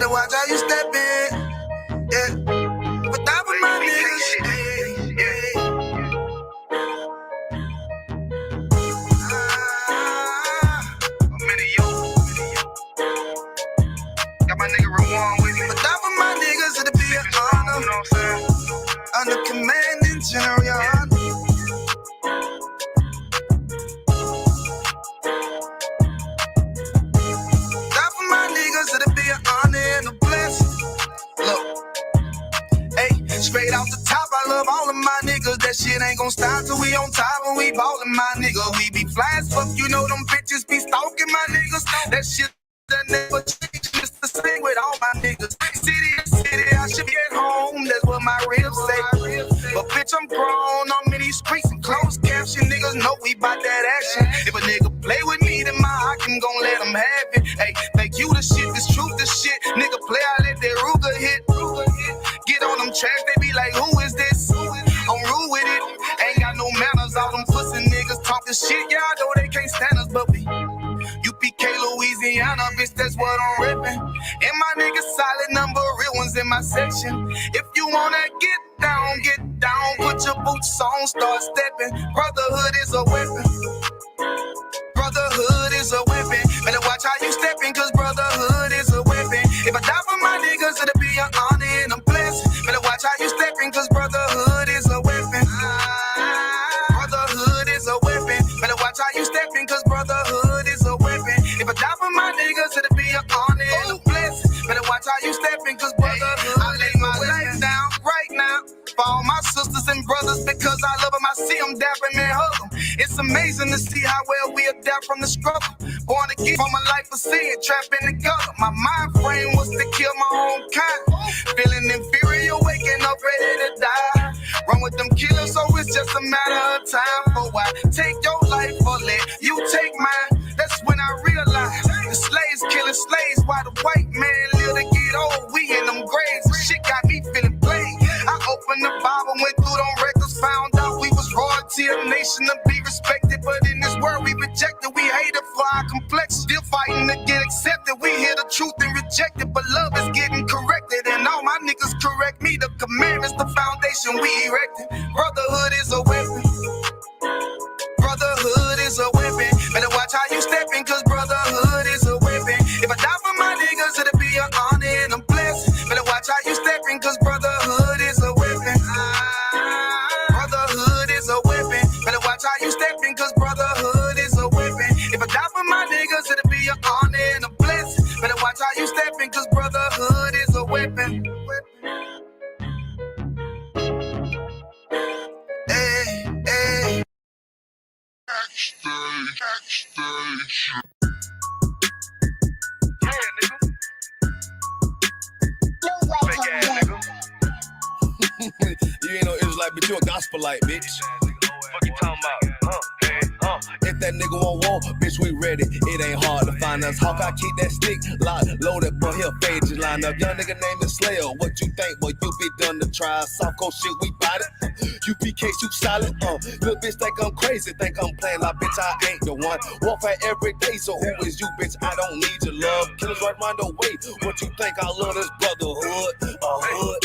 Better watch how you step in. Yeah. But that was my niggas. Got my nigga Ramon with me. But that was my niggas, it'll be an honor. You know what I'm saying? Under commanding General YAHANNA. That for my niggas, it'll be an honor and a blessing. Look, hey, straight off the top, I love all of my niggas. That shit ain't gon' stop till we on top and we ballin', my nigga. We be fly as fuck, you know them bitches be stalking my niggas. That shit that never change, just the same with all my niggas. City to city, I should be at home, that's what my ribs say. But bitch, I'm grown, I'm in these streets and closed caption. Niggas know we bout that action. If a nigga play with me, then my Hakim gon' let him have it. Hey, thank you the shit, this truth the shit. Nigga play, I let that Ruger hit. Get on them tracks, they be like, who is this? I'm rude with it, ain't got no manners. All them pussy niggas talking shit, yeah, I know they can't stand us, but we U.P.K, Louisiana, bitch, that's what I'm rippin'. And my niggas solid number, real ones in my section. If you wanna get down, put your boots on, start stepping. Brotherhood is a weapon. Brotherhood is a weapon. Better watch how you steppin', cause brotherhood is a weapon. If I die for my niggas, it'll be an honor and a blessing. Better watch how you steppin', cause brotherhood is a weapon. Brotherhood is a weapon. Better watch how you steppin', cause brotherhood is a weapon. If I die for my niggas, it'll be an honor and a blessing. Better watch how you steppin', cause brotherhood. I lay my life down right now for all my sisters and brothers, because I love them. I see them dapping and hug them. It's amazing to see how well we adapt from the struggle. Born again from a life of sin, trapped in the gutter. My mind frame was to kill my own kind. Feeling inferior, waking up ready to die. Run with them killers, so it's just a matter of time. For why take your life or let you take mine? That's when I realized the slaves killing slaves while the white man live to get old. We in them graves, and shit got me feeling plain. I opened the Bible, went through them records, found out we was royalty, a nation to be respected. But in this world we rejected, we hated for our complexion. Still fighting to get accepted. We hear the truth and reject it, but love is getting corrected. And all my niggas correct me. The commandments, the foundation we erected. Brotherhood is a weapon. Brotherhood is a weapon. Better watch how you steppin', cause brotherhood is a weapon. If I die for my niggas, it'll be an honor and a blessing. Better watch how you steppin', cause brotherhood is a weapon. Brotherhood is a weapon. Better watch how you steppin', cause brotherhood is a weapon. If I die for my niggas, it'll be an honor and a blessing. Better watch how you steppin', cause brotherhood is a weapon. Hey, hey. Backstage. Yeah, nigga. Fake ass nigga. You ain't no Israelite, but you a gospelite, bitch. What you talking about? If that nigga won't walk, bitch, we ready. It ain't hard to find us. Hawk, I keep that stick locked, loaded, but he'll fade you line up. Young nigga named is Slayer. What you think, boy? You be done to try. Soft cold shit, we bout it. U.P.K, shoot solid. Little bitch think I'm crazy, think I'm playing like bitch, I ain't the one. Warfare every day, so who is you, bitch? I don't need your love. Killers right round the way. What you think? I love this brotherhood, hood.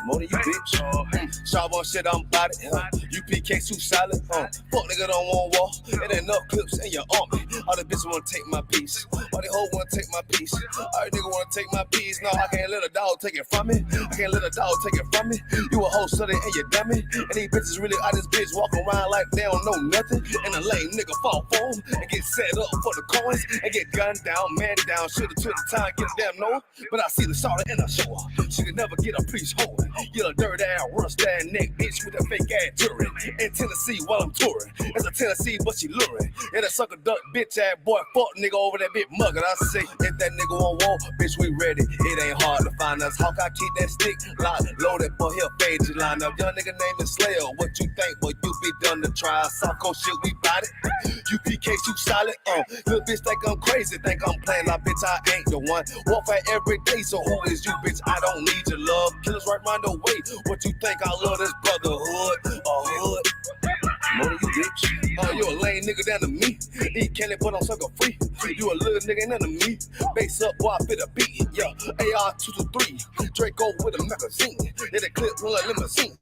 More than you, bitch. Sharp on shit, I'm about it. U.P.K too solid. Fuck nigga don't want war. It ain't enough clips in your army. All the bitches wanna take my piece. All the hoes wanna take my piece. All the nigga wanna take my piece. No, I can't let a dog take it from me. I can't let a dog take it from me. You a whole study and you dummy. And these bitches really out this bitch walking around like they don't know nothing. And a lame nigga fall for them and get set up for the coins and get gunned down, man down. Shoulda took the time, get a damn no. But I see the shawty and I show her. She could never get a police hold. You a dirt ass, rust ass neck bitch with a fake ass jury. In Tennessee while I'm touring. It's a Tennessee, but she luring. And a sucker duck bitch ass boy, fuck nigga over that bit muggin'. I say, if that nigga won't walk, bitch, we ready. It ain't hard to find us. Hawk, I keep that stick locked, loaded, but he'll fade you line up. Young nigga name is Slayer. What you think, boy? You be done to try. Soft cold shit, we bout it. U.P.K too solid. Little bitch think I'm crazy, think I'm playing like bitch, I ain't the one. Warfare every day, so who is you, bitch? I don't need your love. Killers right round the way. What you think? I love this brotherhood, hood. More than you, bitch. Oh, you a lame nigga down to me. Eat candy, but I'm sucker free. You a little nigga, ain't nothing to me. Base up, boy, I fit a beat. Yeah, AR-223. Draco with a magazine. Yeah, the clip run like limousine.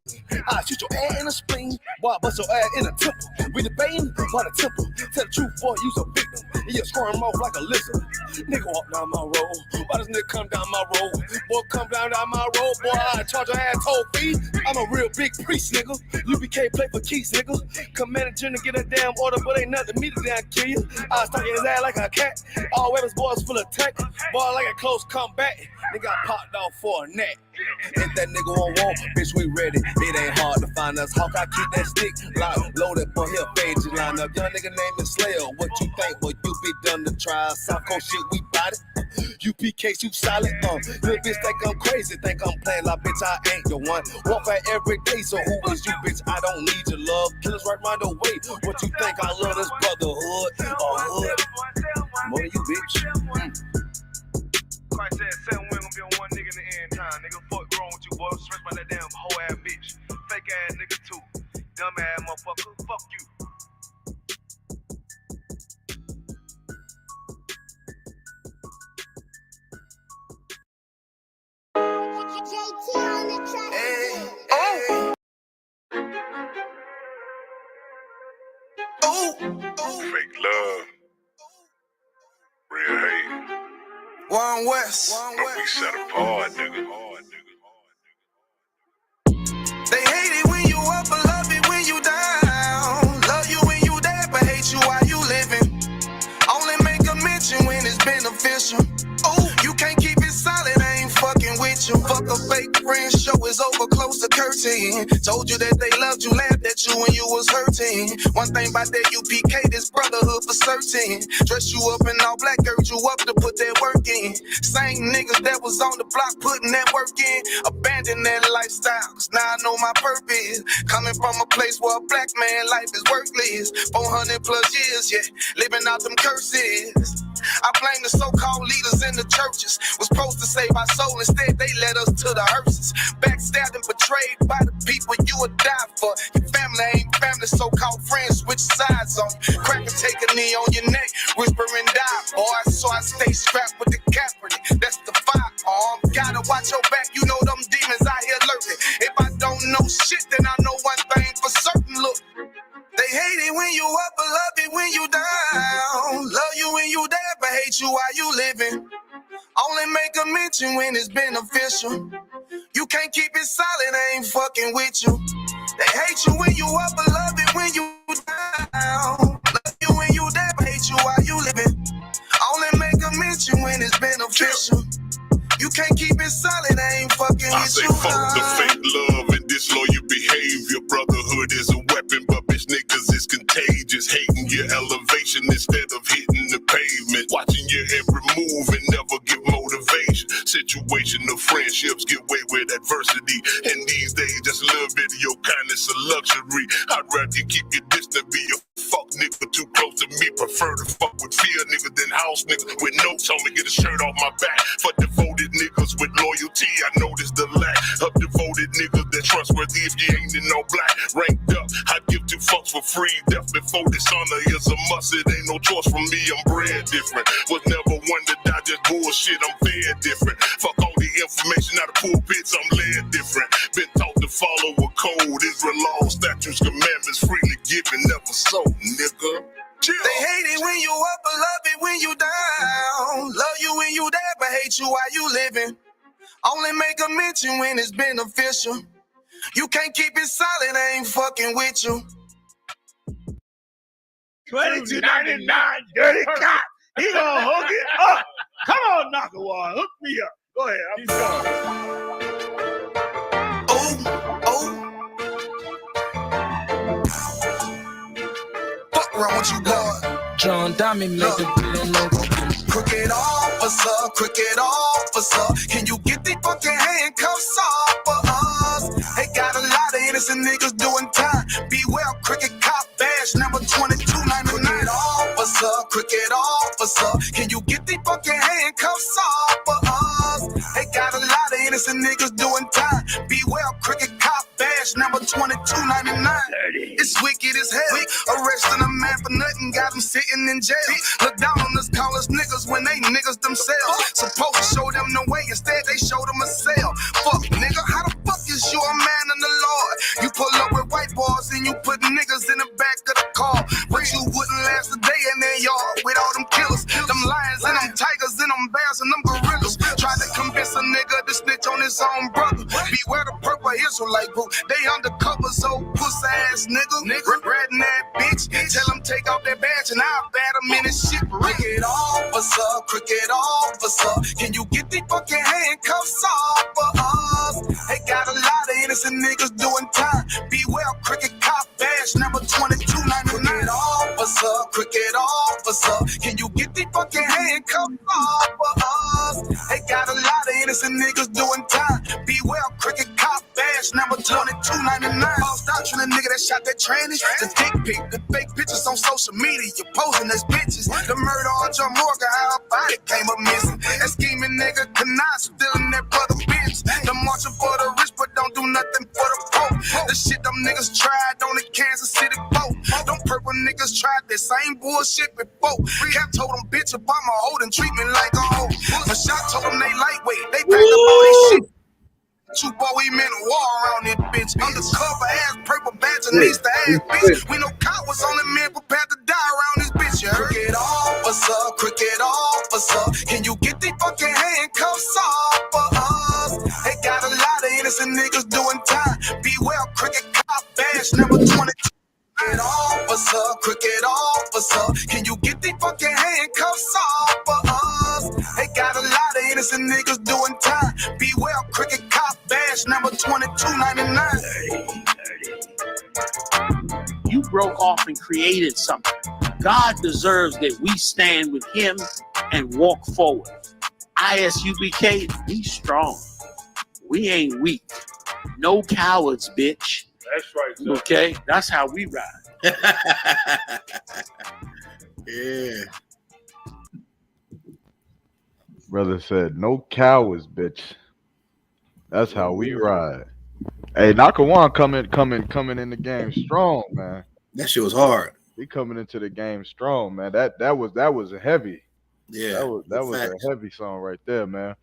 I shoot your ass in the spleen. Boy, I bust your ass in the temple. We debating by the temple. Tell the truth, boy, you's a victim. And you squirm off like a lizard. Nigga walk down my road. Why does nigga come down my road? Boy, come down my road. Boy, I charge your ass toll fee. I'm a real big priest, nigga. U.P.K play for keys, nigga. Command to get a damn order, but ain't nothing me to damn kill you. I stuck in his ass like a cat. All weapons, boys full of tech. Boy, like a close comeback. Nigga got popped off for a neck. If that nigga won't walk, bitch, we ready. It ain't hard to find us. Hawk, I keep that stick locked, loaded, but he'll fade you line up. Young nigga name is Slayer. What you think? Well, you be done to try. South Coast shit, we bout it. U.P.K, you solid. Little bitch think I'm crazy, think I'm playing like bitch, I ain't the one. Walk out every day, so who is you, bitch? I don't need your love. Killers right round the way. What you think? I love this brotherhood or hood? More than you, bitch. Christ said 7 women gonna be on one nigga in the end time. Nigga, fuck wrong with you, boy. Stress by that damn hoe ass bitch. Fake ass nigga too. Dumb ass motherfucker. Fuck you. Hey, oh. Oh, Fake love, real hate, One West. but we set apart, nigga. They hate it when you up, but love it when you down. Love you when you dead, but hate you while you living. Only make a mention when it's beneficial. Oh, you can't keep it solid, I ain't fucking with you. Fuck a fake friend, show is over, close the curtain. Told you that they loved you, laughed at you when you was hurting. One thing about that U.P.K, this brotherhood for certain. Dress you up in all black, urge you up to put that work in. Same niggas that was on the block putting that work in. Abandon that lifestyle, cause now I know my purpose. Coming from a place where a black man life is worthless. 400 plus years, yeah, living out them curses. I blame the so-called leaders in the churches. Was supposed to save our soul, instead they led us to the hearses. Backstabbed and betrayed by the people you would die for. Your family ain't family, so-called friends switch sides on you. Crack and take a knee on your neck, whisper and die, boy. So I stay strapped with the capital, that's the firearm. Gotta watch your back, you know them demons out here lurking. If I don't know shit, then I know one thing for certain, look. They hate it when you up, but love it when you down. Love you when you dead, but hate you while you living. Only make a mention when it's beneficial. You can't keep it solid, I ain't fucking with you. They hate you when you up, but love it when you down. Love you when you dead, but hate you while you living. Only make a mention when it's beneficial. You can't keep it solid, I ain't fucking I with say you. fuck the fake love and disloyal behavior. Brotherhood is a weapon, but bitch niggas is contagious. Hating your elevation instead of hitting the pavement. Watching your every move and never give motivation. Situational friendships get way with adversity. And these days, just a little bit of your kindness a luxury. I'd rather keep your distance, be a fuck nigga too close to me. Prefer to fuck with fear nigga than house nigga with notes on me. Get a shirt off my back for devoted niggas with loyalty. I noticed the lack of devoted niggas that trustworthy if you ain't in no black. Ranked up, I give 2 fucks for free. Death before dishonor is a must. It ain't no choice from me. I'm bred different. Was never one to die just bullshit. I'm fed different. Fuck all the information out of pulpits. I'm led different. Been taught to follow a code. Israel laws, statutes, commandments, freely given, never sold, nigga. They hate it when you up, but love it when you down. Love you when you dead, but hate you while you living. Only make a mention when it's beneficial. You can't keep it solid, I ain't fucking with you. 22.99 dirty cop. He gonna hook it up. Come on, Nakawar, hook me up. Go ahead, I'm going. Oh. Fuck wrong with you, blood. John Diamond make a billion local. Crooked officer, can you get the fucking handcuffs off for us? They got a lot of innocent niggas doing time. Beware, crooked cop badge number 2299. Crooked officer, can you get the fucking handcuffs off for us? They got a lot of innocent niggas doing time. Beware, crooked cop badge number 2299. It's wicked as hell. Arresting a man for nothing, got him sitting in jail. Look down on us, call us niggas when they niggas themselves. Supposed to show them the way, instead they showed them a cell. Fuck nigga, how the fuck is you a man in the Lord? You pull up with white boys and you put niggas in the back of the car, but you wouldn't last a day in their yard with all them killers, them lions and them tigers and them bears and them gorillas. Tried to convince a nigga to snitch on his own brother. Beware the purple Israelite group, they undercover, so pussy ass nigga. Regretting that bitch, tell him take off that badge and I'll bat him in his shit. Cricket officer, can you get these fucking handcuffs off for us? They got a lot of innocent niggas doing time. Beware cricket cop badge number 2299. Cricket officer, can you get these fucking handcuffs off for us? They got a lot of innocent niggas doing time. Beware cricket cop badge number 2299. False doctrine, a nigga that shot that tranny. The dick pic, the fake pictures on social media, you posing as bitches. The murder on John Morgan, how a body came up missing. That scheming nigga Kanai stealing that brother bitch. The marching for the rich, but don't do nothing for the poor. The shit them niggas tried on the Kansas City boat. Them purple niggas tried that same bullshit before. Cap told them bitch Obama holding treatment like a hoe. My shot told them they lightweight, they packed up all they shit. Two boy, we meant a war around this bitch. Undercover ass, purple badge, and these the ass bitch. We know cowards only men prepared to die around this bitch. You heard? Cricket officer, can you get these fucking handcuffs off for us? They got a lot of innocent niggas doing time. Beware cricket cop badge number 22. Cricket officer, can you get these fucking handcuffs off for us? They got a lot of innocent niggas doing time. Beware cricket cop badge number 2299. You broke off and created something. God deserves that we stand with him and walk forward. I.S.U.P.K, be strong. We ain't weak. No cowards, bitch. That's right, sir. Okay? That's how we ride. Yeah. Brother said, no cowards, bitch. That's how we ride. Hey, Nakawan coming in the game strong, man. That shit was hard. He coming into the game strong, man. That was a heavy. Yeah. That was a heavy song right there, man.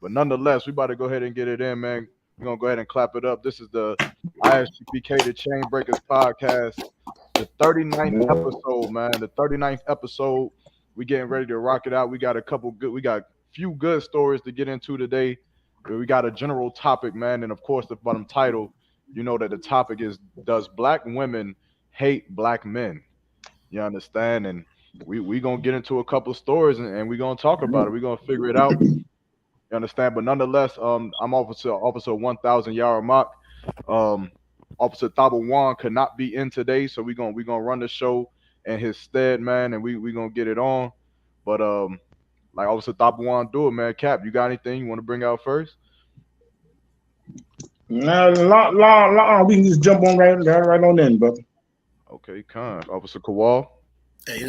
But nonetheless, we about to go ahead and get it in, man. We're gonna go ahead and clap it up. This is the I.S.U.P.K, the Chain Breakers podcast, the 39th episode, man. The 39th episode. We getting ready to rock it out. We got a few good stories to get into today. We got a general topic, man, and of course the bottom title. You know that the topic is, does black women hate black men? You understand? And we gonna get into a couple of stories and we gonna talk about it. We're gonna figure it out. You understand? But nonetheless, I'm Officer 1000 YAHANNA. Officer Tabawan could not be in today, so we gonna run the show in his stead, man, and we gonna get it on. But like Officer Tabawan do it, man. Cap, you got anything you want to bring out first? No, we can just jump on right on in, brother. Okay, Officer Kowal. Hey,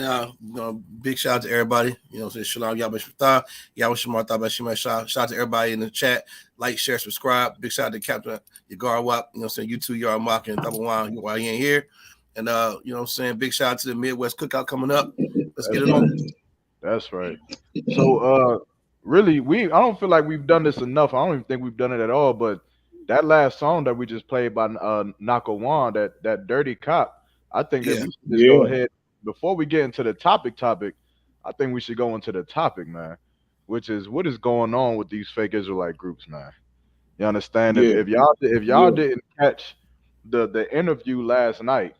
big shout out to everybody. You know, say Shalom, Yahweh Shema, shout out to everybody in the chat. Like, share, subscribe. Big shout out to Captain Yagar Wap. You know, saying you two, Yar Mock and Tabawan while you ain't here. And you know, saying big shout out to the Midwest Cookout coming up. Let's get it on. That's right. So, really, I don't feel like we've done this enough. I don't even think we've done it at all. But that last song that we just played by Nakawan, that Dirty Cop, I think that we should just go ahead. Before we get into the topic, I think we should go into the topic, man, which is what is going on with these fake Israelite groups, man. You understand? If y'all didn't catch the interview last night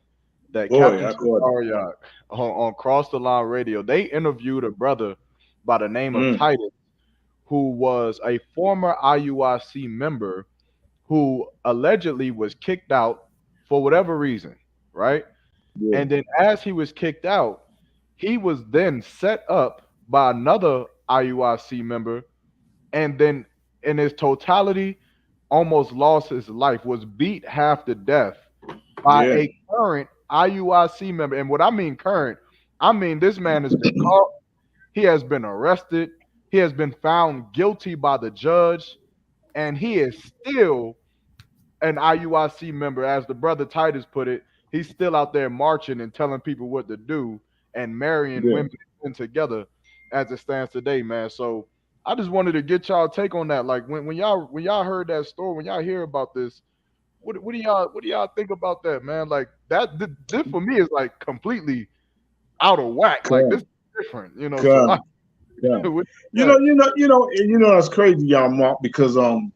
that Captain Sakariak on Cross the Line Radio, they interviewed a brother by the name of Titus, who was a former I.U.I.C. member who allegedly was kicked out for whatever reason, right? Yeah. And then as he was kicked out, he was then set up by another I.U.I.C. member, and then in his totality almost lost his life, was beat half to death by a current I.U.I.C. member. And what I mean current, I mean this man has been caught, he has been arrested, he has been found guilty by the judge, and he is still an I.U.I.C. member. As the brother Titus put it, he's still out there marching and telling people what to do and marrying Yeah. women and men together as it stands today, man. So I just wanted to get y'all take on that. Like when y'all heard that story, when y'all hear about this, what do y'all think about that, man? Like this for me is like completely out of whack. Like this Come, is different, you know. So come, come. with You that, know, that's crazy, y'all, Mark, because I'm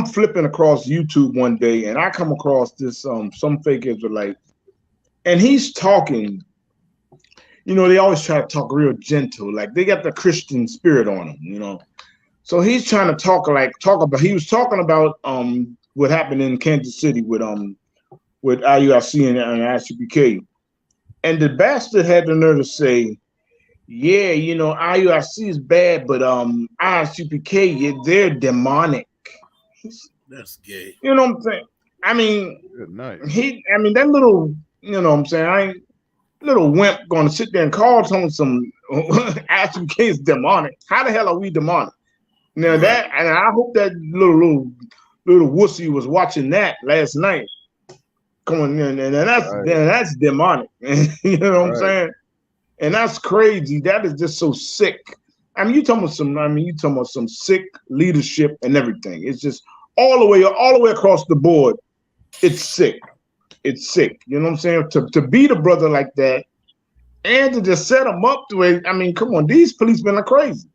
flipping across YouTube one day and I come across this some fake Israelite, and he's talking. You know, they always try to talk real gentle, like they got the Christian spirit on them, you know. So he's trying to talk about. He was talking about what happened in Kansas City with I.U.P.K and I.S.U.P.K, and the bastard had the nerve to say, yeah, you know, I.U.P.K is bad, but I.S.U.P.K, yeah, they're demonic. That's gay. You know what I'm saying? I mean, good night. that little, you know what I'm saying? I ain't little wimp going to sit there and call some I.S.U.P.K is demonic. How the hell are we demonic? Now Right. that, and I hope that little wussy was watching that last night. Coming in, and that's demonic. You know what I'm saying? And that's crazy. That is just so sick. I mean, you talking about some sick leadership and everything. It's just all the way across the board. It's sick. It's sick. You know what I'm saying? To beat a brother like that and to just set him up to it. I mean, come on, these policemen are crazy.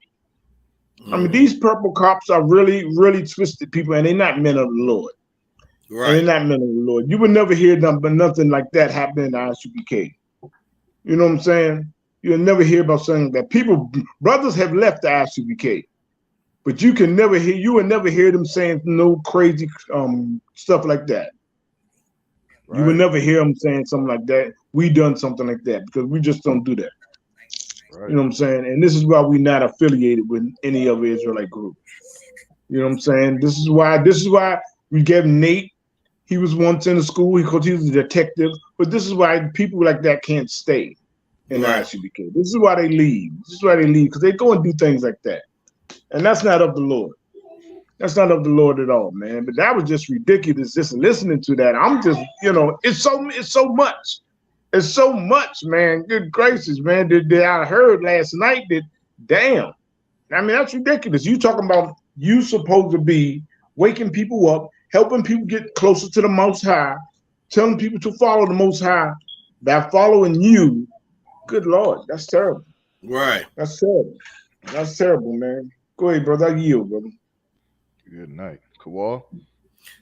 I mean, these purple cops are really, really twisted people, and they're not men of the Lord. Right. And they're not men of the Lord. You would never hear nothing like that happening in I.S.U.P.K. You know what I'm saying? You'll never hear about something that brothers have left the I.S.U.P.K, but you will never hear them saying no crazy stuff like that. Right. You will never hear them saying something like that. We done something like that, because we just don't do that. Right. You know what I'm saying? And this is why we're not affiliated with any other Israelite group. You know what I'm saying? This is why we gave Nate. He was once in the school because he was a detective. But this is why people like that can't stay in Right. I.S.U.P.K. This is why they leave. This is why they leave, because they go and do things like that. And that's not of the Lord. That's not of the Lord at all, man. But that was just ridiculous. Just listening to that, I'm just, you know, it's so much. It's so much, man. Good gracious, man. That I heard last night that, damn. I mean, that's ridiculous. You talking about you supposed to be waking people up, helping people get closer to the Most High, telling people to follow the Most High by following you. Good Lord, that's terrible. Right. That's terrible. That's terrible, man. Go ahead, brother. I yield, brother. Good night, Kawal.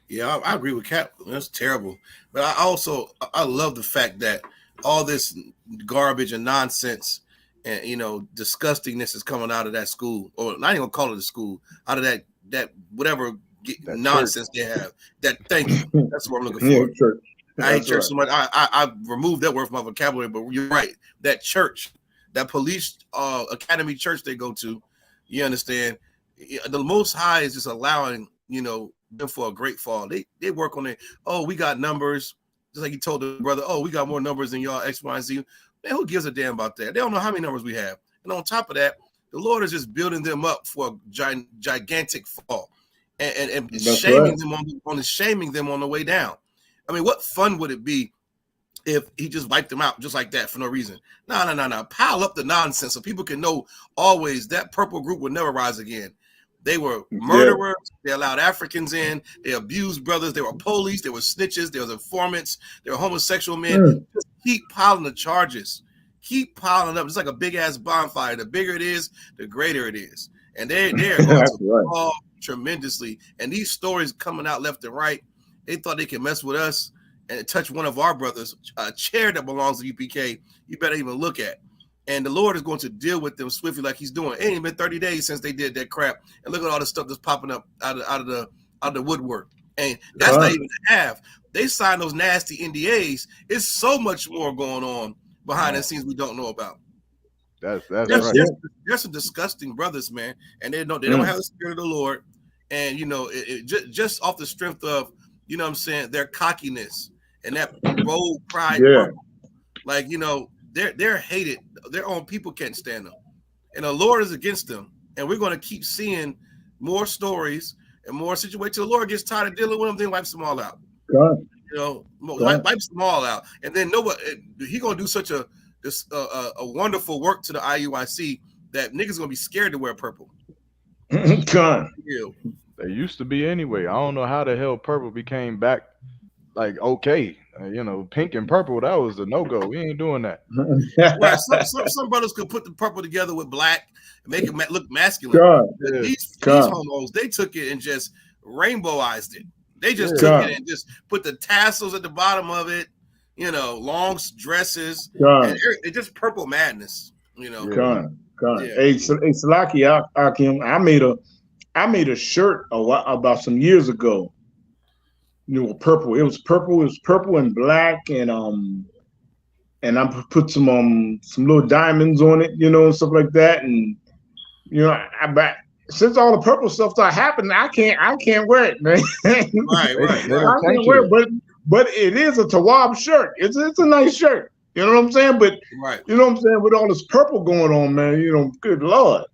Yeah, I agree with Cap. That's terrible. But I love the fact that all this garbage and nonsense and, you know, disgustingness is coming out of that school, or not even call it a school, out of that whatever nonsense they have. Thank you. That's what I'm looking for. Yeah, church. I hate church so much. I removed that word from my vocabulary, but you're right. That church, that police academy church they go to, you understand? The Most High is just allowing, you know, them for a great fall. They work on it. Oh, we got numbers. Just like you told the brother, oh, we got more numbers than y'all, X, Y, and Z. Man, who gives a damn about that? They don't know how many numbers we have. And on top of that, the Lord is just building them up for a gigantic fall and shaming them shaming them on the way down. I mean, what fun would it be if he just wiped them out just like that for no reason? No. Pile up the nonsense so people can know always that purple group will never rise again. They were murderers. Yeah. They allowed Africans in. They abused brothers. They were police. They were snitches. There was informants. They were homosexual men. Just keep piling the charges. Keep piling up. It's like a big ass bonfire. The bigger it is, the greater it is. And they're going to fall tremendously. And these stories coming out left and right. They thought they could mess with us and touch one of our brothers, a chair that belongs to UPK. You better even look at. And the Lord is going to deal with them swiftly like he's doing. It ain't been 30 days since they did that crap. And look at all the stuff that's popping up out of the woodwork. And that's not even half. They signed those nasty NDAs. It's so much more going on behind the scenes we don't know about. That's right. They're some disgusting brothers, man. And they don't have the spirit of the Lord. And, you know, just off the strength of, you know what I'm saying, their cockiness and that bold pride. Yeah. Like, you know, they're hated. Their own people can't stand them. And the Lord is against them. And we're going to keep seeing more stories and more situations. The Lord gets tired of dealing with them, then wipes them all out. God. You know, wipe them all out, and then know what he gonna do such a wonderful work to the IUIC that niggas gonna be scared to wear purple. Con. They used to be anyway. I don't know how the hell purple became back like okay. You know, pink and purple, that was a no-go. We ain't doing that. Right. Some brothers could put the purple together with black and make it look masculine. Yeah. These homos, they took it and just rainbowized it. They just took it and just put the tassels at the bottom of it, you know, long dresses. And it's just purple madness, you know. Hey, Salaki Akim, I made a shirt about some years ago. You know, purple. It was purple and black, and I put some little diamonds on it, you know, and stuff like that. And you know, since all the purple stuff started happening, I can't wear it, man. Right. I can't wear it, but it is a Tawab shirt. It's a nice shirt. You know what I'm saying? But you know what I'm saying, with all this purple going on, man, you know, good Lord.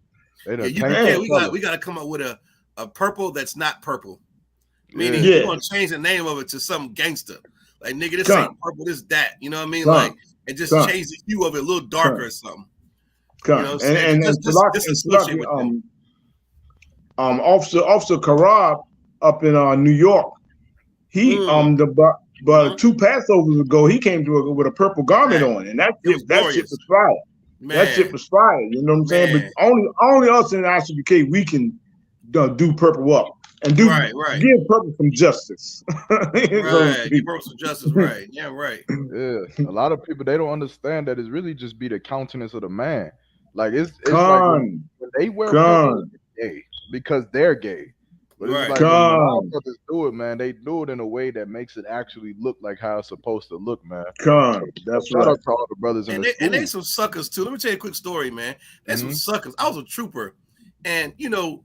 We got to come up with a purple that's not purple. Meaning you're gonna change the name of it to some gangster. Like nigga, this ain't purple, this that. You know what I mean? Like, and just change the hue of it a little darker or something. You know what I'm saying? Officer Karab up in New York, he but 2 Passovers ago, he came to with a purple garment on, and that shit was fire. That shit was fire. You know what I'm saying? But only us in the I.S.U.P.K, we can do purple up. And give purple some justice. Give purple some justice, right. Yeah, right. Yeah. A lot of people, they don't understand that it's really just be the countenance of the man. Like it's like when they wear purple, they're gay because they're gay. But it's like when our brothers do it, man, they do it in a way that makes it actually look like how it's supposed to look, man. That's shout out to all the brothers in the school. And they some suckers too. Let me tell you a quick story, man. There's some suckers. I was a trooper, and you know,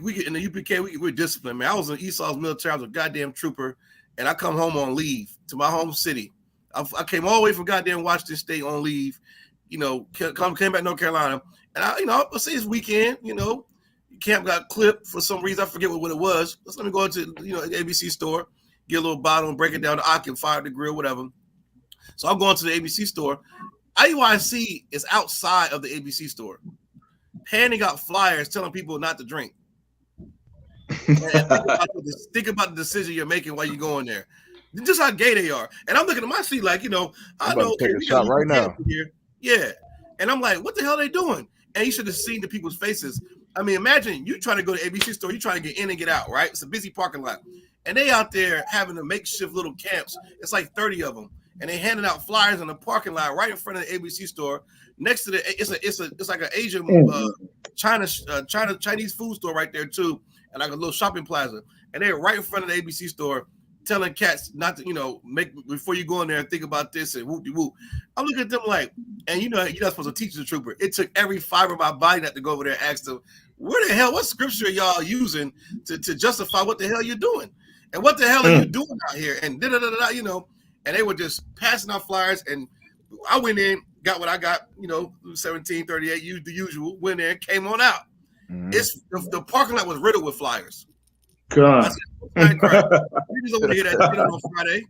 we get in the U.P.K, we're disciplined, man. I was in Esau's military. I was a goddamn trooper, and I come home on leave to my home city. I came all the way from goddamn Washington State on leave, you know, came back to North Carolina, and I say it's weekend, you know, camp got clipped for some reason. I forget what it was. Let me go into, you know, the ABC store, get a little bottle and break it down to Ock, fire the grill, whatever. So I'm going to the ABC store. IUIC is outside of the ABC store, handing out flyers telling people not to drink. And think about the decision you're making while you're going there. Just how gay they are. And I'm looking at my seat like, you know, I know take a shot right now. Here. Yeah. And I'm like, what the hell are they doing? And you should have seen the people's faces. I mean, imagine you trying to go to ABC store, you trying to get in and get out, right? It's a busy parking lot. And they out there having a makeshift little camps. It's like 30 of them. And they handing out flyers in the parking lot right in front of the ABC store. Next to it's like an Asian Chinese food store right there too, and like a little shopping plaza. And they're right in front of the ABC store, telling cats not to, you know, make before you go in there and think about this and whoop de whoop. I look at them like, and you know, you're not supposed to teach the trooper. It took every fiber of my body not to go over there and ask them, where the hell, what scripture are y'all using to justify what the hell you're doing, and what the hell are you doing out here, and you know. And they were just passing out flyers, and I went in, got what I got, you know, 1738, used the usual, went in, came on out. It's the parking lot was riddled with flyers. God. Niggas over here that shit on Friday.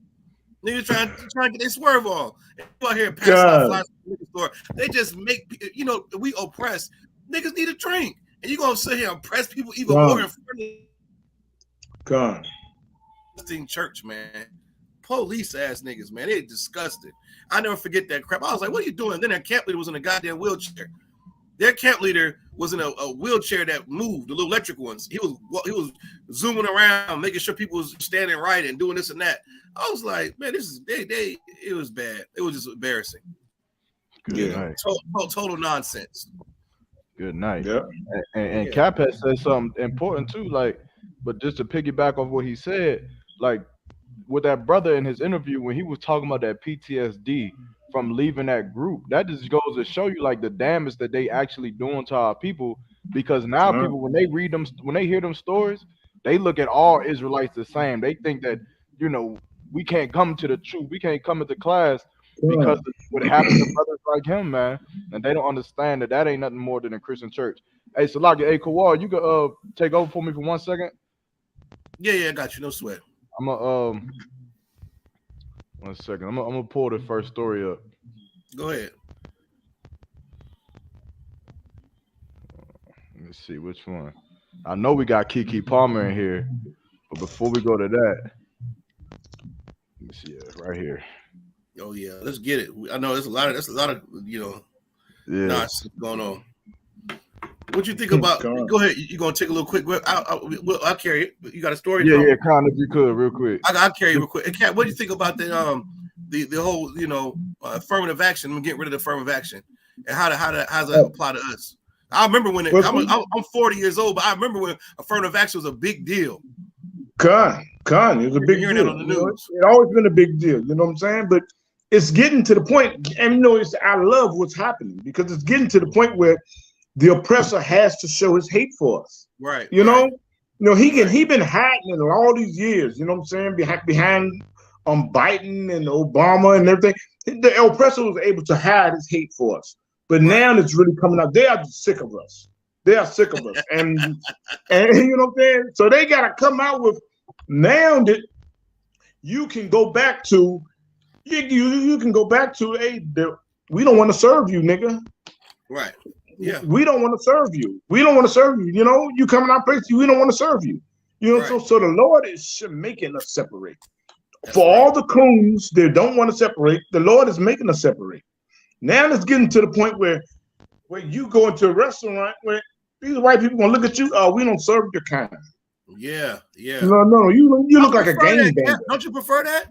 Niggas trying to get their swerve on. People out here passing out flyers in the store. They just make, you know, we oppress. Niggas need a drink. And you're going to sit here and oppress people even more in front of God. Church, man. Police ass niggas, man. They disgusted. I never forget that crap. I was like, what are you doing? Then their camp leader was in a goddamn wheelchair. Their camp leader was in a wheelchair that moved, the little electric ones. He was zooming around, making sure people was standing right and doing this and that. I was like, man, this is it was bad. It was just embarrassing. Good night. Total nonsense. Good night. Yeah. And Cap has said something important too, like, but just to piggyback off what he said, like, with that brother in his interview when he was talking about that PTSD from leaving that group, that just goes to show you like the damage that they actually doing to our people. Because now people, when they hear them stories, they look at all Israelites the same. They think that, you know, we can't come to the truth, we can't come into class because of what happened to brothers like him, man. And they don't understand that ain't nothing more than a Christian church. Hey, Salaki, hey, Kawal, you could take over for me for 1 second. Yeah, I got you. No sweat. I'm gonna 1 second. I'm gonna pull the first story up. Go ahead. Let me see which one. I know we got Keke Palmer in here, but before we go to that, let me see it right here. Oh yeah, let's get it. I know there's a lot of nonsense going on. What you think about? Go ahead. You gonna take a little quick? I'll carry it. You got a story? Yeah, Con, if you could, real quick. I'll carry it real quick. And Kat, what do you think about the whole affirmative action? Getting rid of the affirmative action, and how does that apply to us? I remember when I'm 40 years old, but I remember when affirmative action was a big deal. Con, it was a big deal. On the news. It's always been a big deal. You know what I'm saying? But it's getting to the point, and I love what's happening because it's getting to the point where the oppressor has to show his hate for us. Right. He been hiding it all these years. You know what I'm saying? Behind Biden and Obama and everything. The oppressor was able to hide his hate for us. But now it's really coming out. They are sick of us. They are sick of us. And you know what I'm saying? So they gotta come out with now that you can go back to you can go back to we don't want to serve you, nigga. Right. Yeah. We don't want to serve you. We don't want to serve you. You know, you come in our place, we don't want to serve you. You know, so the Lord is making us separate. That's for all the coons that don't want to separate, the Lord is making us separate. Now it's getting to the point where you go into a restaurant where these white people gonna look at you. Oh, we don't serve your kind. Yeah. No. You look like a gang banger. Don't you prefer that?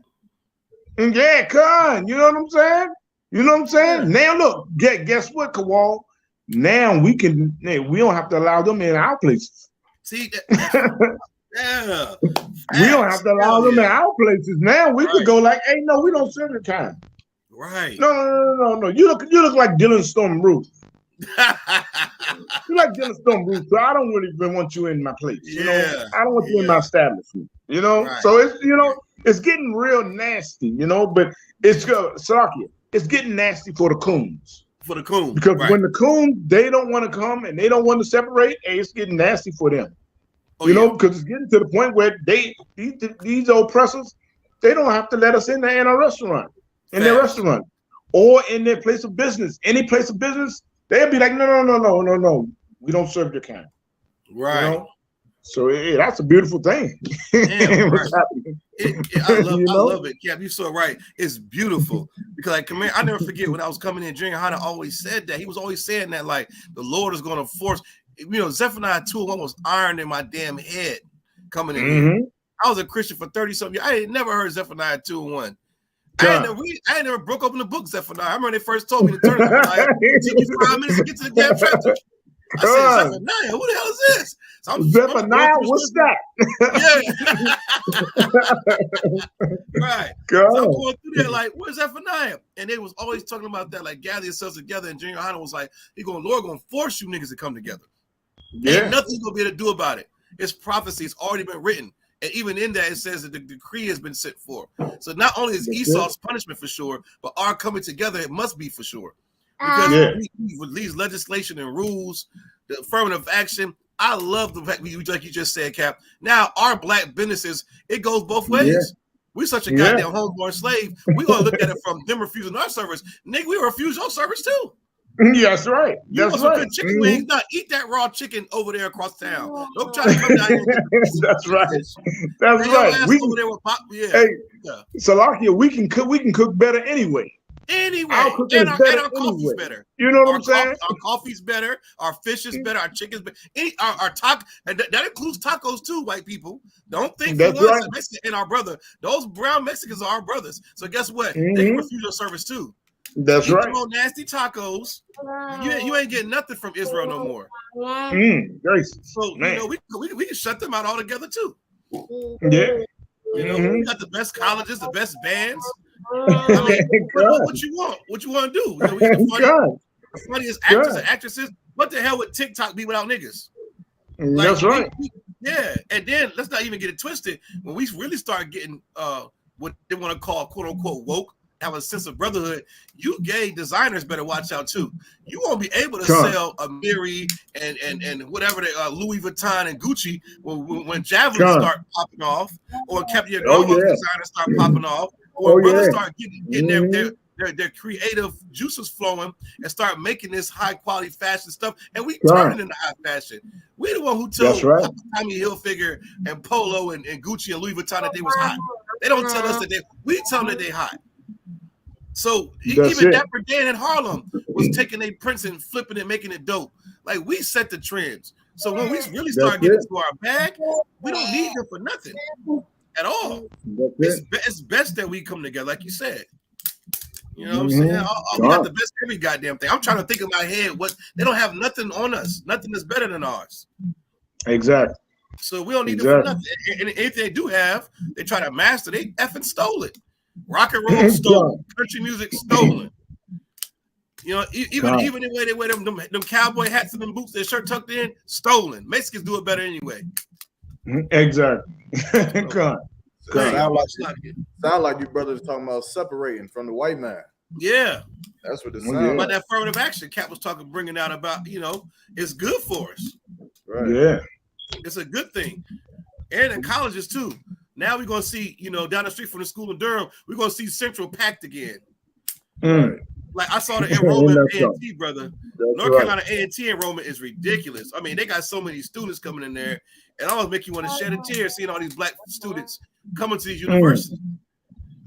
Yeah, con. You know what I'm saying? Yeah. Now look, guess what, Kawal? Now we don't have to allow them in our places. See that? Yeah. We don't have to allow them in our places. Now we could go like, hey, no, we don't serve your kind. Right. No. You look like Dylan Storm Ruth. You like Dylan Storm Ruth, so I don't really want you in my place. You know, I don't want you in my establishment. You know, so it's it's getting real nasty. But it's getting nasty for the coons. Because when the coons they don't want to come and they don't want to separate, it's getting nasty for them. Because it's getting to the point where these oppressors they don't have to let us in there in a restaurant. In their restaurant or in their place of business, any place of business, they'll be like, no, we don't serve your kind. Right. So that's a beautiful thing. Damn, I love it, Cap. You're so right. It's beautiful because I never forget when I was coming in. YAHANNA always said that. He was always saying that like the Lord is going to force. Zephaniah 2:1 was ironed in my damn head coming in here. I was a Christian for 30-something years. I had never heard Zephaniah 2:1. I ain't never broke open the book, Zephaniah. I remember they first told me to turn Zephaniah. It took you 5 minutes to get to the damn chapter. I said, Zephaniah, who the hell is this? So Zephaniah, what's that? Right. So I'm going through there like, where's Zephaniah? And they was always talking about that, like gather yourselves together. And YAHANNA was like, Lord gonna force you niggas to come together. Ain't nothing gonna be able to do about it. It's prophecy. It's already been written. And even in that, it says that the decree has been sent for. So not only is Esau's punishment for sure, but our coming together, it must be for sure. Because with these legislation and rules, the affirmative action, I love the fact, like you just said, Cap. Now, our black businesses, it goes both ways. Yeah. We're such a goddamn homeborn slave. We're going to look at it from them refusing our service. Nigga, we refuse your service too. Yeah, that's right. You want some good chicken wings? Not eat that raw chicken over there across town. Don't try to come down here. That's right. That's right. We can, hey, Salakia, we can cook better anyway. And our coffee's better. You know what I'm saying? Our coffee's better. Our fish is better. Our chicken's better. Our taco, and that includes tacos too, white people. Don't think for once Mexican and our brother. Those brown Mexicans are our brothers. So guess what? They can refuse your service too. That's right. Those nasty tacos. You ain't getting nothing from Israel no more. So we can shut them out altogether too. Yeah. We got the best colleges, the best bands. What you want? What you want to do? We got the funniest actors and actresses. What the hell would TikTok be without niggas? That's right. And then let's not even get it twisted. When we really start getting what they want to call "quote unquote" woke, have a sense of brotherhood, you gay designers better watch out too. You won't be able to sell a Miri and whatever Louis Vuitton and Gucci when Javelin start popping off, or Captain designers start popping off, when brothers start getting their creative juices flowing and start making this high quality fashion stuff, and we turn it into high fashion. We the one who told Tommy Hilfiger and Polo and Gucci and Louis Vuitton that they was hot. They don't tell us that we tell them that they hot. So even Dapper Dan in Harlem was taking their prints and flipping it, making it dope. Like we set the trends. So when we really start getting into our bag, we don't need them for nothing at all. It's best that we come together, like you said. You know what I'm saying? We got the best every goddamn thing. I'm trying to think in my head what they don't have nothing on us. Nothing is better than ours. Exactly. So we don't need it for nothing. And if they do have, they try to master. They effing stole it. Rock and roll stolen. Country music stolen. You know, even the way they wear them cowboy hats and them boots, their shirt tucked in, stolen. Mexicans do it better anyway. Exactly. Sound like you brothers talking about separating from the white man. Yeah, that's what it sounds. But that affirmative action Cap was bringing out about, it's good for us. Right. Yeah, it's a good thing, and in colleges too. Now we're gonna see, down the street from the school in Durham, we're gonna see Central packed again. Right. Like I saw the enrollment A&T, brother. North Carolina A&T enrollment is ridiculous. I mean, they got so many students coming in there, and almost make you want to shed a tear seeing all these black students coming to these universities.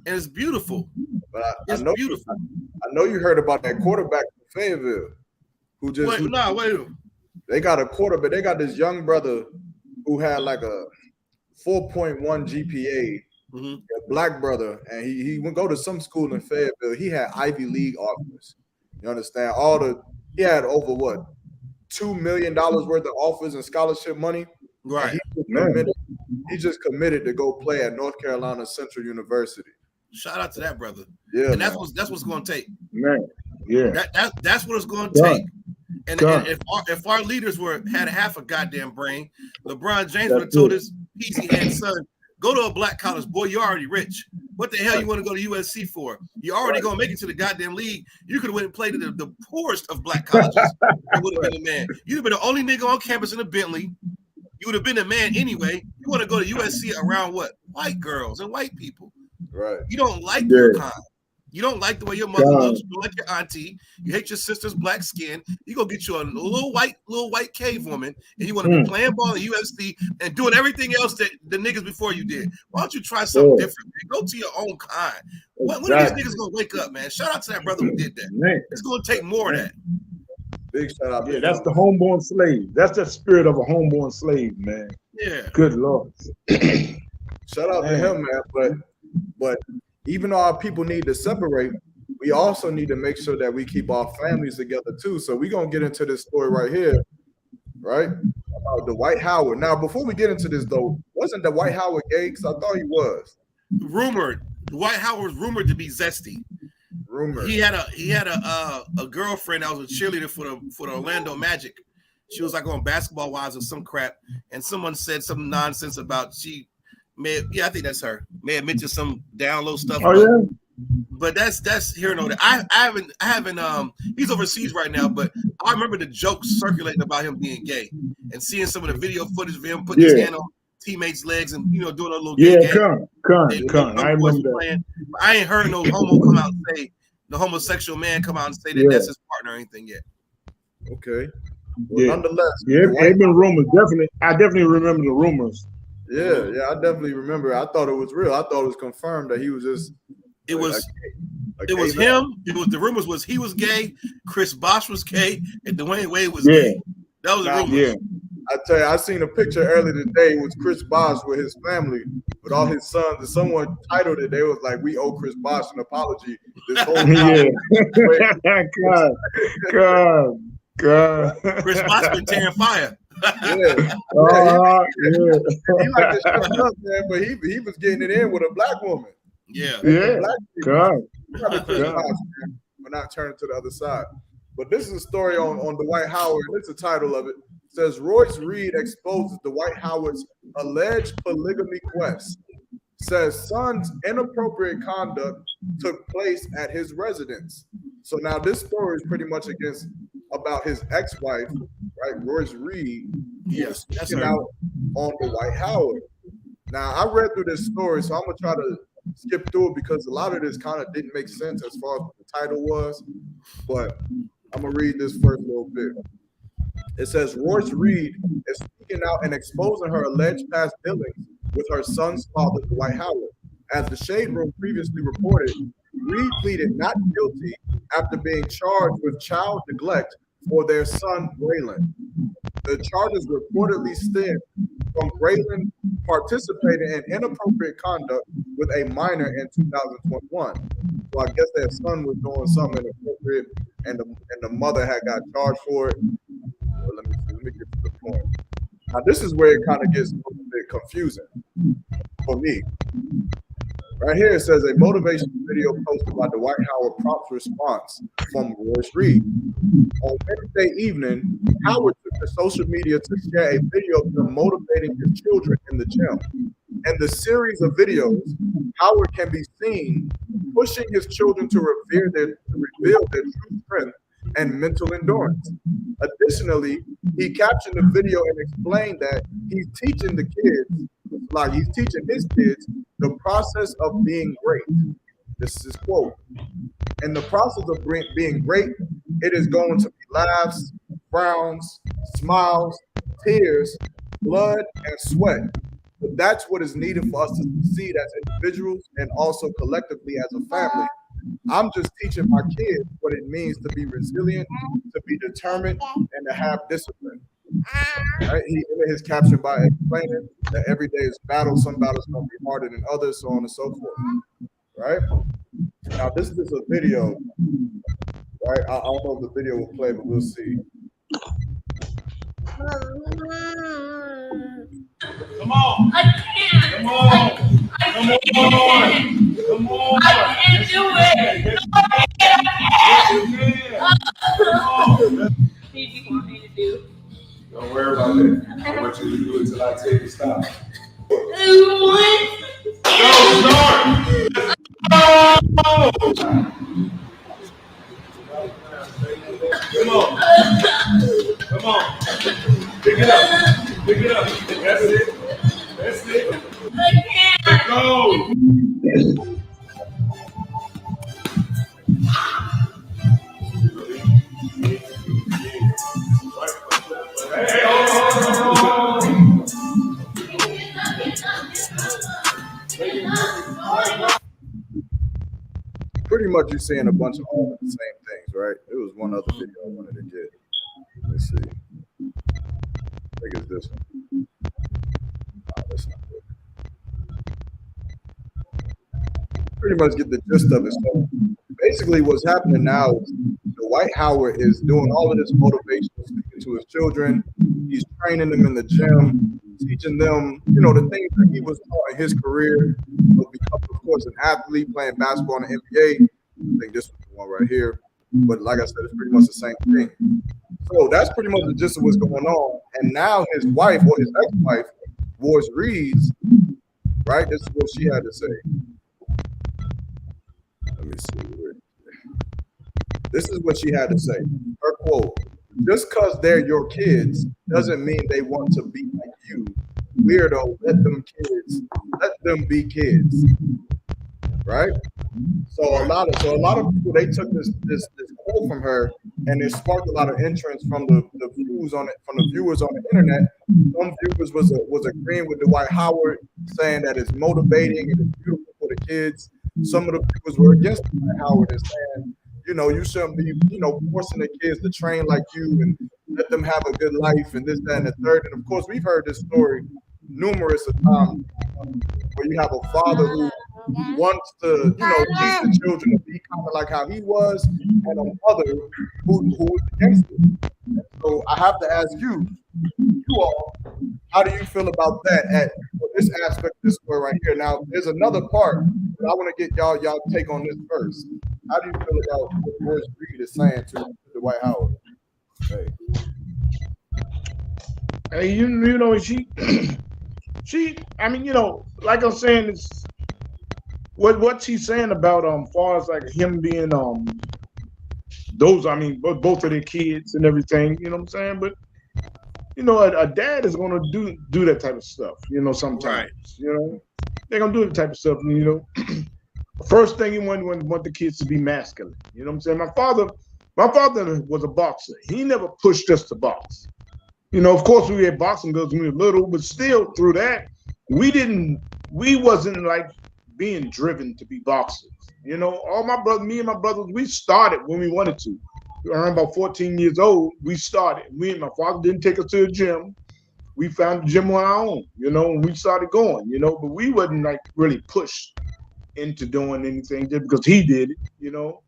And it's beautiful. But I know you heard about that quarterback from Fayetteville who just they got a quarterback. They got this young brother who had like a 4.1 GPA. A black brother, and he would go to some school in Fayetteville. He had Ivy League offers. You understand? He had over $2 million worth of offers and scholarship money. Right. He just committed to go play at North Carolina Central University. Shout out to that brother. Yeah, and that's what's going to take. Man, yeah. That's what it's going to take. And if our leaders had half a goddamn brain, LeBron James would have told his easy head son, go to a black college, boy. You're already rich. What the hell you want to go to USC for? You're already gonna make it to the goddamn league. You could have went and played at the poorest of black colleges. You would have been a man. You'd have been the only nigga on campus in a Bentley. You would have been a man anyway. You want to go to USC around what? White girls and white people. Right. You don't like your kind. You don't like the way your mother looks. You don't like your auntie. You hate your sister's black skin. You go get you a little white cave woman, and you want to be playing ball at USC and doing everything else that the niggas before you did. Why don't you try something different, man? Go to your own kind. When are these niggas gonna wake up, man? Shout out to that brother who did that. It's gonna take more of that. Big shout out. Yeah, that's the homeborn slave. That's the spirit of a homeborn slave, man. Yeah. Good Lord. Shout out to him, man. But even though our people need to separate, we also need to make sure that we keep our families together too. So we're going to get into this story right here, right? About the Dwight Howard. Now, before we get into this though, wasn't the Dwight Howard gay? Because I thought he was. Rumored. Dwight Howard was rumored to be zesty. Rumored. He had a girlfriend that was a cheerleader for the Orlando Magic. She was like on Basketball Wives or some crap. And someone said some nonsense about I think that's her. May have mentioned some down low stuff. But that's here and there. I haven't he's overseas right now, but I remember the jokes circulating about him being gay and seeing some of the video footage of him putting his hand on teammates' legs and doing a little gay. Come. I remember that. I ain't heard no homo come out and say the homosexual man come out and say that that's his partner or anything yet. Okay. Well, nonetheless, it's been rumors. I definitely remember the rumors. Yeah, I definitely remember. I thought it was real. I thought it was confirmed that he was just. It was him. The rumors was he was gay, Chris Bosh was gay, and Dwayne Wade was gay. That was the rumors. Yeah. I tell you, I seen a picture earlier today with Chris Bosh with his family, with all his sons, and someone titled it. They was like, "We owe Chris Bosh an apology." This whole time. God. Chris Bosh been tearing fire. He like to shut up, man, but he was getting it in with a black woman. Yeah. God. We're not turning to the other side. But this is a story on Dwight Howard. It's the title of it. It says Royce Reed exposes Dwight Howard's alleged polygamy quest. Says son's inappropriate conduct took place at his residence. So now this story is pretty much about his ex-wife, right? Royce Reed. Yes, that's out on Dwight Howard. Now I read through this story, so I'm gonna try to skip through it because a lot of this kind of didn't make sense as far as what the title was. But I'm gonna read this first little bit. It says Royce Reed is speaking out and exposing her alleged past dealings with her son's father, Dwight Howard. As the Shade Room previously reported, Reed pleaded not guilty after being charged with child neglect for their son, Braylon. The charges reportedly stem from Braylon participating in inappropriate conduct with a minor in 2021. So I guess their son was doing something inappropriate, and the mother had got charged for it. But let me get to the point. Now this is where it kind of gets a little bit confusing for me. Right here it says a motivation video posted by Dwight Howard prompts response from Royce Reed. On Wednesday evening, Howard took to social media to share a video of him motivating his children in the gym. In the series of videos, Howard can be seen pushing his children to reveal their true strength and mental endurance. Additionally, he captioned the video and explained that he's teaching the kids, like he's teaching his kids, the process of being great. This is his quote. In the process of being great, it is going to be laughs, frowns, smiles, tears, blood, and sweat. But that's what is needed for us to succeed as individuals and also collectively as a family. I'm just teaching my kids what it means to be resilient, to be determined, and to have discipline. Right? He ended his caption by explaining that every day is battle. Some battles going to be harder than others, so on and so forth. Right? Now, this is a video. Right? I don't know if the video will play, but we'll see. Come on. I can't. Come on. I Come can't. on. Come on. I can't do it. Come on. What do you want me to do? Don't worry about that. I want you to do it till I tell you to stop. What? Go, start. Oh. Come on. Come on. Pick it up. Pick it up. That's it. That's it. I can't. Go. Hey, oh. Pretty much you're saying a bunch of all the same things, right? There was one other video I wanted to get. Let's see. I think it's this one. Oh, that's not good. Pretty much get the gist of it. So basically what's happening now is Dwight Howard is doing all of this motivation, speaking to his children. He's training them in the gym, teaching them, you know, the things that he was taught in his career, of becoming, of course, an athlete, playing basketball in the NBA. I think this was the one right here. But like I said, it's pretty much the same thing. So that's pretty much the gist of what's going on. And now his wife, or his ex-wife, Royce Reed, right? This is what she had to say. Let me see. This is what she had to say. Her quote: "Just because they're your kids doesn't mean they want to be like you. Weirdo, let them be kids." Right? So a lot of people, they took this quote from her, and it sparked a lot of interest from the viewers on the internet. Some viewers was agreeing with Dwight Howard, saying that it's motivating and it's beautiful for the kids. Some of the viewers were against Dwight Howard and saying, you know, you shouldn't be, you know, forcing the kids to train like you and let them have a good life and this, that, and the third. And of course, we've heard this story numerous of times where you have a father who wants to, you know, teach the children to be kind of like how he was, and a mother who was against it. So I have to ask you all, how do you feel about that at this aspect of this story right here? Now, there's another part, but I want to get y'all take on this first. How do you feel about what Royce Reed is saying to Dwight Howard? Hey, you know, she, I mean, you know, like I'm saying, it's what she's saying about far as like him being those, I mean, both of their kids and everything, you know what I'm saying? But you know, a dad is gonna do that type of stuff, you know, sometimes, you know. they're gonna do the type of stuff, you know. First thing you want the kids to be masculine. You know what I'm saying? My father was a boxer. He never pushed us to box. You know, of course we had boxing girls when we were little, but still through that, we wasn't like being driven to be boxers. You know, me and my brothers, we started when we wanted to. Around about 14 years old, we started. My father didn't take us to the gym. We found the gym on our own, you know, and we started going, you know, but we wasn't like really pushed into doing anything just because he did it, you know.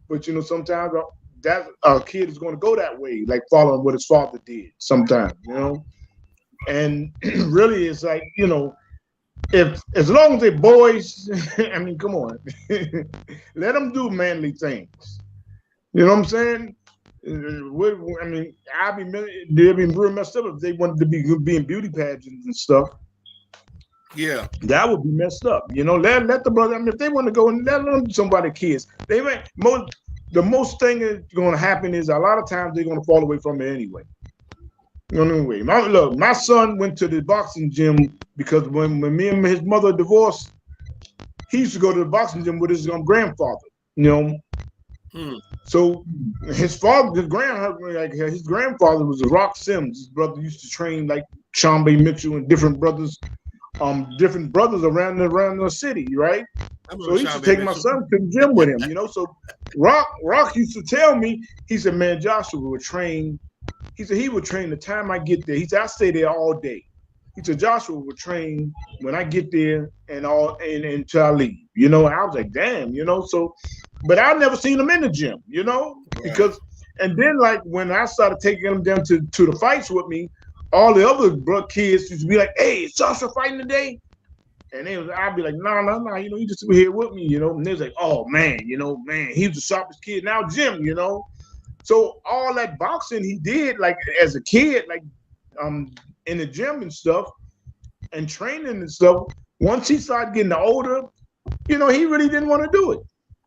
But, you know, sometimes that a kid is going to go that way, like following what his father did sometimes, you know. And really it's like, you know, as long as they're boys, I mean, come on, let them do manly things. You know what I'm saying? I mean, they'd be real messed up if they wanted to be in beauty pageants and stuff. Yeah, that would be messed up. You know, let the brother. I mean, if they want to go and let them do somebody kids, they might. The most thing that's going to happen is a lot of times they're going to fall away from it anyway. You know, anyway, my son went to the boxing gym because when me and his mother divorced, he used to go to the boxing gym with his grandfather. You know. So his grandfather was a Rock Sims. His brother used to train like Sean B. Mitchell and different brothers around the city, right? So he used to take my son to the gym with him, you know. So Rock used to tell me, he said, man, Joshua would train. He said he would train the time I get there. He said I stay there all day. He said Joshua would train when I get there and until I leave. You know, I was like, damn, you know. So, but I never seen him in the gym, you know, because and then like when I started taking him down to the fights with me, all the other kids used to be like, hey, is Joshua fighting today? And I'd be like, no, you know, he just be here with me, you know. And they was like, oh man, you know, man, he was the sharpest kid now, Jim, you know. So all that boxing he did, like as a kid, like in the gym and stuff, and training and stuff. Once he started getting older, you know, he really didn't want to do it.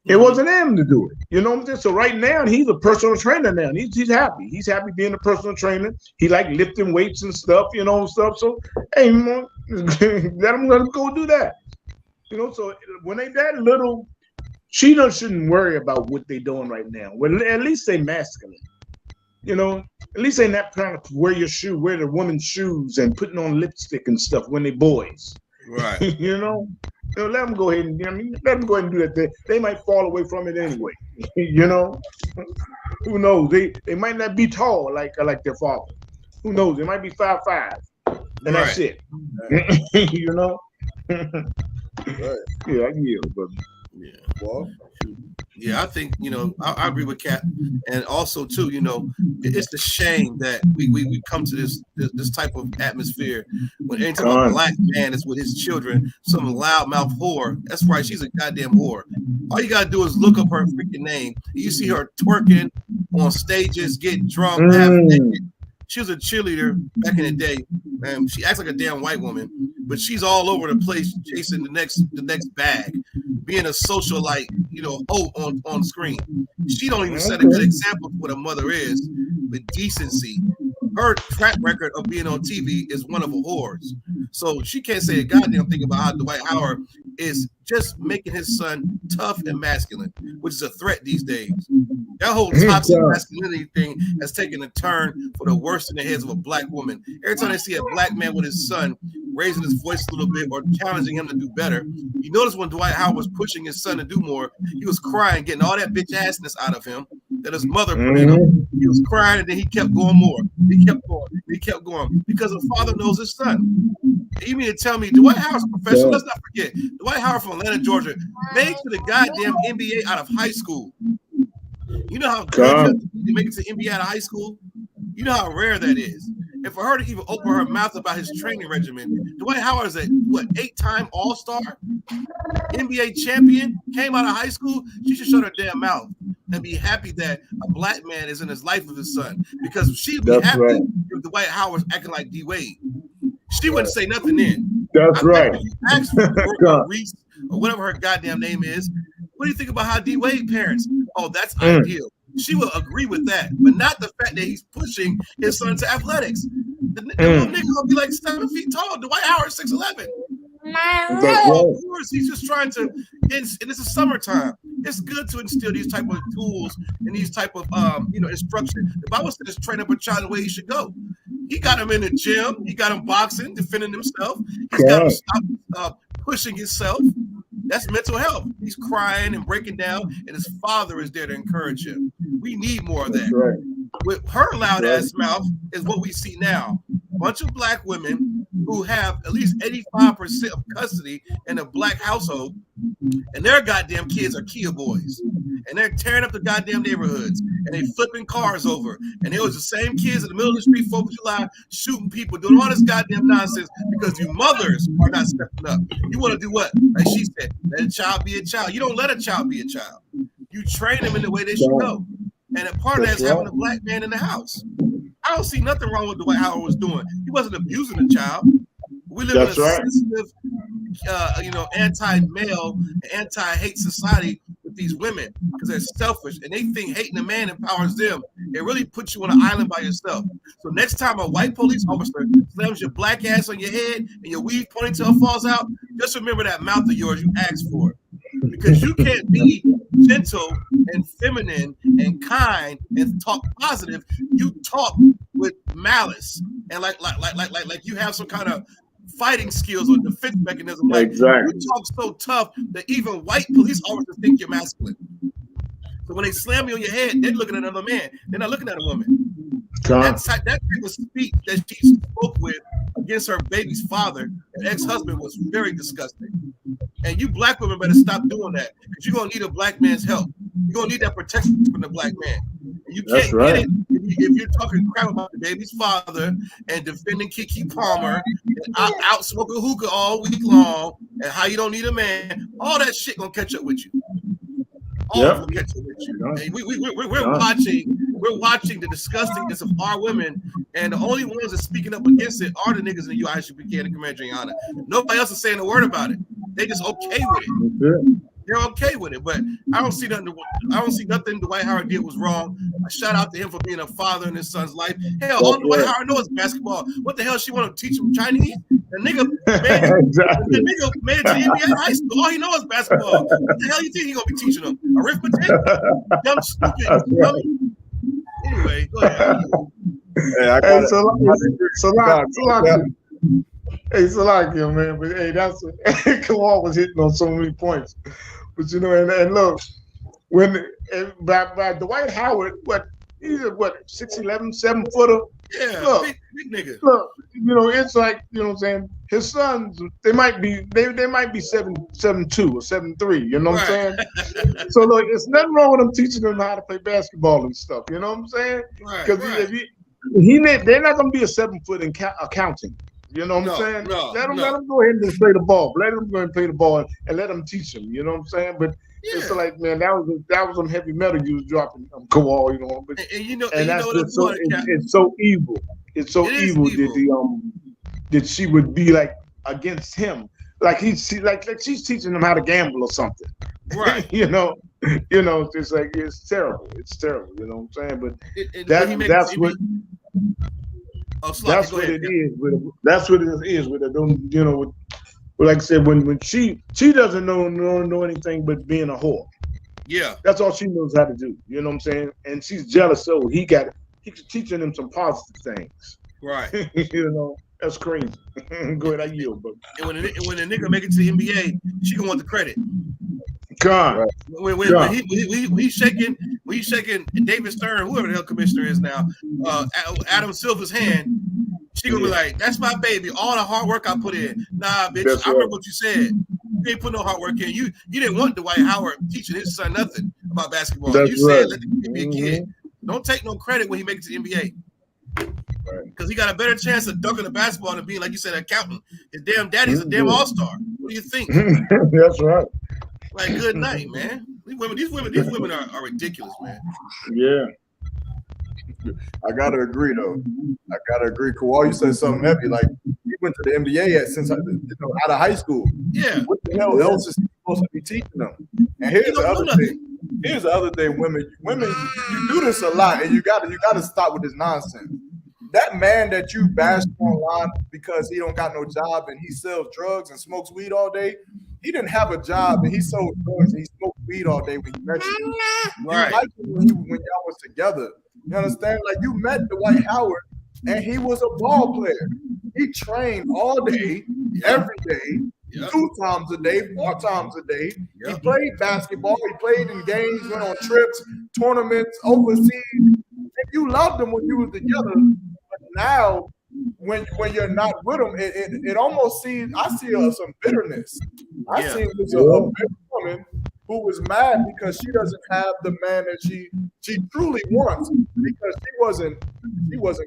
It wasn't him to do it. You know what I'm saying? So right now he's a personal trainer now. He's happy. He's happy being a personal trainer. He like lifting weights and stuff, you know, and stuff. So hey, man, let him go do that. You know, so when they that little, she shouldn't worry about what they're doing right now. Well, at least they masculine. You know, at least they not trying to wear the woman's shoes and putting on lipstick and stuff when they boys. Right. You know, let them go ahead and let them go ahead and do that. They might fall away from it anyway. You know, who knows? They might not be tall like their father. Who knows? They might be 5'5", and that's it. You know. Right. Yeah, I yield, brother. Yeah. Well, yeah, I think, you know, I agree with Cap, and also too, you know, it's a shame that we come to this type of atmosphere when anytime a black man is with his children, some loudmouth whore. That's right, she's a goddamn whore. All you gotta do is look up her freaking name. You see her twerking on stages, getting drunk, half naked. She was a cheerleader back in the day. She acts like a damn white woman, but she's all over the place chasing the next bag, being a socialite, you know, on screen. She don't even set a good example of what a mother is with decency. Her track record of being on TV is one of a whores. So she can't say a goddamn thing about how Dwight Howard is just making his son tough and masculine, which is a threat these days. That whole toxic masculinity thing has taken a turn for the worst in the heads of a black woman. Every time they see a black man with his son raising his voice a little bit or challenging him to do better, you notice when Dwight Howard was pushing his son to do more, he was crying, getting all that bitch assness out of him that his mother put in him. He was crying, and then he kept going more. He kept going because the father knows his son. You mean to tell me Dwight Howard's professional? Let's not forget, Dwight Howard from Atlanta, Georgia, made it to the goddamn NBA out of high school. You know how good you make it to NBA out of high school? You know how rare that is. And for her to even open her mouth about his training regimen, Dwight Howard is a 8-time All-Star, NBA champion, came out of high school. She should shut her damn mouth and be happy that a black man is in his life with his son, because she'd be happy if Dwight Howard's acting like D Wade. She wouldn't say nothing then. That's right. Reese or whatever her goddamn name is. What do you think about how D Wade parents? Oh, that's ideal. She will agree with that, but not the fact that he's pushing his son to athletics. The little nigga gonna be like 7 feet tall. Dwight Howard 6'11". Of course, he's just trying to, and this is summertime. It's good to instill these type of tools and these type of instruction. The Bible says train up a child the way he should go. He got him in the gym. He got him boxing, defending himself. He's got him stop pushing himself. That's mental health. He's crying and breaking down, and his father is there to encourage him. We need more of that. Right. With her loud ass mouth is what we see now. A bunch of black women who have at least 85% of custody in a black household, and their goddamn kids are Kia boys. And they're tearing up the goddamn neighborhoods, and they flipping cars over. And it was the same kids in the middle of the street, 4th of July, shooting people, doing all this goddamn nonsense because you mothers are not stepping up. You want to do what? Like she said, let a child be a child. You don't let a child be a child. You train them in the way they should go. And a part of that is having a black man in the house. I don't see nothing wrong with what Howard was doing. He wasn't abusing the child. We live in a sensitive, anti-male, anti-hate society with these women because they're selfish and they think hating a man empowers them. It really puts you on an island by yourself. So next time a white police officer slams your black ass on your head and your weave ponytail falls out, just remember that mouth of yours you asked for. Because you can't be gentle and feminine and kind and talk positive. You talk with malice and like you have some kind of fighting skills or defense mechanism. Like you talk so tough that even white police officers think you're masculine. So when they slam you on your head, they're looking at another man. They're not looking at a woman. That type of speech that she spoke with against her baby's father and ex-husband was very disgusting. And you black women better stop doing that because you're gonna need a black man's help. You're gonna need that protection from the black man. And you can't get it if you're talking crap about the baby's father and defending Kiki Palmer and out smoking hookah all week long and how you don't need a man. All that shit gonna catch up with you. All of them catch up with you. And we're watching the disgustingness of our women, and the only ones that speaking up against it are the niggas in the I.S.U.P.K and the Commander YAHANNA. Nobody else is saying a word about it. They just okay with it. They're okay with it, but I don't see nothing. Dwight Howard did was wrong. I shout out to him for being a father in his son's life. Hell, all Dwight Howard knows is basketball. What the hell she want to teach him Chinese? The nigga made it to NBA high school. All he knows is basketball. What the hell you think he gonna be teaching him? Arithmetic? Dumb, stupid. Dummy. Anyway, go ahead. Hey, Salakia, man, but hey, that's Kawhi was hitting on so many points. But and look, when by Dwight Howard, he's a 6'11", 7-footer. Yeah, look, big nigga. Look, it's like what I'm saying. His sons, they might be 7'2" or 7'3". You know what I'm saying? So look, it's nothing wrong with them teaching them how to play basketball and stuff. You know what I'm saying? Because they're not gonna be a 7-foot in accounting. You know what I'm saying? Let them go ahead and play the ball. Let them go and play the ball and let them teach them. You know what I'm saying? But it's like, man, that was some heavy metal you was dropping, Kawhi. But, it's so evil. It's so evil that she would be like against him, like she's teaching them how to gamble or something. Right. It's like it's terrible. It's terrible. You know what I'm saying? But that's what. That's what it is. That's what it is with it. Like I said, when she doesn't know anything but being a whore. Yeah, that's all she knows how to do. You know what I'm saying? And she's jealous, so he's teaching them some positive things. Right. That's crazy. Go ahead, I yield. But when the nigga make it to the NBA, she gonna want the credit. God. When he's shaking David Stern, whoever the hell commissioner is now, Adam Silver's hand, she gonna be like, "That's my baby. All the hard work I put in." Nah, bitch. I remember what you said. You ain't put no hard work in. You didn't want Dwight Howard teaching his son nothing about basketball. You said let the kid be a kid. Don't take no credit when he makes it to the NBA. Because he got a better chance of dunking the basketball than being, like you said, an accountant. His damn daddy's a damn all-star. What do you think? That's right. Like, good night, man. These women are ridiculous, man. Yeah. I gotta agree though. Kawhi, you said something heavy. Like he went to the NBA out of high school. Yeah. What the hell else is he supposed to be teaching them? And here's the other thing. Here's the other thing, women, you do this a lot, and you gotta stop with this nonsense. that man that you bash online because he don't got no job and he sells drugs and smokes weed all day, he didn't have a job and he sold drugs and he smoked weed all day when he met you. Right. You liked him when y'all was together. You understand? Like you met Dwight Howard and he was a ball player. He trained all day, every day, 2 times a day, 4 times a day. He played basketball. He played in games, went on trips, tournaments, overseas. And you loved him when you were together. But now, when you're not with him, it almost seems, I see some bitterness. I see this a bitter woman who was mad because she doesn't have the man that she truly wants because she wasn't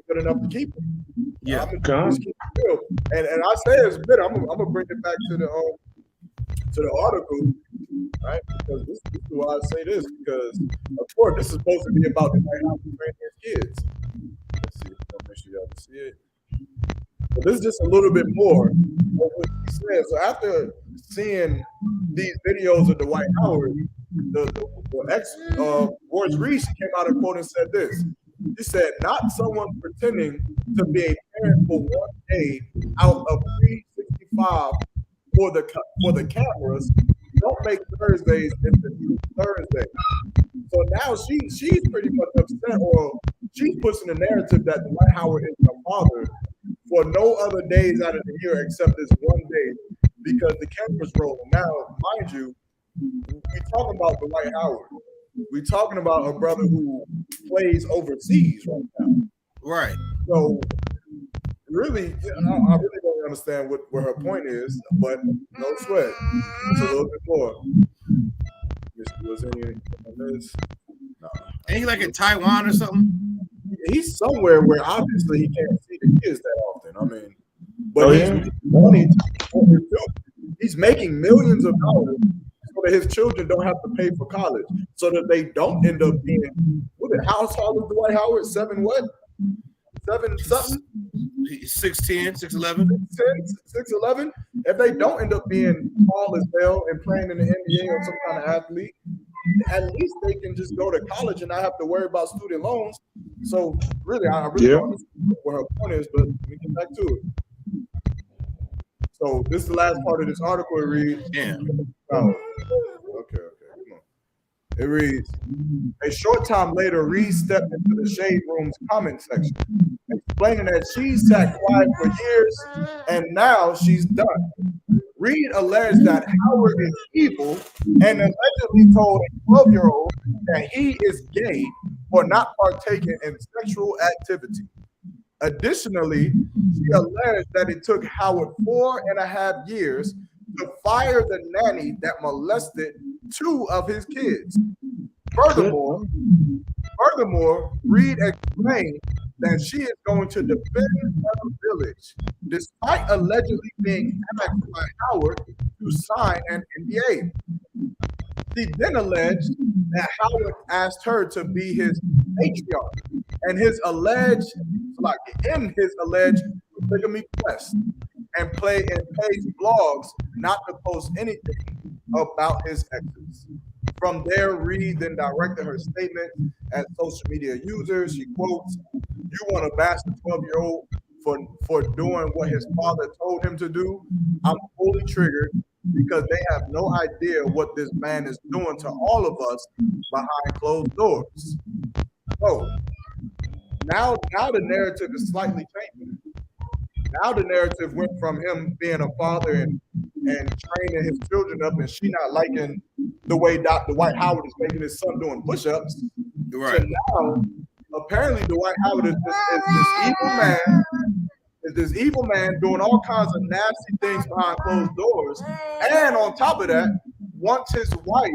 good enough to keep him. Yeah, and I say it's bitter. I'm gonna bring it back to the article, right? Because this is why I say this, because of course this is supposed to be about the White House training his kids. Let's see, I'll make sure y'all can see it. But this is just a little bit more of what he said. So after seeing these videos of Dwight Howard, the ex Royce Reese came out and quote and said this. He said, "Not someone pretending to be a parent for one day out of 365 for the cameras. Don't make Thursdays into new Thursday." So now she's pretty much upset, or she's pushing the narrative that Dwight Howard is the father for no other days out of the year except this one day because the camera's rolling. Now, mind you, we're talking about Dwight Howard. We're talking about a brother who plays overseas right now. Right. So really, I really don't understand what her point is, but no sweat. It's a little bit more. Was any on this? No. Ain't he like in Taiwan or something? He's somewhere where obviously he can't see the kids that often. I mean, but he's making money. He's making millions of dollars so that his children don't have to pay for college, so that they don't end up being. How tall is Dwight Howard? 7 what? 7 something? 6'10", 6'11". 6'11". If they don't end up being tall as hell and playing in the NBA or some kind of athlete, at least they can just go to college and not have to worry about student loans. So really, I really don't understand what her point is, but let me get back to it. So this is the last part of this article. It reads, okay. It reads, a short time later, Reed stepped into the Shade Room's comment section, explaining that she's sat quiet for years and now she's done. Reed alleged that Howard is evil and allegedly told a 12-year-old that he is gay for not partaking in sexual activity. Additionally, she alleged that it took Howard 4.5 years to fire the nanny that molested 2 of his kids. Furthermore, Reed explained that she is going to defend her village, despite allegedly being asked by Howard to sign an NDA. She then alleged that Howard asked her to be his matriarch and his alleged polygamy quest, and pays blogs not to post anything about his exes. From there, Reed then directed her statement at social media users. She quotes, "You want to bash the 12-year-old for doing what his father told him to do? I'm fully triggered because they have no idea what this man is doing to all of us behind closed doors." So now the narrative is slightly changing. Now the narrative went from him being a father and training his children up, and she not liking the way Dr. Dwight Howard is making his son doing push-ups. Right. So now, apparently, Dwight Howard is this evil man doing all kinds of nasty things behind closed doors, and on top of that, wants his wife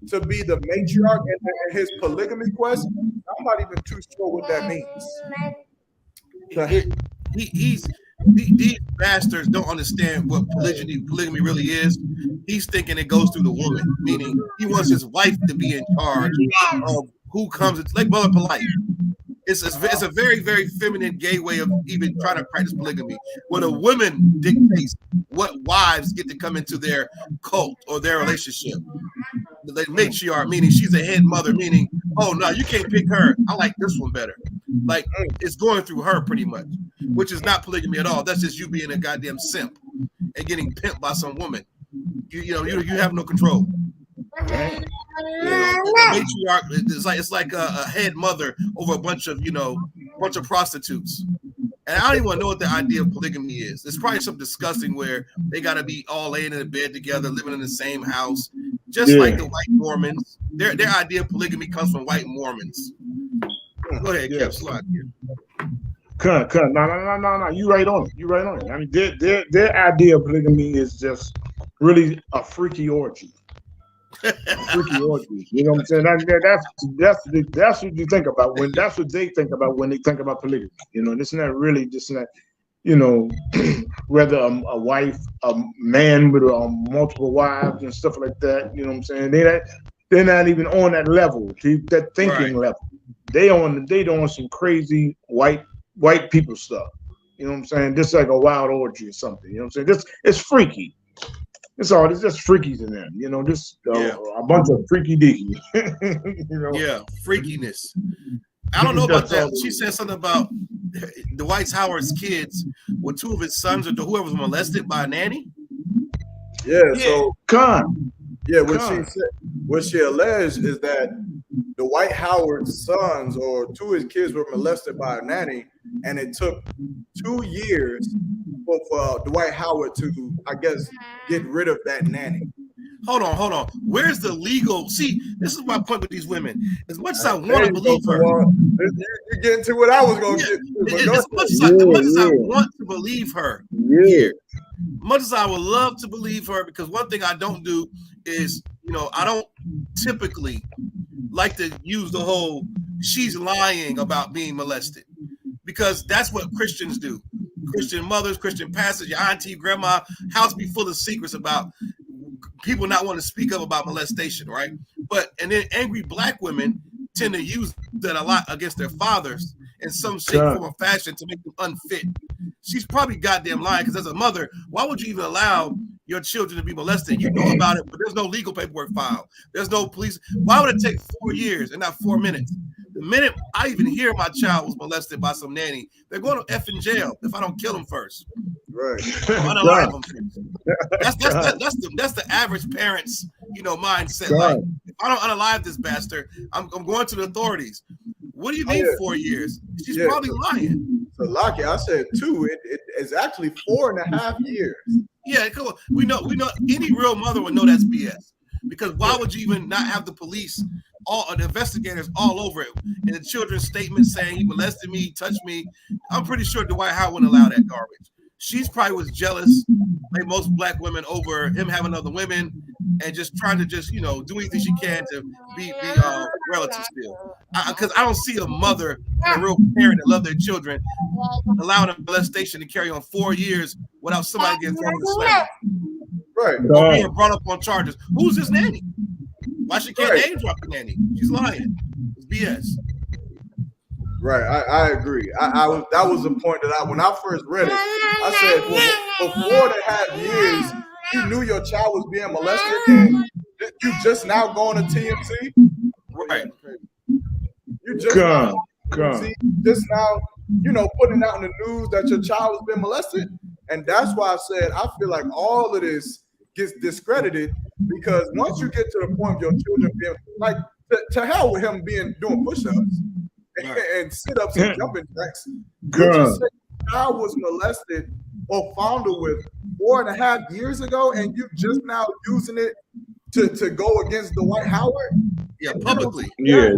to be the matriarch in his polygamy quest. I'm not even too sure what that means. These bastards don't understand what polygamy really is. He's thinking it goes through the woman, meaning he wants his wife to be in charge of who comes. It's like Brother Polite. It's a very, very feminine, gay way of even trying to practice polygamy. When a woman dictates what wives get to come into their cult or their relationship, the matriarch, meaning she's a head mother, meaning, oh no, you can't pick her. I like this one better. Like it's going through her pretty much, which is not polygamy at all. That's just you being a goddamn simp and getting pimped by some woman. You have no control. Right? Matriarch, it's like a head mother over a bunch of prostitutes. And I don't even want to know what the idea of polygamy is. It's probably something disgusting where they got to be all laying in a bed together, living in the same house, just like the white Mormons. Their idea of polygamy comes from white Mormons. Go ahead, Kev. Slide here. No. You right on it. I mean, their idea of polygamy is just really a freaky orgy. Freaky orgy. You know what I'm saying? That's what you think about when. That's what they think about when they think about polygamy. You know, it's not really just not. You know, whether a wife, a man with multiple wives and stuff like that. You know what I'm saying? They're not even on that level. That thinking level. They on some crazy white people stuff. You know what I'm saying? Just like a wild orgy or something. You know what I'm saying? It's freaky. It's just freakies in there. You know, just a bunch of freaky deaky. Yeah, freakiness. I don't know about that. She said something about Dwight Howard's kids with two of his sons or whoever was molested by a nanny. So what she alleged is that Dwight Howard's sons or two of his kids were molested by a nanny, and it took 2 years for Dwight Howard to, I guess, get rid of that nanny. Hold on. Where's the legal? See, this is my point with these women. As much as I want to believe her, you get into what I was going to get to. As much as I want to believe her, much as I would love to believe her, because one thing I don't do is, I don't typically like to use the whole she's lying about being molested, because that's what Christians do. Christian mothers, Christian pastors, your auntie, grandma, house be full of secrets about people not want to speak up about molestation, right? And then angry black women tend to use that a lot against their fathers in some shape, form, or fashion to make them unfit. She's probably goddamn lying, because as a mother, why would you even allow your children to be molested? You know about it, but there's no legal paperwork filed. There's no police. Why would it take 4 years and not 4 minutes? The minute I even hear my child was molested by some nanny, they're going to effing jail if I don't kill them first. Right. Unalive them first. That's the average parent's mindset. Like, if I don't unalive this bastard, I'm going to the authorities. What do you mean 4 years? She's probably lying. So Lockie, I said 2. It is actually 4.5 years. Yeah, come on. We know any real mother would know that's BS. Because why would you even not have the police, the investigators all over it, and the children's statement saying he molested me, he touched me? I'm pretty sure Dwight Howard wouldn't allow that garbage. She's probably was jealous, like most black women, over him having other women, and just trying to do anything she can to be relative still. Because I don't see a mother and a real parent that love their children allowing a molestation to carry on 4 years without somebody getting thrown in the slammer. Right. Or being brought up on charges. Who's this nanny? Why she can't name drop the nanny? She's lying. It's BS. Right, I agree. That was the point that when I first read it, I said, for 4.5 years, you knew your child was being molested, and you just now going to TMZ? Right. You just now, just now, putting out in the news that your child has been molested. And that's why I said I feel like all of this gets discredited, because once you get to the point of your children being like, to hell with him doing push-ups and sit-ups and jumping jacks. I was molested or found with 4.5 years ago, and you just now using it to go against Dwight Howard? Yeah, publicly. Yeah.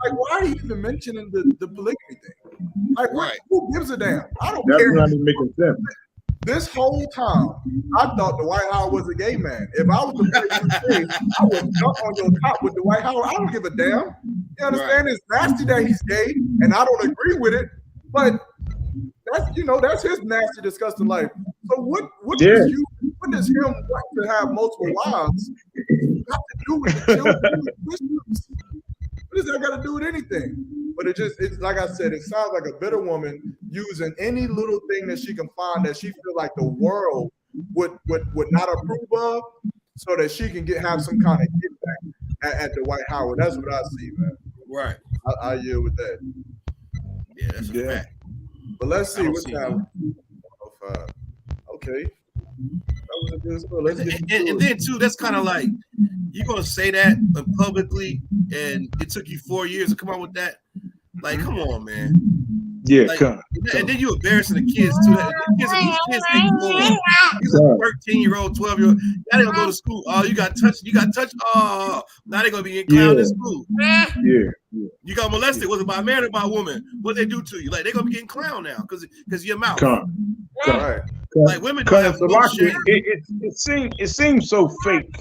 Like, why are you even mentioning the polygamy thing? Like, who gives a damn? I don't That's care. not even making sense. This whole time, I thought Dwight Howard was a gay man. If I was to play you, I would jump on your top with Dwight Howard. I don't give a damn. You understand? It's nasty that he's gay, and I don't agree with it. But that's his nasty, disgusting life. So what does him want to have multiple wives got to do with the children? What does that got to do with anything? But it's like I said, it sounds like a bitter woman using any little thing that she can find that she feel like the world would not approve of, so that she can have some kind of get back at Dwight Howard. That's what I see, man. Right. I yield with that. Yeah, that's a fact. But let's see I don't what see time. 105. Okay. That was a good score. Let's get And then too, that's kind of like you're gonna say that publicly, and it took you 4 years to come out with that. Like, come on, man. Yeah, Like, come. And then you embarrassing the kids too. These kids ain't cool. These are 13-year-old, 12-year-old. Now they gonna go to school. Oh, you got touched. Oh, now they gonna be in clown in school. Yeah. You got molested. Was it by a man or by a woman? What they do to you? Like, they gonna be getting clown now because your mouth. Come. Right. Like, women don't have no shame. It seems so fake.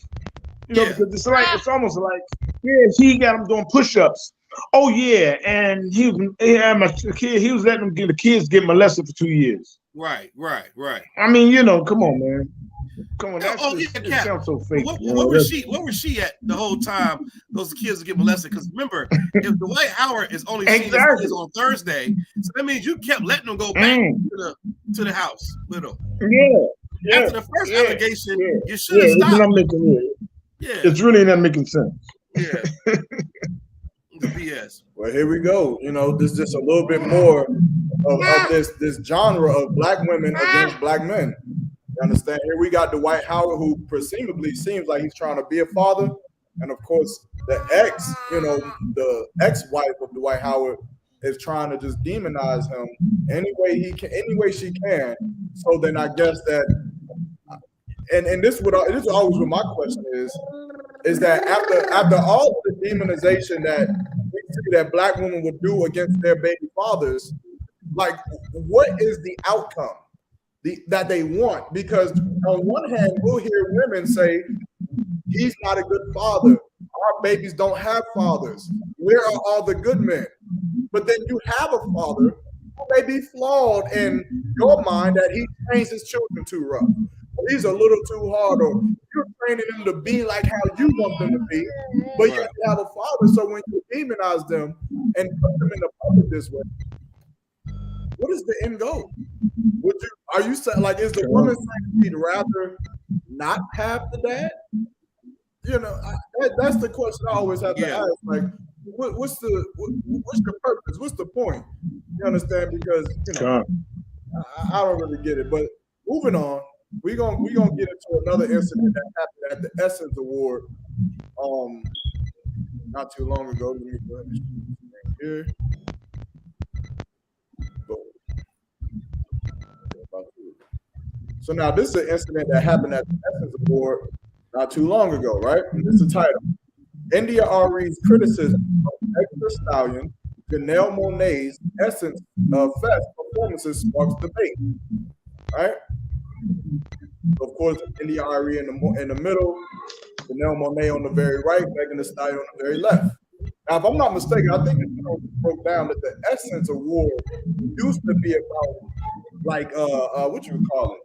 You know, because it's almost like, he got him doing push-ups. Oh yeah, and he was letting the kids get molested for 2 years. Right. I mean, come on, man. Come on, It sounds so fake. What was she at the whole time those kids get molested? Because remember, if Dwight Howard is only seeing his kids on Thursday, so that means you kept letting them go back to the house with them. Yeah. After the first allegation, you should have stopped. It's really not making sense. Yeah. The BS. Well, here we go. This is just a little bit more of this genre of black women against black men. You understand? Here we got Dwight Howard, who presumably seems like he's trying to be a father. And of course, the ex-wife of Dwight Howard is trying to just demonize him any way she can. So then I guess that, and this is always what my question is that after all of the demonization that we see that black women would do against their baby fathers, like, what is the outcome that they want? Because on one hand, we'll hear women say, he's not a good father. Our babies don't have fathers. Where are all the good men? But then you have a father who may be flawed in your mind that he trains his children too rough. He's a little too hard, or you're training them to be like how you want them to be, but you have a father. So when you demonize them and put them in the public this way, what is the end goal? Are you saying, like, is the woman saying she'd rather not have the dad? That's the question I always have to ask. Like, what's the purpose? What's the point? You understand? Because I don't really get it. But moving on. We're gonna get into another incident that happened at the Essence Award not too long ago. Let me go ahead and here. So now this is an incident that happened at the Essence Award not too long ago, right? And this is the title. India Ari's criticism of Extra Stallion, Janelle Monáe's Essence Fest performances sparks debate, right? Of course, India Ari in the middle, Janelle Monáe on the very right, Megan Thee Stallion on the very left. Now, if I'm not mistaken, I think it broke down that the Essence Award used to be about, like, what you would call it,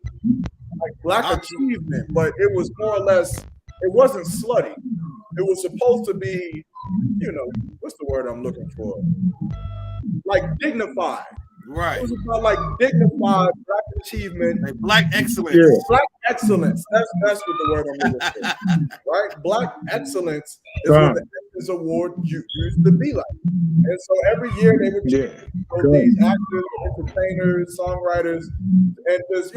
like black achievement, but it was more or less, it wasn't slutty. It was supposed to be, what's the word I'm looking for? Like dignified. Right. It was about like dignified black achievement. Like black excellence. Yeah. Black excellence. That's what the word I'm looking for. Right? Black excellence is what the Essence Award used to be like. And so every year they would these actors, entertainers, songwriters, and just,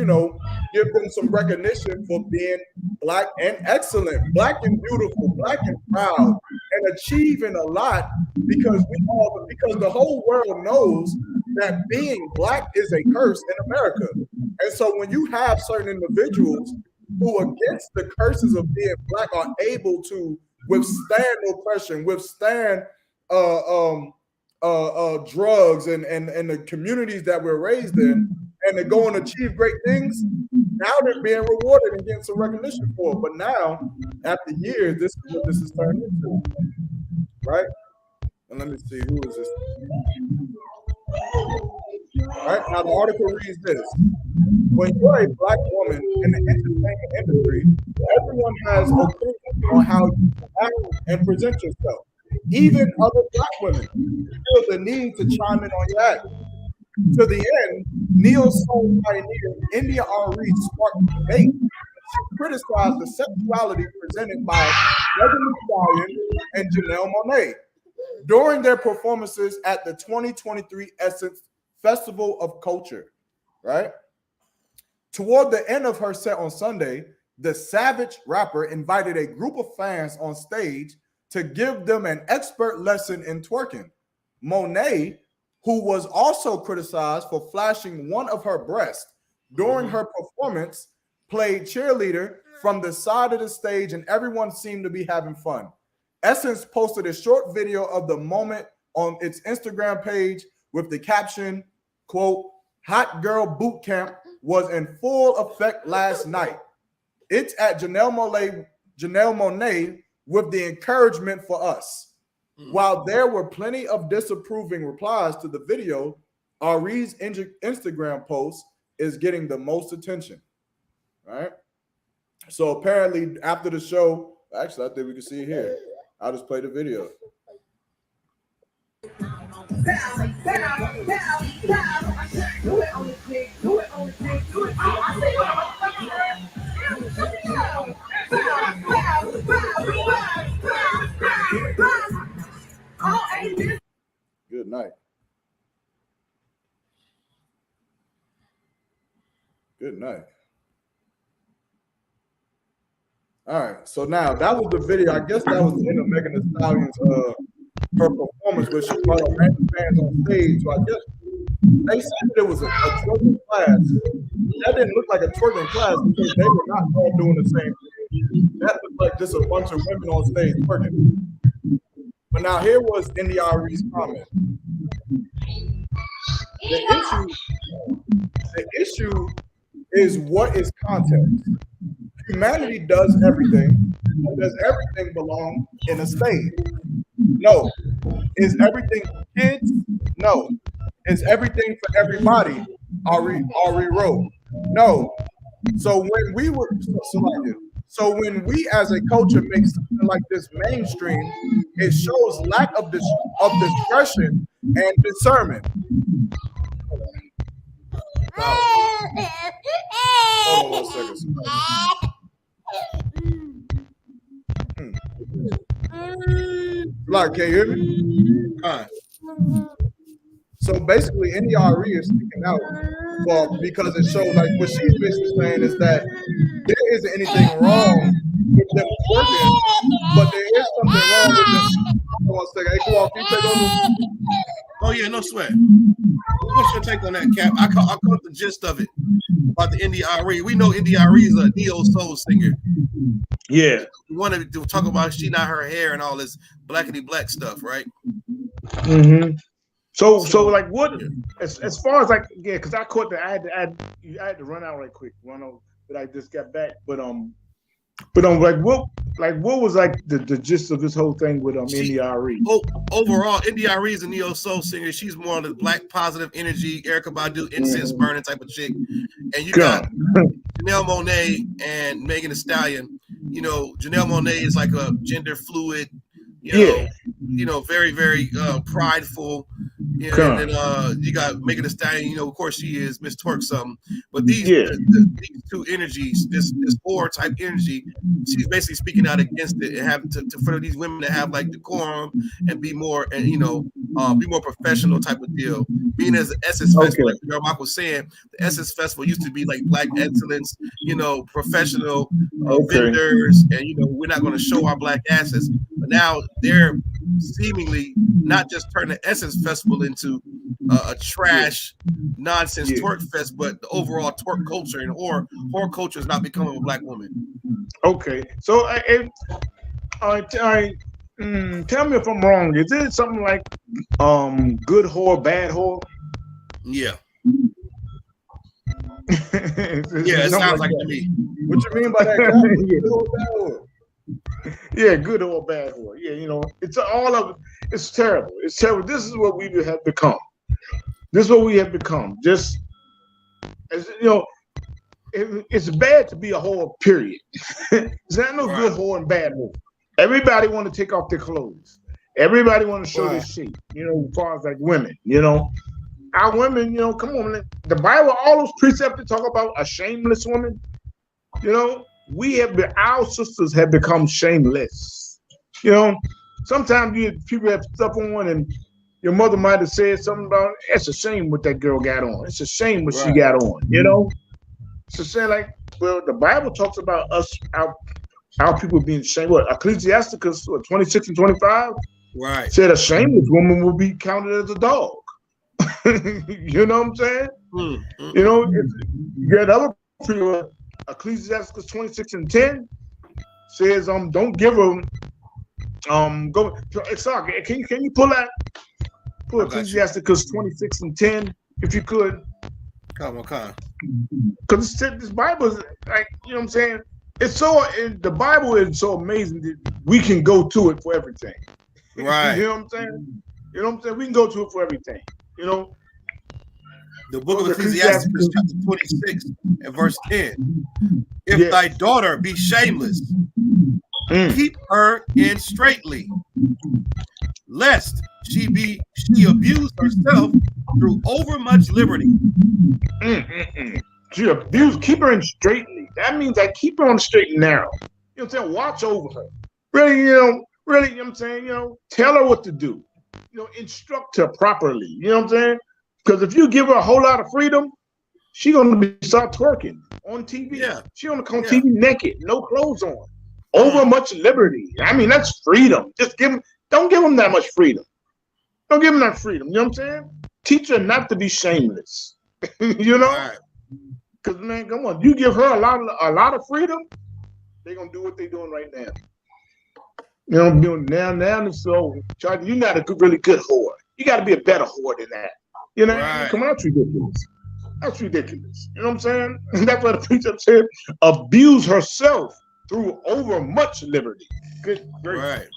give them some recognition for being black and excellent, black and beautiful, black and proud, and achieving a lot because the whole world knows that being black is a curse in America. And so when you have certain individuals who, against the curses of being black, are able to withstand oppression, withstand drugs and the communities that we're raised in, and to go and achieve great things, now they're being rewarded and getting some recognition for it. But now, after years, this is what this is turned into, right? And let me see, who is this? All right, now the article reads this. When you're a black woman in the entertainment industry, everyone has opinions on how you act and present yourself. Even other black women feel the need to chime in on your act. To the end, neo-soul pioneer India Ari sparked debate. She criticized the sexuality presented by Megan Thee Stallion and Janelle Monáe during their performances at the 2023 Essence festival of culture, right? Toward the end of her set on Sunday, the Savage rapper invited a group of fans on stage to give them an expert lesson in twerking. Monet, who was also criticized for flashing one of her breasts during her performance, played cheerleader from the side of the stage, and everyone seemed to be having fun. Essence posted a short video of the moment on its Instagram page with the caption, quote, "Hot Girl Boot Camp was in full effect last night. It's at Janelle Monáe with the encouragement for us." While there were plenty of disapproving replies to the video, Ari's Instagram post is getting the most attention. Right? So apparently after the show, actually I think we can see it here. I'll just play the video. Good night. Good night. All right. So now that was the video. I guess that was the end of Megan Thee Stallion's her performance, where she brought up random fans on stage. So I guess they said that it was a twerking class. That didn't look like a twerking class because they were not all doing the same thing. That looked like just a bunch of women on stage twerking. But now here was NDRE's comment. The issue is what is context. Humanity does everything. Does everything belong in a stage? No. Is everything for kids? No. Is everything for everybody? Ari wrote. No. So when we were so when we as a culture make something like this mainstream, it shows lack of discretion and discernment. Hold on 1 second. Like, can you hear me? All right. So basically, NDRE is speaking out because it showed, like, what she's basically saying is that there isn't anything wrong with them twerking, but there is something wrong with them. Hold on 1 second. Hey, come on, can you take over? Oh yeah, no sweat. What's your take on that, Cap? I caught the gist of it about the NDRE. We know NDRE is a neo soul singer. Yeah. We wanted to talk about she not her hair and all this blackity black stuff, right? Mm-hmm. So like what as far as like because I caught the I had to run out right quick. But I just got back. But what was like the gist of this whole thing with NDRE? Overall, NDRE is a neo soul singer. She's more on the black positive energy, Erykah Badu, incense burning type of chick. And you got Janelle Monáe and Megan Thee Stallion. You know, Janelle Monáe is like a gender fluid, you know, very, very prideful. You know, and then you got Megan Thee Stallion, you know, of course she is Miss Twerk something. But these these two energies, this war type energy, she's basically speaking out against it and having to for these women to have like decorum and be more and be more professional type of deal. Being as the Essence Festival, like Mark was saying, the Essence Festival used to be like black excellence, you know, professional vendors, and you know, we're not going to show our black asses. But now they're seemingly not just turning the Essence Festival into a trash nonsense twerk fest, but the overall twerk culture and horror culture is not becoming a black woman. Okay, so tell me if I'm wrong. Is it something like good whore, bad whore? Yeah. Yeah, it sounds like to me. What you mean by that? Yeah, good or bad whore. Yeah, you know, it's all of it. It's terrible. It's terrible. This is what we have become. This is what we have become. Just as you know, it's bad to be a whore. Period. It's not no good whore and bad whore. Everybody want to take off their clothes. Everybody want to show their shape. You know, as far as like women. You know, our women. You know, come on. The Bible, all those precepts talk about a shameless woman. You know. Our sisters have become shameless. You know, sometimes people have stuff on and Your mother might have said something about, it's a shame what that girl got on. It's a shame what she Right. got on, you know? It's a shame, like, well, the Bible talks about us, our people being shamed. What, Ecclesiasticus 26 and 25 Right. said a shameless woman will be counted as a dog. You know what I'm saying? You know, you got other people, Ecclesiasticus 26 and 10 says, don't give them, go, sorry, can you pull that? Pull Ecclesiasticus 26 and 10, if you could. Come on. Because this Bible is like, you know what I'm saying? It's so, the Bible is so amazing that we can go to it for everything. Right. You know what I'm saying? You know what I'm saying? We can go to it for everything. You know? The book of Ecclesiastes, chapter 26 and verse 10. If thy daughter be shameless, keep her in straitly, lest she abuse herself through overmuch liberty. She abused, keep her in straitly. That means I keep her on the straight and narrow. You know what I'm saying? Watch over her. Really, you know what I'm saying? You know, tell her what to do. You know, instruct her properly. You know what I'm saying? Because if you give her a whole lot of freedom, she's gonna start twerking on TV. Yeah. She's gonna come TV naked, no clothes on. Over much liberty. I mean, that's freedom. Just don't give them that much freedom. Don't give them that freedom. You know what I'm saying? Teach her not to be shameless. You know? Because man, come on, you give her a lot of freedom, they're gonna do what they're doing right now. You know, now so Charlie, you're not a really good whore. You gotta be a better whore than that. You know, come on, that's ridiculous. That's ridiculous. You know what I'm saying? And that's what the preacher said, abuse herself through over much liberty. Good gracious.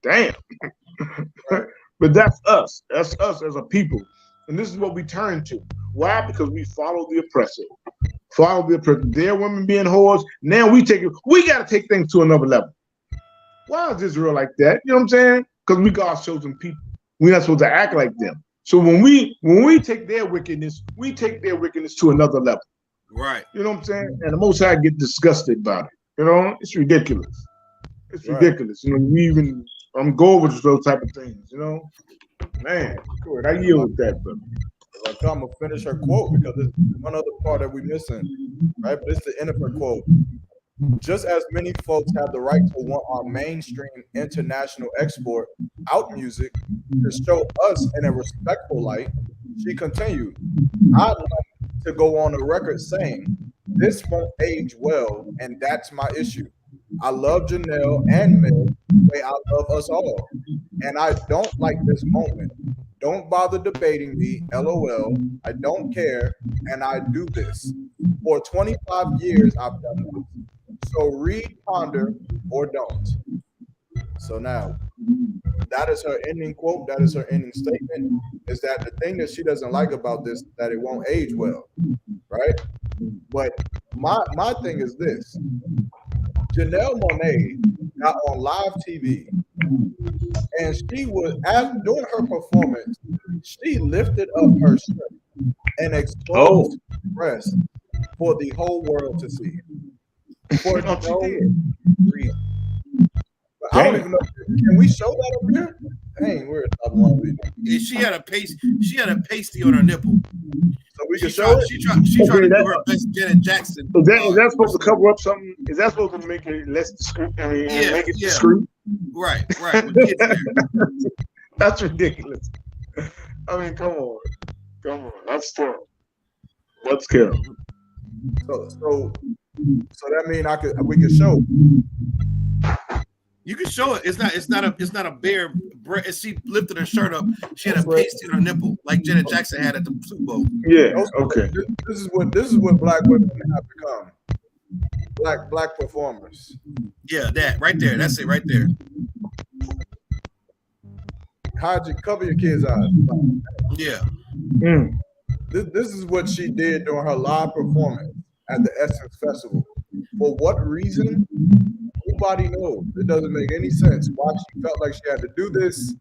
Damn. But that's us. That's us as a people. And this is what we turn to. Why? Because we follow the oppressor. Follow the oppressor. Their women being whores. Now we got to take things to another level. Why is Israel like that? You know what I'm saying? Because we God's chosen people. We're not supposed to act like them. So when we take their wickedness, we take their wickedness to another level. Right. You know what I'm saying? And the Most High get disgusted about it. You know, it's ridiculous. It's ridiculous. You know, we even go over those type of things. You know, man. Good. I yield with that, brother. I'm gonna finish her quote because there's one other part that we're missing, right? But it's the end of her quote. Just as many folks have the right to want our mainstream international export out music to show us in a respectful light, she continued, I'd like to go on the record saying this won't age well, and that's my issue. I love Janelle and Meg the way I love us all, and I don't like this moment. Don't bother debating me, LOL. I don't care, and I do this. For 25 years, I've done this. So read, ponder, or don't. So now, that is her ending quote. That is her ending statement. Is that the thing that she doesn't like about this, that it won't age well, right? But my thing is this. Janelle Monáe got on live TV, and she was, during her performance, she lifted up her shirt and exposed her breast for the whole world to see. For no reason. But I don't even know. Can we show that up here? Dang, we're top one. She had a pasty on her nipple. So we can show it. She tried to do her best Janet Jackson. Is that supposed to cover up something? Is that supposed to make it less discreet? I mean, make it discreet? Right. That's ridiculous. I mean, come on. That's terrible. What's terrible? So that means we can show. You can show it. It's not a bare breast. She lifted her shirt up. She had a pasty on her nipple, like Janet Jackson had at the Super Bowl. Yeah. Okay. This is what black women have become. Black performers. Yeah, that right there. That's it right there. How'd you cover your kids' eyes? Yeah. This is what she did during her live performance at the Essence Festival. For what reason? Nobody knows. It doesn't make any sense why she felt like she had to do this.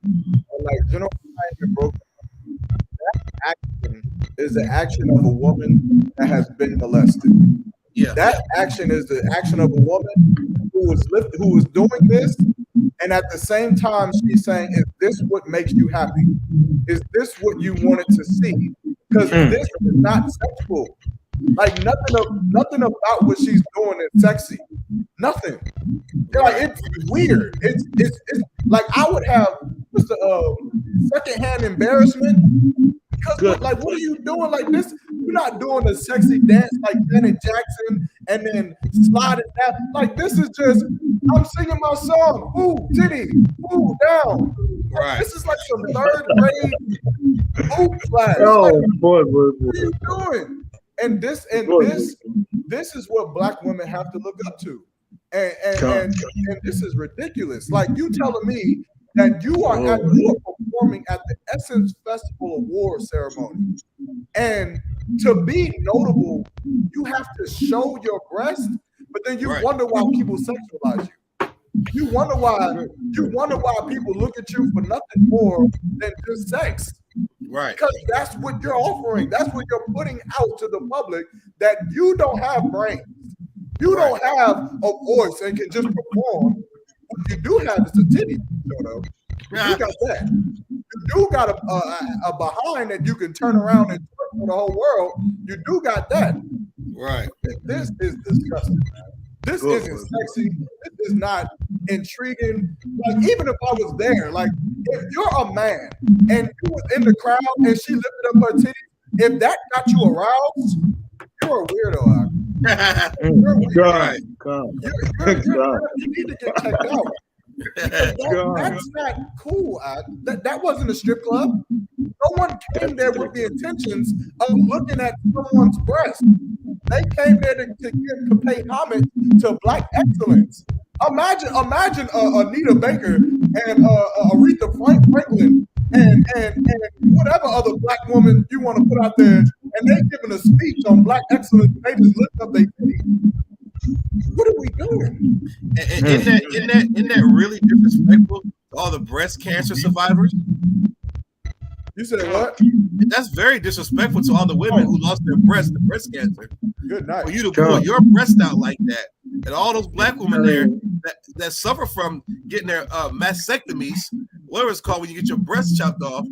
Like, you know, that action is the action of a woman that has been molested. Yeah. That action is the action of a woman who was doing this And at the same time, she's saying, is this what makes you happy? Is this what you wanted to see? Because this is not sexual. Like nothing about what she's doing is sexy. Nothing. Like it's weird. It's like I would have just a secondhand embarrassment. Because like, what are you doing like this? You're not doing a sexy dance like Janet Jackson and then sliding down. Like this is just, I'm singing my song. Ooh, titty, ooh, down. Like, this is like some third grade ooh class. Oh, like, boy. What are you doing? And this is what Black women have to look up to. And this is ridiculous. Like you telling me that you are performing at the Essence Festival Award ceremony, and to be notable, you have to show your breast, but then you wonder why people sexualize you. You wonder why people look at you for nothing more than just sex. Right. Because that's what you're offering. That's what you're putting out to the public, that you don't have brains. You don't have a voice and can just perform. What you do have is a titty. You got that. You do got a behind that you can turn around and twerk for the whole world. You do got that. Right. This is disgusting, man. This isn't sexy. This is not intriguing. Like, even if I was there, like, if you're a man and you was in the crowd and she lifted up her titties, if that got you aroused, you're a weirdo. You're weird. You need to get checked out. That's not cool. That wasn't a strip club. No one came there with the intentions of looking at someone's breast. They came there to pay homage to Black excellence. Imagine Anita Baker and Aretha Franklin and whatever other Black woman you want to put out there, and they giving a speech on Black excellence. They just lift up their feet. What are we doing? Isn't that really disrespectful to all the breast cancer survivors? You said what? That's very disrespectful to all the women who lost their breast to breast cancer. Good night. For you to pull your breast out like that, and all those Black women there that suffer from getting their mastectomies, whatever it's called when you get your breast chopped off,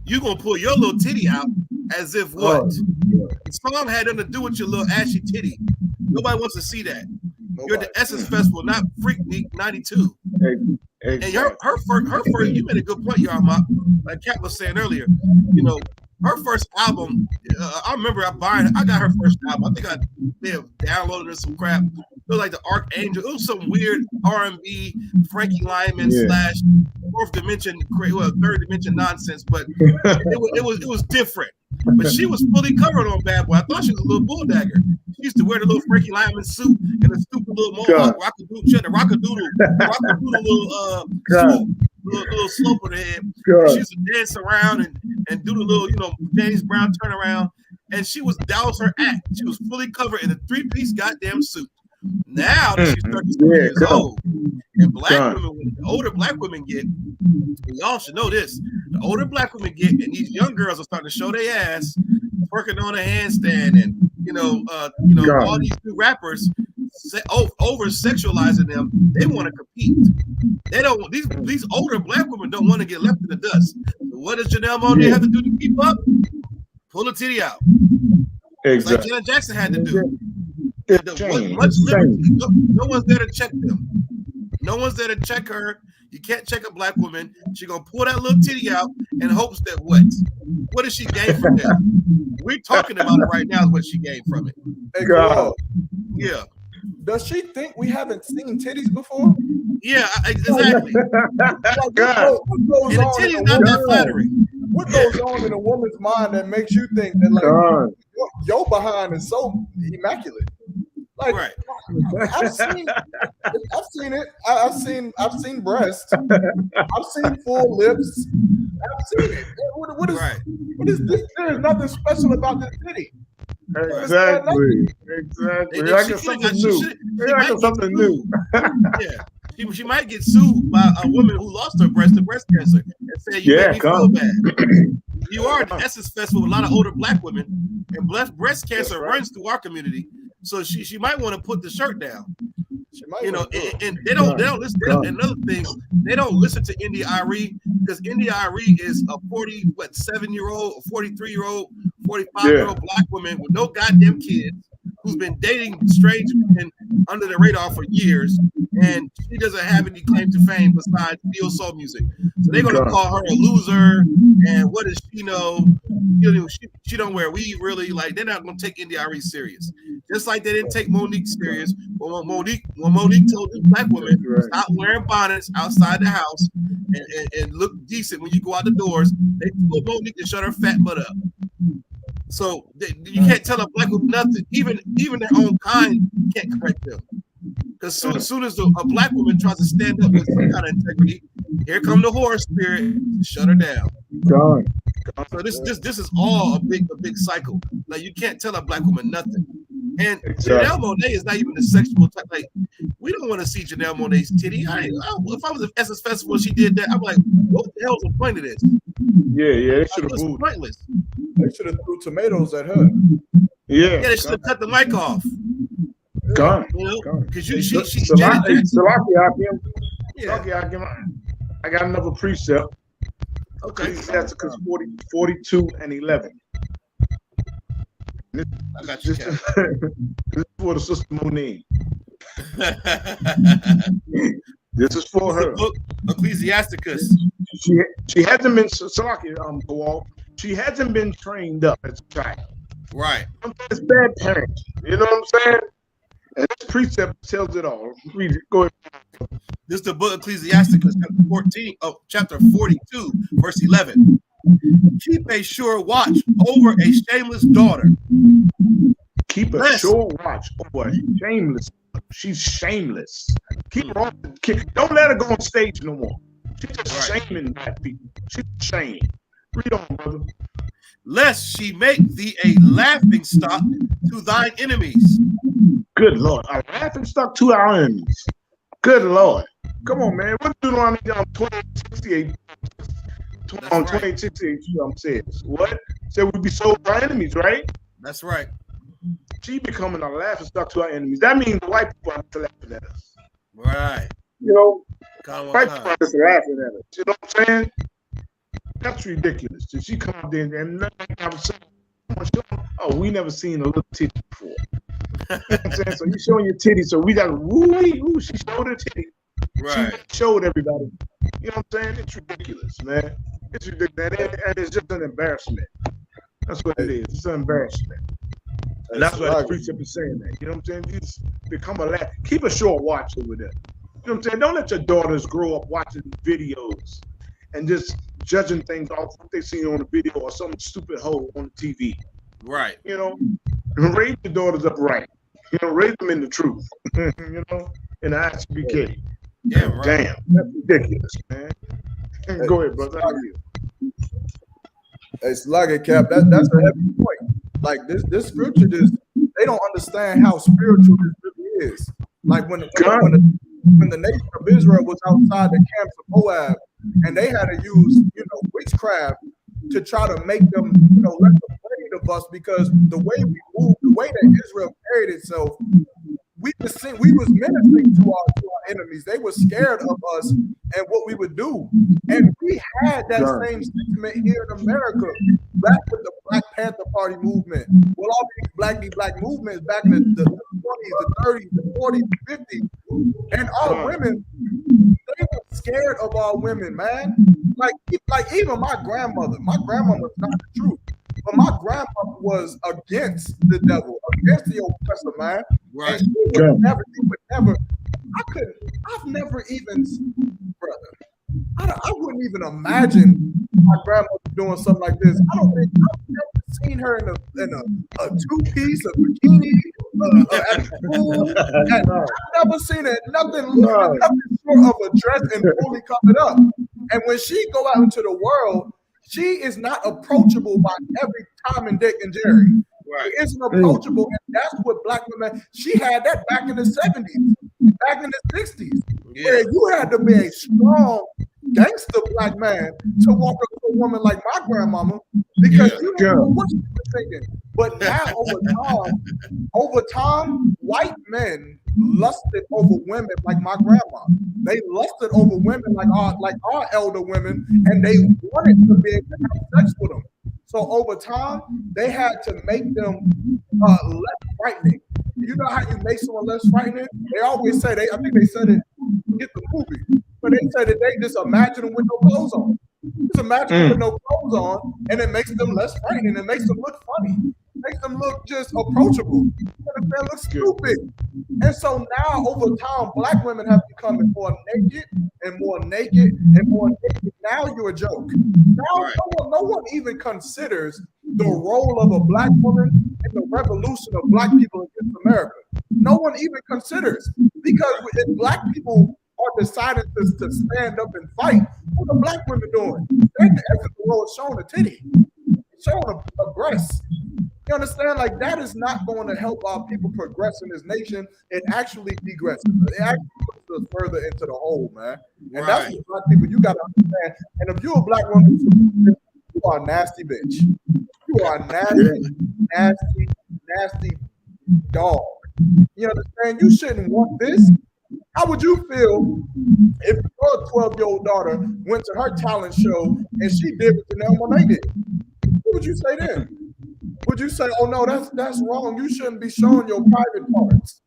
you gonna pull your little titty out as if what? The song had nothing to do with your little ashy titty. Nobody wants to see that. You're at the Essence Festival, not Freak Week 92. And her first, you made a good point, Yarma. Like Kat was saying earlier, you know, her first album, I remember I got her first album. I think I may have downloaded her some crap. It was like the Archangel. It was some weird R&B Frankie Lyman slash third dimension nonsense, but it was different. But she was fully covered on Bad Boy. I thought she was a little bulldagger. She used to wear the little Frankie Lyman suit and a stupid little mohawk, rockadoodle little suit, little slope of the head. She used to dance around and do the little, James Brown turnaround. And that was her act. She was fully covered in a 3-piece goddamn suit. Now that she's 37 years old, and the older Black women get, and y'all should know this, the older Black women get, and these young girls are starting to show their ass, working on a handstand, and all these new rappers over sexualizing them. They want to compete. They don't. These older Black women don't want to get left in the dust. What does Janelle Monáe have to do to keep up? Pull the titty out. Exactly. Like Janet Jackson had to do. Much liberty. No one's there to check them. No one's there to check her. You can't check a Black woman. She's gonna pull that little titty out in hopes that what does she gain from that? We're talking about it right now. Is what she gained from it. Hey, girl. Yeah. Does she think we haven't seen titties before? Yeah, exactly. What goes and the titty's not that flattering. What goes on in a woman's mind that makes you think that your behind is so immaculate? Like, I've seen it. I've seen breasts. I've seen full lips. I've seen it. What is this? There's nothing special about this titty. Exactly. Something new. Yeah. She might get sued by a woman who lost her breast to breast cancer and say, you made me feel bad. You are at the Essence Festival with a lot of older Black women, and breast cancer runs through our community. So she might want to put the shirt down. You know, and they don't listen. Another thing, they don't listen to India Irie because India Irie is a 47-year-old, 43-year-old, 45-year-old black woman with no goddamn kids who's been dating strange men under the radar for years, and she doesn't have any claim to fame besides neo soul music. So they're gonna call her a loser. And what does she know? She don't wear weave really. Like they're not gonna take India Irie serious. Just like they didn't take Monique serious. When Monique told this black woman stop wearing bonnets outside the house and look decent when you go out the doors, they told Monique to shut her fat butt up. So you can't tell a black woman nothing. Even their own kind can't correct them. Because soon as a black woman tries to stand up with some kind of integrity, here come the horror spirit to shut her down. So this is all a big cycle. Like you can't tell a black woman nothing. And Janelle Monáe is not even the sexual type. Like we don't want to see Janelle Monáe's titty. If I was at Essence Festival, she did that. I'm like, what the hell's the point of this? Yeah, they should have moved. Pointless. They should have threw tomatoes at her. Yeah, they should have cut the mic off. Gone. You know, because she I got another precept. Okay. Ecclesiasticus 42 and 11. I got you. This is for the sister Monique. This is for her. Book, Ecclesiasticus. She hasn't been she hasn't been trained up as a child. Right. It's bad parenting. You know what I'm saying? And this precept tells it all. Read it. Go ahead. This is the book Ecclesiasticus, chapter 42, verse 11. Keep a sure watch over a shameless daughter. Keep a sure watch over a shameless. She's shameless. Keep her on. Don't let her go on stage no more. She's just shaming black people. She's ashamed. Read on, brother. Lest she make thee a laughing stock to thine enemies. Good Lord. A laughing stock to our enemies. Good Lord. Come on, man. What do on 2868? On 2868, says what? Said we'd be sold to our enemies, right? That's right. She becoming a laughing stock to our enemies. That means the white people are laughing at us. Right. You know, white people are just laughing at us. You know what I'm saying? That's ridiculous. So she come up there and nothing I'm saying. Oh, we never seen a little titty before. You know what I'm saying? So you showing your titty, so we got ooh, she showed her titty. Right. She showed everybody. You know what I'm saying? It's ridiculous, man. It's ridiculous. And it's just an embarrassment. That's what it is. It's an embarrassment. And that's why the precept is saying that. You know what I'm saying? You just become a laugh. Keep a short watch over there. You know what I'm saying? Don't let your daughters grow up watching videos and just judging things off what they see on the video or some stupid hole on the TV. Right. You know, raise your daughters up right. You know, raise them in the truth. You know, in the I.S.U.P.K. Yeah, right. Damn, that's ridiculous, man. Go ahead, brother. It's like a cap. That's a heavy point. Like this scripture, they don't understand how spiritual this really is. Like when the nation of Israel was outside the camps of Moab, and they had to use witchcraft to try to make them let them afraid of us, because the way we moved, the way that Israel carried itself, we was ministering to our enemies. They were scared of us and what we would do. And we had that same sentiment here in America, back with the Black Panther Party movement. Well, all these black movements back in the 20s, the 30s, the 40s, the 50s. And our women, they were scared of our women, man. Like even my grandmother was not the truth. But my grandmother was against the devil, against the oppressor, man. Right. And she would never, I've never even, brother, I wouldn't even imagine my grandmother doing something like this. I don't think I've never seen her in a two-piece, a bikini, at school. I've never seen it, nothing short of a dress and fully covered up. And when she go out into the world, she is not approachable by every Tom and Dick and Jerry. Right. She isn't approachable, and that's what black women. She had that back in the 70s, back in the 60s, where you had to be a strong gangster black man to walk up to a woman like my grandmama because you don't know what she was thinking. But now over time, white men lusted over women like my grandma. They lusted over women like our elder women, and they wanted to be able to have sex with them. So over time, they had to make them less frightening. You know how you make someone less frightening? They always say I think they said it in the movie, but they said that they just imagine them with no clothes on. Just imagine them with no clothes on, and it makes them less frightening. It makes them look funny. It makes them look just approachable. They look stupid. And so now, over time, black women have become more naked and more naked and more naked. Now you're a joke. Now no one even considers the role of a black woman in the revolution of black people against America. No one even considers, because if black people are deciding to stand up and fight, what are black women doing? They're in the world showing a titty, showing a breast. You understand? Like, that is not going to help our people progress in this nation. It actually degresses. It actually puts us further into the hole, man. And that's what black people, you got to understand. And if you're a black woman, you are a nasty bitch. You are a nasty dog. You understand? You shouldn't want this. How would you feel if your 12-year-old daughter went to her talent show and she did what Janelle Monáe did? What would you say then? Would you say, oh no, that's wrong, you shouldn't be showing your private parts?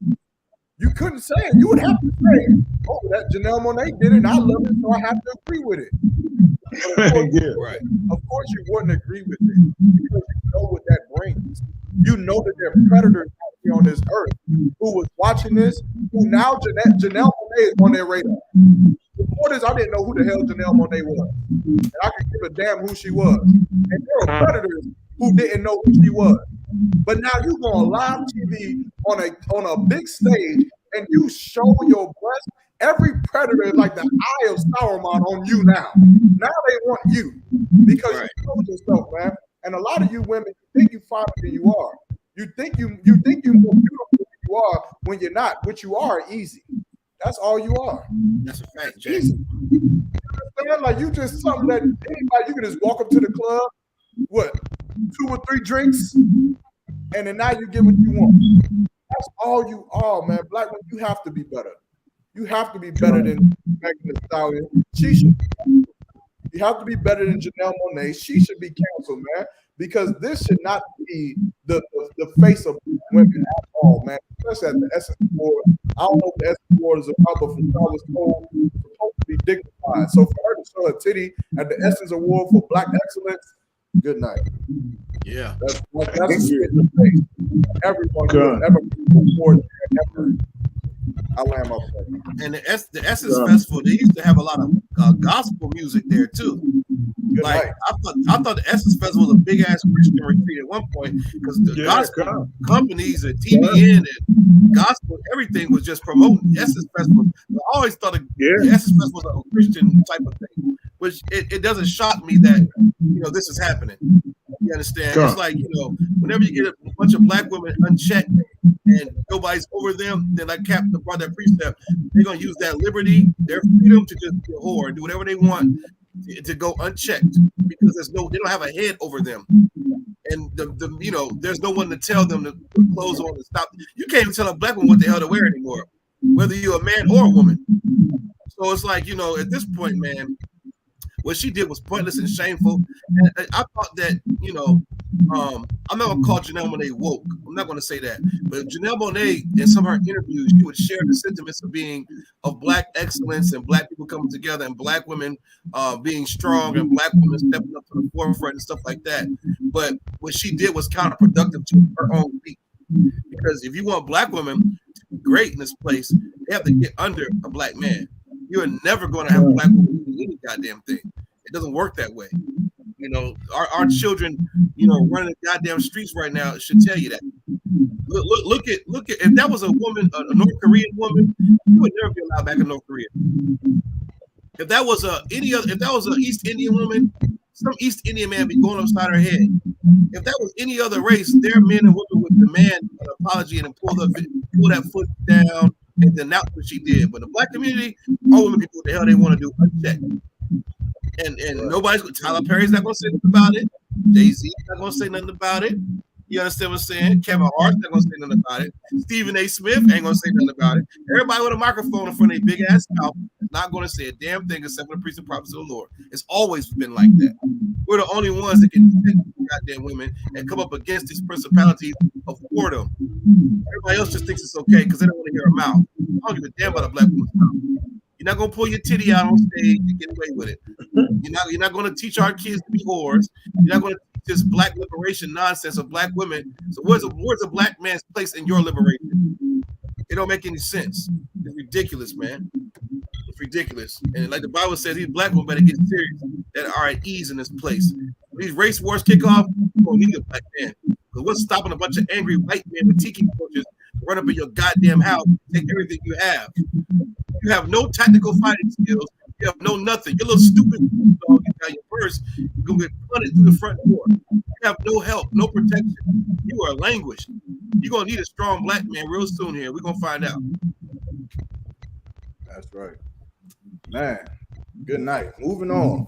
You couldn't say it. You would have to say, oh, that Janelle Monáe did it, and I love it, so I have to agree with it. Of course you wouldn't agree with it, because you know what that brings. You know that there are predators out here on this earth who was watching this, who now Janelle Monáe is on their radar. Before this, I didn't know who the hell Janelle Monáe was, and I could give a damn who she was. And there are predators who didn't know who she was. But now you go on live TV on a big stage and you show your breast. Every predator is like the eye of Sauron on you now. Now they want you because you know yourself, man. And a lot of you women, you think you finer than you are. You think you're more beautiful than you are when you're not. What you are easy. That's all you are. That's a fact, Jason. You understand? Like, you just something that anybody, you can just walk up to the club, 2 or 3 drinks, and then now you get what you want. That's all you are, man. Black women, you have to be better. You have to be better than Megan Thee Stallion. You have to be better than Janelle Monáe. She should be canceled, man, because this should not be the face of women at all, man. Especially at the Essence Award. I don't know what the Essence Award is about, but from what I was told, it's supposed to be dignified. So for her to show her titty at the Essence Award for Black Excellence, good night. Yeah. That's a spit in the face. Everyone could ever be more ever. I land my plane. And the Essence Festival, they used to have a lot of gospel music there too. Like I thought the Essence Festival was a big ass Christian retreat at one point, because the gospel companies and TBN and gospel, everything was just promoting the Essence Festival. I always thought the Essence Festival was a Christian type of thing, which it doesn't shock me that this is happening. You understand? It's like, whenever you get a bunch of black women unchecked and nobody's over them, then like Captain brought that precept, they're gonna use that liberty, their freedom to just be a whore and do whatever they want to go unchecked, because they don't have a head over them, and there's no one to tell them to put clothes on and stop. You can't even tell a black woman what the hell to wear anymore, whether you're a man or a woman. So it's like, at this point, man, what she did was pointless and shameful. And I thought that, I'm not gonna call Janelle Monáe woke. I'm not gonna say that. But Janelle Monáe, in some of her interviews, she would share the sentiments of black excellence and black people coming together and black women being strong and black women stepping up to the forefront and stuff like that. But what she did was counterproductive to her own people. Because if you want black women to be great in this place, they have to get under a black man. You're never going to have a black woman do any goddamn thing. It doesn't work that way. Our children, running the goddamn streets right now should tell you that. Look at if that was a woman, a North Korean woman, you would never be allowed back in North Korea. If that was an East Indian woman, some East Indian man be going upside her head. If that was any other race, their men and women would demand an apology and pull that foot down and denounce what she did. But the black community, all women can do what the hell they want to do unchecked. And nobody's Tyler Perry's not gonna say nothing about it. Jay-Z not gonna say nothing about it. You understand what I'm saying? Kevin Hart's not gonna say nothing about it. Stephen A. Smith ain't gonna say nothing about it. Everybody with a microphone in front of their big ass mouth is not gonna say a damn thing except for the priests and prophets of the Lord. It's always been like that. We're the only ones that can defend goddamn women and come up against these principalities of whoredom. Everybody else just thinks it's okay because they don't want to hear a mouth. I don't give a damn about a black woman's mouth. You're not gonna pull your titty out on stage and get away with it. You're not gonna teach our kids to be whores. You're not gonna teach this black liberation nonsense of black women. So where's a black man's place in your liberation? It don't make any sense. It's ridiculous, man. It's ridiculous. And like the Bible says, these black women better get serious that are at ease in this place. When these race wars kick off, we don't need a black man. Because what's stopping a bunch of angry white men with tiki torches to run up in your goddamn house and take everything you have? You have no tactical fighting skills. You have no nothing. You're a little stupid dog. You got your purse. You're going to get punted through the front door. You have no help, no protection. You are languished. You're going to need a strong black man real soon here. We're going to find out. That's right. Man, good night. Moving on.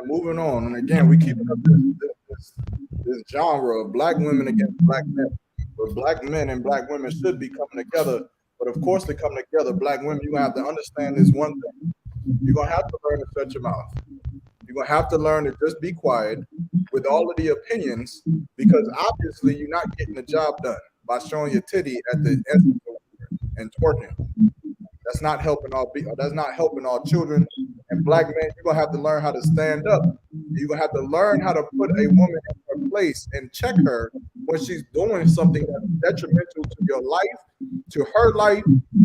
Moving on. And again, we keep up this genre of black women against black men. Where black men and black women should be coming together. But of course, they come together. Black women, you're going to have to understand this one thing. You're going to have to learn to shut your mouth. You're going to have to learn to just be quiet with all of the opinions, because obviously you're not getting the job done by showing your titty at the end and twerking. That's not helping all children and black men. You're going to have to learn how to stand up. You're going to have to learn how to put a woman in her place and check her when she's doing something that's detrimental to your life, to her life,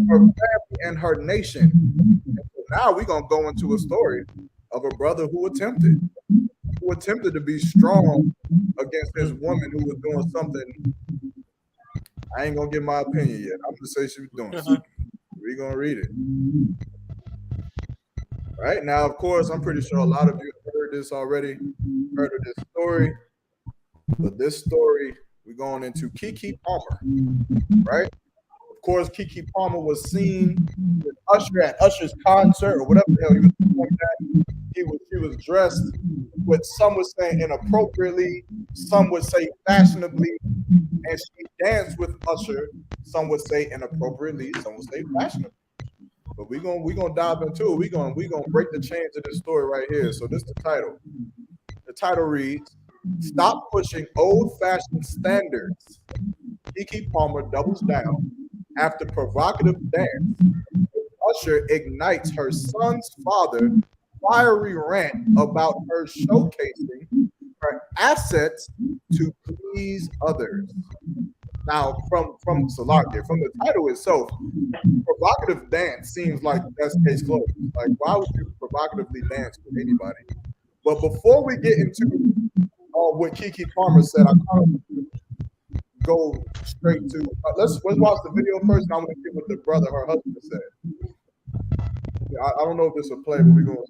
her family, and her nation. And so now we're going to go into a story of a brother who attempted to be strong against this woman who was doing something. I ain't going to give my opinion yet. I'm going to say she was doing something. We're going to read it. All right. Now, of course, I'm pretty sure a lot of you have heard this already, heard of this story. But this story, we're going into Keke Palmer, right? Of course, Keke Palmer was seen with Usher at Usher's concert or whatever the hell he was doing that. He was dressed with, some would say inappropriately, some would say fashionably, and she danced with Usher. Some would say inappropriately, some would say fashionably. But we're gonna dive into it. We're gonna break the chains of this story right here. So this is the title. The title reads, "Stop Pushing Old-Fashioned Standards. Keke Palmer doubles down after provocative dance. Usher ignites her son's father fiery rant about her showcasing her assets to please others." Now, from Salakia, from the title itself, provocative dance seems like that's case closed. Like, why would you provocatively dance with anybody? But before we get into what Keke Palmer said, I kind of go straight to let's watch the video first, and I'm going to see what the brother, her husband, said. I don't know if this will play, but we're going to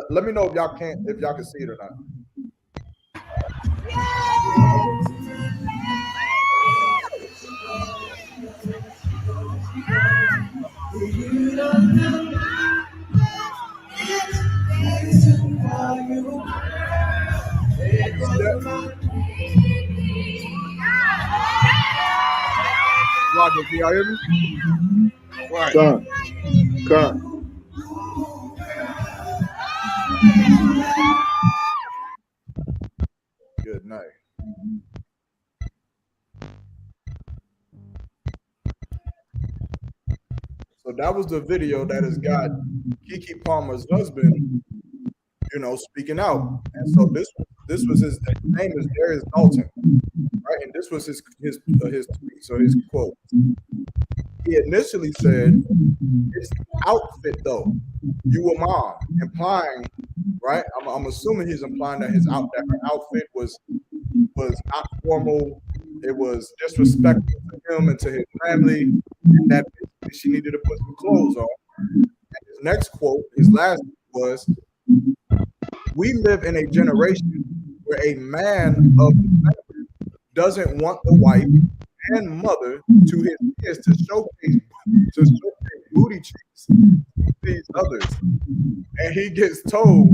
let me know if y'all can see it or not. Roger, can y'all hear me? Right. Come. Good night. So that was the video that has got Keke Palmer's husband, speaking out. And so this was his name is Darius Dalton, right? And this was his tweet, so his quote. He initially said, "It's outfit though. You a mom," implying, right? I'm assuming he's implying that her outfit was not formal. It was disrespectful to him and to his family, and that she needed to put some clothes on. And his next quote, his last was, "We live in a generation where a man of the family doesn't want the wife and mother to his kids to showcase booty cheeks these others, and he gets told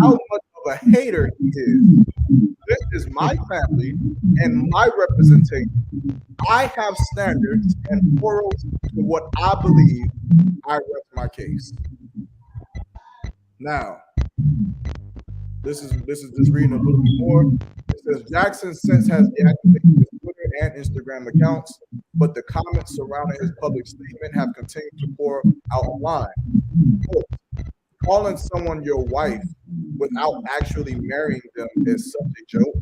how much of a hater he is. This is my family and my representation. I have standards and morals to what I believe. I rest my case. Now, this is just reading a little bit more. It says Jackson since has deactivated his Twitter and Instagram accounts, but the comments surrounding his public statement have continued to pour out online. Quote, calling someone your wife without actually marrying them is such a joke.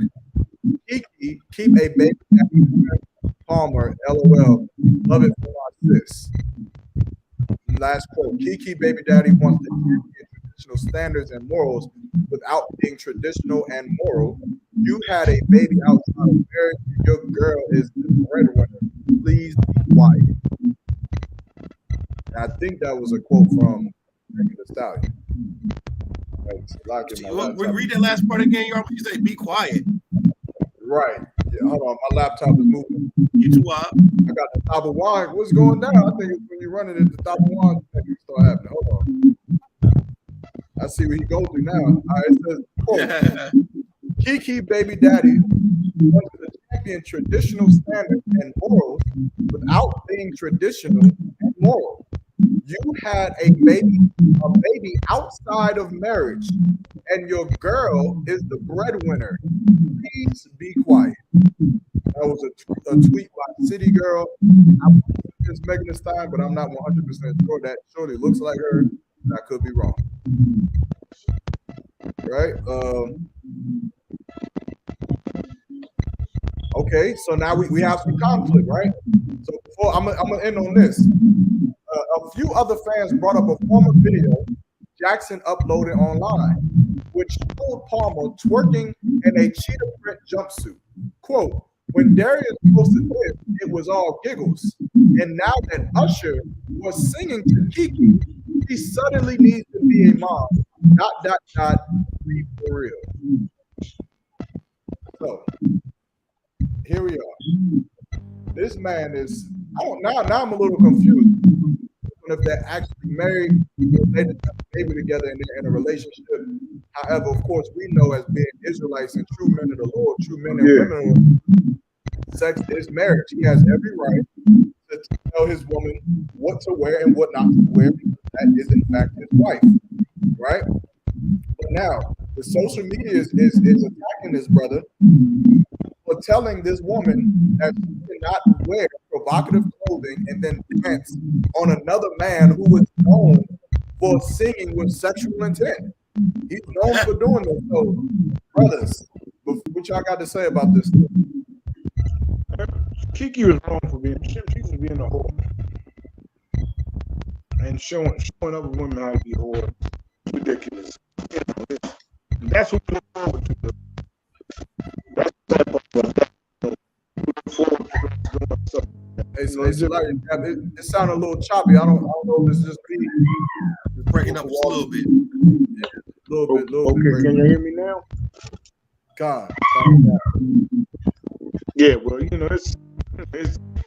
Kiki, keep a baby daddy. Palmer, LOL. Love it for my sis. Last quote. Kiki baby daddy wants to champion traditional standards and morals without being traditional and moral. You had a baby outside of marriage. Your girl is the breadwinner. Please be quiet. And I think that was a quote from the Stallion. Read that last part again. You say be quiet. Right. Yeah, hold on. My laptop is moving. You too up. I got the top of wine. What's going down? I think it's when you run it at the top of wine, things start happening. Hold on. I see what he goes through now. All right, it says, quote, Kiki baby daddy wants to champion traditional standards and morals without being traditional and moral. You had a baby outside of marriage, and your girl is the breadwinner. Please be quiet. That was a tweet by City Girl. I think it's Megan Thee Stallion, but I'm not 100% sure. That surely looks like her. I could be wrong. Right? Okay, so now we have some conflict, right? So before I'm gonna end on this. A few other fans brought up a former video Jackson uploaded online, which showed Palmer twerking in a cheetah print jumpsuit. Quote, when Darius posted this, it was all giggles. And now that Usher was singing to Kiki, he suddenly needs to be a mom. ... Be for real. So, here we are. This man is, now I'm a little confused. If they're actually married, they have a baby together and they're in a relationship. However, of course, we know as being Israelites and true men of the Lord, true men and women, sex is marriage. He has every right to tell his woman what to wear and what not to wear, because that is in fact his wife, right? But now, the social media is attacking this brother for telling this woman that she cannot wear provocative clothing and then dance on another man who is known for singing with sexual intent. He's known for doing this. So, brothers, what y'all got to say about this? Kiki was wrong for being a whore and showing other women how to be whore. It's ridiculous. That's what we look forward to. That's that part. It sounded a little choppy. I don't know if it's just me. Breaking up just a little bit. Yeah, a little bit. Okay, can you hear me now? God. Yeah, well, you know, it's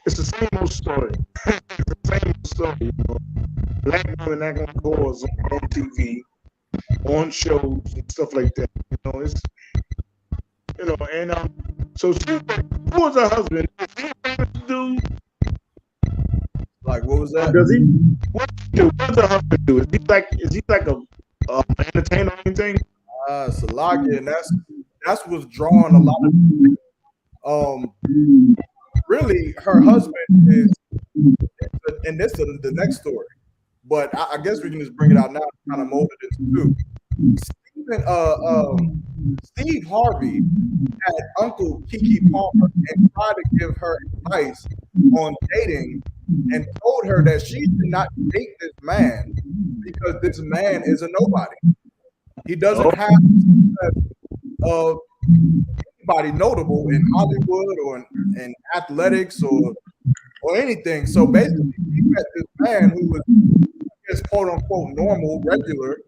the same old story. It's the same old story. You know, black women acting like whores on TV, on shows and stuff like that. You know, it's and so who was her husband? Dude, like what was that? Does he? What does her husband do? Is he like a entertainer or anything? Salaki, and that's what's drawing a lot of really her husband is, and this is the next story, but I guess we can just bring it out now, kind of mold it into two. Steve Harvey had Uncle Keke Palmer and tried to give her advice on dating and told her that she should not date this man because this man is a nobody. He doesn't have anybody notable in Hollywood or in athletics or anything. So basically, he met this man who was, I guess, quote unquote normal, regular,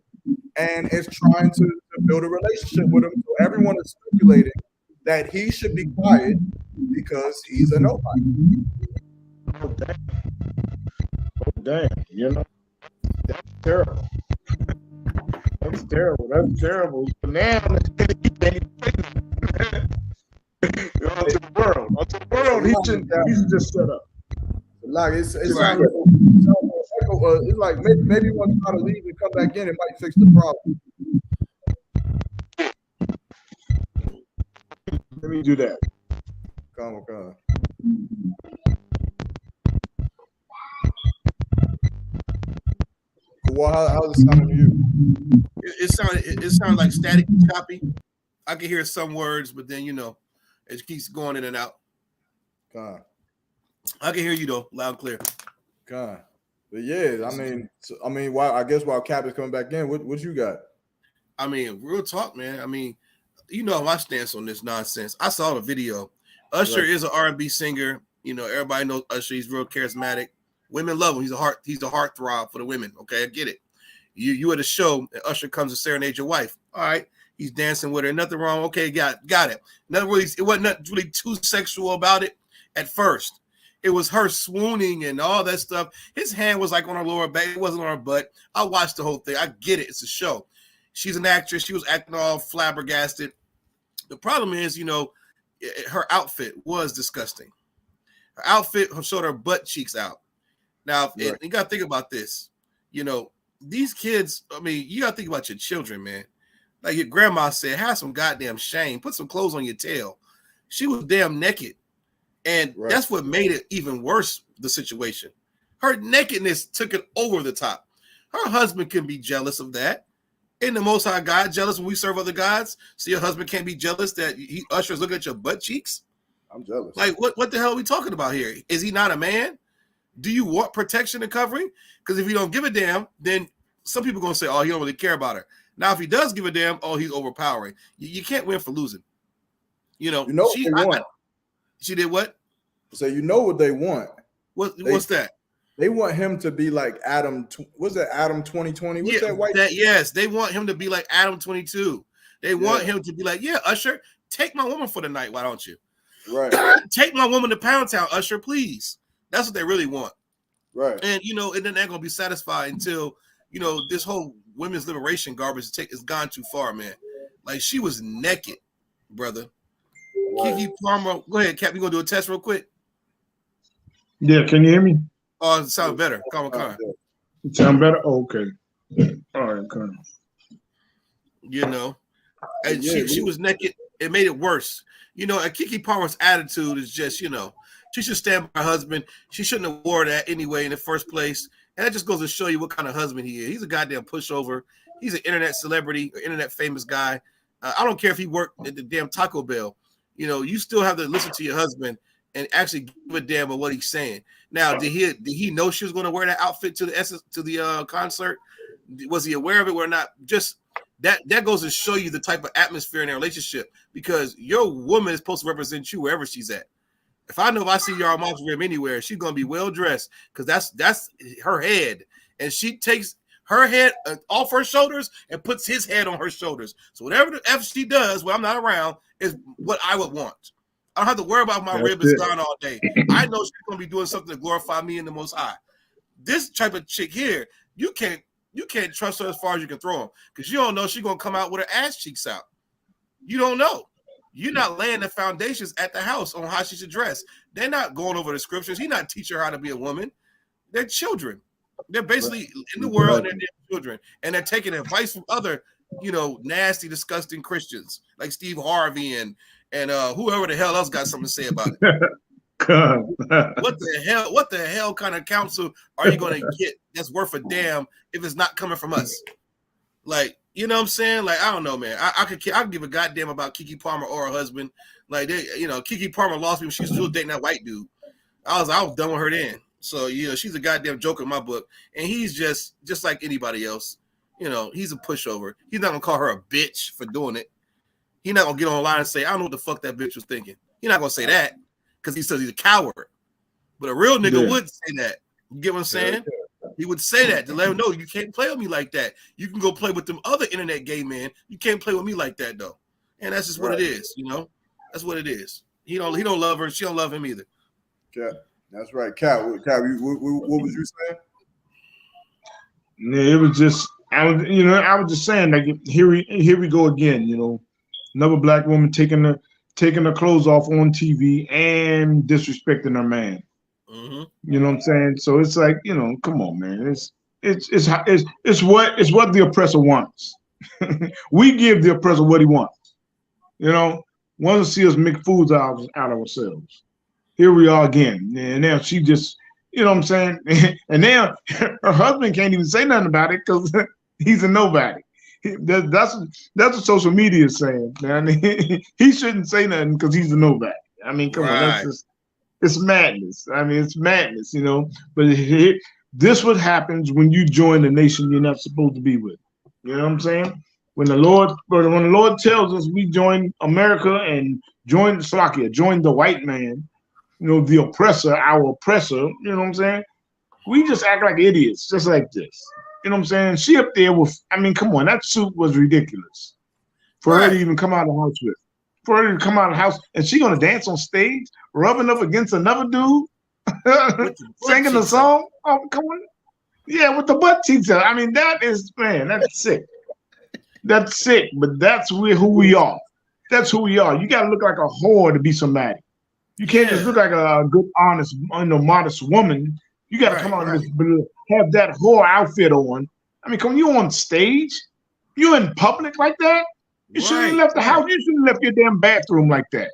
and is trying to build a relationship with him. So everyone is speculating that he should be quiet because he's a nobody. Damn, you know, that's terrible. That's terrible. That's terrible. But now, onto the world. Onto the world, he should just shut up. Like it sounds Right. like it's like maybe you want to try to leave and come back in, it might fix the problem. Let me do that. Come on. Well, how's it sounding to you? It sounded like static and choppy. I can hear some words, but then it keeps going in and out. God. I can hear you though, loud and clear. God. But yeah, I mean, while Cap is coming back in, what you got? I mean, real talk, man. I mean, my stance on this nonsense. I saw the video. Usher is an R&B singer. Everybody knows Usher. He's real charismatic. Women love him. He's a heartthrob for the women. Okay, I get it. You at a show, and Usher comes to serenade your wife. All right, he's dancing with her. Nothing wrong. Okay, got it. It wasn't really too sexual about it at first. It was her swooning and all that stuff. His hand was like on her lower back. It wasn't on her butt. I watched the whole thing. I get it. It's a show. She's an actress. She was acting all flabbergasted. The problem is, her outfit was disgusting. Her outfit showed her butt cheeks out. Now, you got to think about this. These kids, I mean, you got to think about your children, man. Like your grandma said, have some goddamn shame. Put some clothes on your tail. She was damn naked. And that's what made it even worse, the situation. Her nakedness took it over the top. Her husband can be jealous of that. Ain't the Most High God jealous when we serve other gods? So your husband can't be jealous that Usher's looking at your butt cheeks? I'm jealous. Like, what the hell are we talking about here? Is he not a man? Do you want protection and covering? Because if you don't give a damn, then some people are going to say, oh, he don't really care about her. Now, if he does give a damn, oh, he's overpowering. You can't win for losing. She did what? So what they want. What's that? They want him to be like Adam. What's that? Adam 2020. What's that white? Yes, they want him to be like Adam 22. They want him to be like, yeah, Usher, take my woman for the night. Why don't you? Right. Take my woman to Pound Town, Usher, please. That's what they really want. Right. And and then they're gonna be satisfied until this whole women's liberation garbage is gone too far, man. Like she was naked, brother. Right. Keke Palmer, go ahead, Cap. You gonna do a test real quick? Yeah, can you hear me? Oh, it sounds better. Come on. It sound better? Oh, okay. All right, come on. And she was naked. It made it worse. And Keke Palmer's attitude is just, she should stand by her husband. She shouldn't have wore that anyway in the first place. And that just goes to show you what kind of husband he is. He's a goddamn pushover. He's an internet celebrity, or internet famous guy. I don't care if he worked at the damn Taco Bell. You still have to listen to your husband and actually give a damn about what he's saying. Now, did he know she was going to wear that outfit to the concert? Was he aware of it or not? Just that goes to show you the type of atmosphere in a relationship, because your woman is supposed to represent you wherever she's at. If I see Yara Mom's Rim anywhere, she's gonna be well dressed, because that's her head, and she takes her head off her shoulders and puts his head on her shoulders. So whatever the F she does when I'm not around is what I would want. I don't have to worry about my rib is gone all day. I know she's gonna be doing something to glorify me in the Most High. This type of chick here, you can't trust her as far as you can throw them, because you don't know she's gonna come out with her ass cheeks out. You don't know. You're not laying the foundations at the house on how she should dress. They're not going over the scriptures. He's not teaching her how to be a woman. They're children. They're basically in the world, and they're children, and they're taking advice from other, nasty, disgusting Christians like Steve Harvey and whoever the hell else got something to say about it. What the hell kind of counsel are you going to get that's worth a damn if it's not coming from us? Like, you know what I'm saying? Like, I don't know, man. I could give a goddamn about Keke Palmer or her husband. Like, Keke Palmer lost me when she was still dating that white dude. I was done with her then. So, she's a goddamn joke in my book. And he's just like anybody else. He's a pushover. He's not gonna call her a bitch for doing it. He's not gonna get online and say, I don't know what the fuck that bitch was thinking. He's not gonna say that because he says he's a coward. But a real nigga would say that. You get what I'm saying? He would say that to let him know you can't play with me like that. You can go play with them other internet gay men. You can't play with me like that though. And that's just what it is, That's what it is. He don't love her, she don't love him either. Yeah, that's right. Cat, what was you saying? It was just, I was just saying, like, here we go again. Another black woman taking her clothes off on TV and disrespecting her man. Mm-hmm. You know what I'm saying? So it's like, come on, man. It's what the oppressor wants. We give the oppressor what he wants. Wants to see us make fools out of ourselves. Here we are again, and now she just, you know what I'm saying? And now her husband can't even say nothing about it because he's a nobody. That's what social media is saying, man. He shouldn't say nothing because he's a nobody. I mean, come on, that's just, it's madness. I mean, it's madness, But this what happens when you join the nation you're not supposed to be with. You know what I'm saying? When the Lord tells us we join America and join Slovakia, join the white man, the oppressor, our oppressor, you know what I'm saying? We just act like idiots, just like this. You know what I'm saying? She up there with, I mean, come on, that suit was ridiculous. For her to even come out of the house with. For her to come out of the house, and she gonna dance on stage, rubbing up against another dude, singing a song. Oh, come on. Yeah, with the butt cheeks out. I mean, that's sick. That's sick, but that's who we are. That's who we are. You gotta look like a whore to be somebody. You can't just look like a good, honest, modest woman. You gotta come on and have that whore outfit on. I mean, come on, you on stage? You in public like that? You shouldn't have left the house. You shouldn't have left your damn bathroom like that.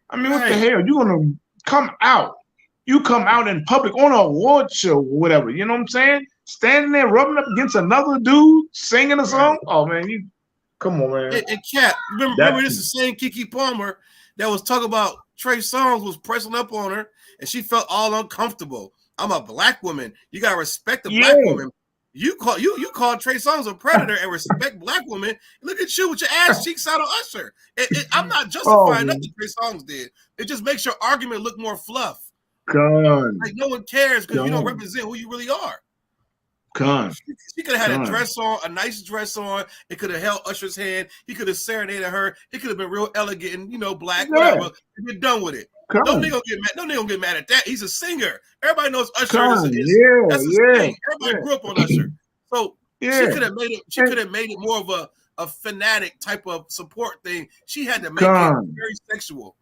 I mean, what the hell? You're gonna come out. You come out in public on an award show or whatever. You know what I'm saying? Standing there rubbing up against another dude singing a song. Oh man, come on, man. And Cap, remember this is the same Kiki Palmer that was talking about Trey Songz was pressing up on her, and she felt all uncomfortable. I'm a black woman. You gotta respect the black woman. You call Trey Songz a predator and respect black women. Look at you with your ass cheeks out of Usher. I'm not justifying nothing Trey Songz did. It just makes your argument look more fluff. Like no one cares because you don't represent who you really are. She could have had a dress on, a nice dress on. It could have held Usher's hand. He could have serenaded her. It could have been real elegant and black, whatever. You're done with it. No nigga gonna get mad at that. He's a singer. Everybody knows Usher is that's his thing. Everybody grew up on Usher. So she could have made it. She could have made it more of a fanatic type of support thing. She had to make it very sexual.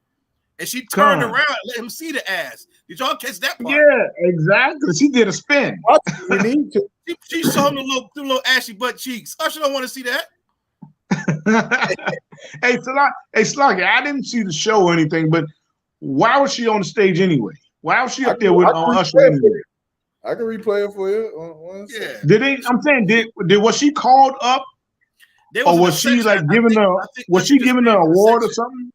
And she turned around and let him see the ass. Did y'all catch that part? Yeah, exactly. She did a spin. You need to. She showed him the little ashy butt cheeks. Usher don't want to see that. Hey, Sluggy, I didn't see the show or anything, but why was she on the stage anyway? Why was she up there with Usher anyway? I can replay it for you. Yeah. Did they? I'm saying, was she called up, or was she like giving her? Was she giving her an award or something?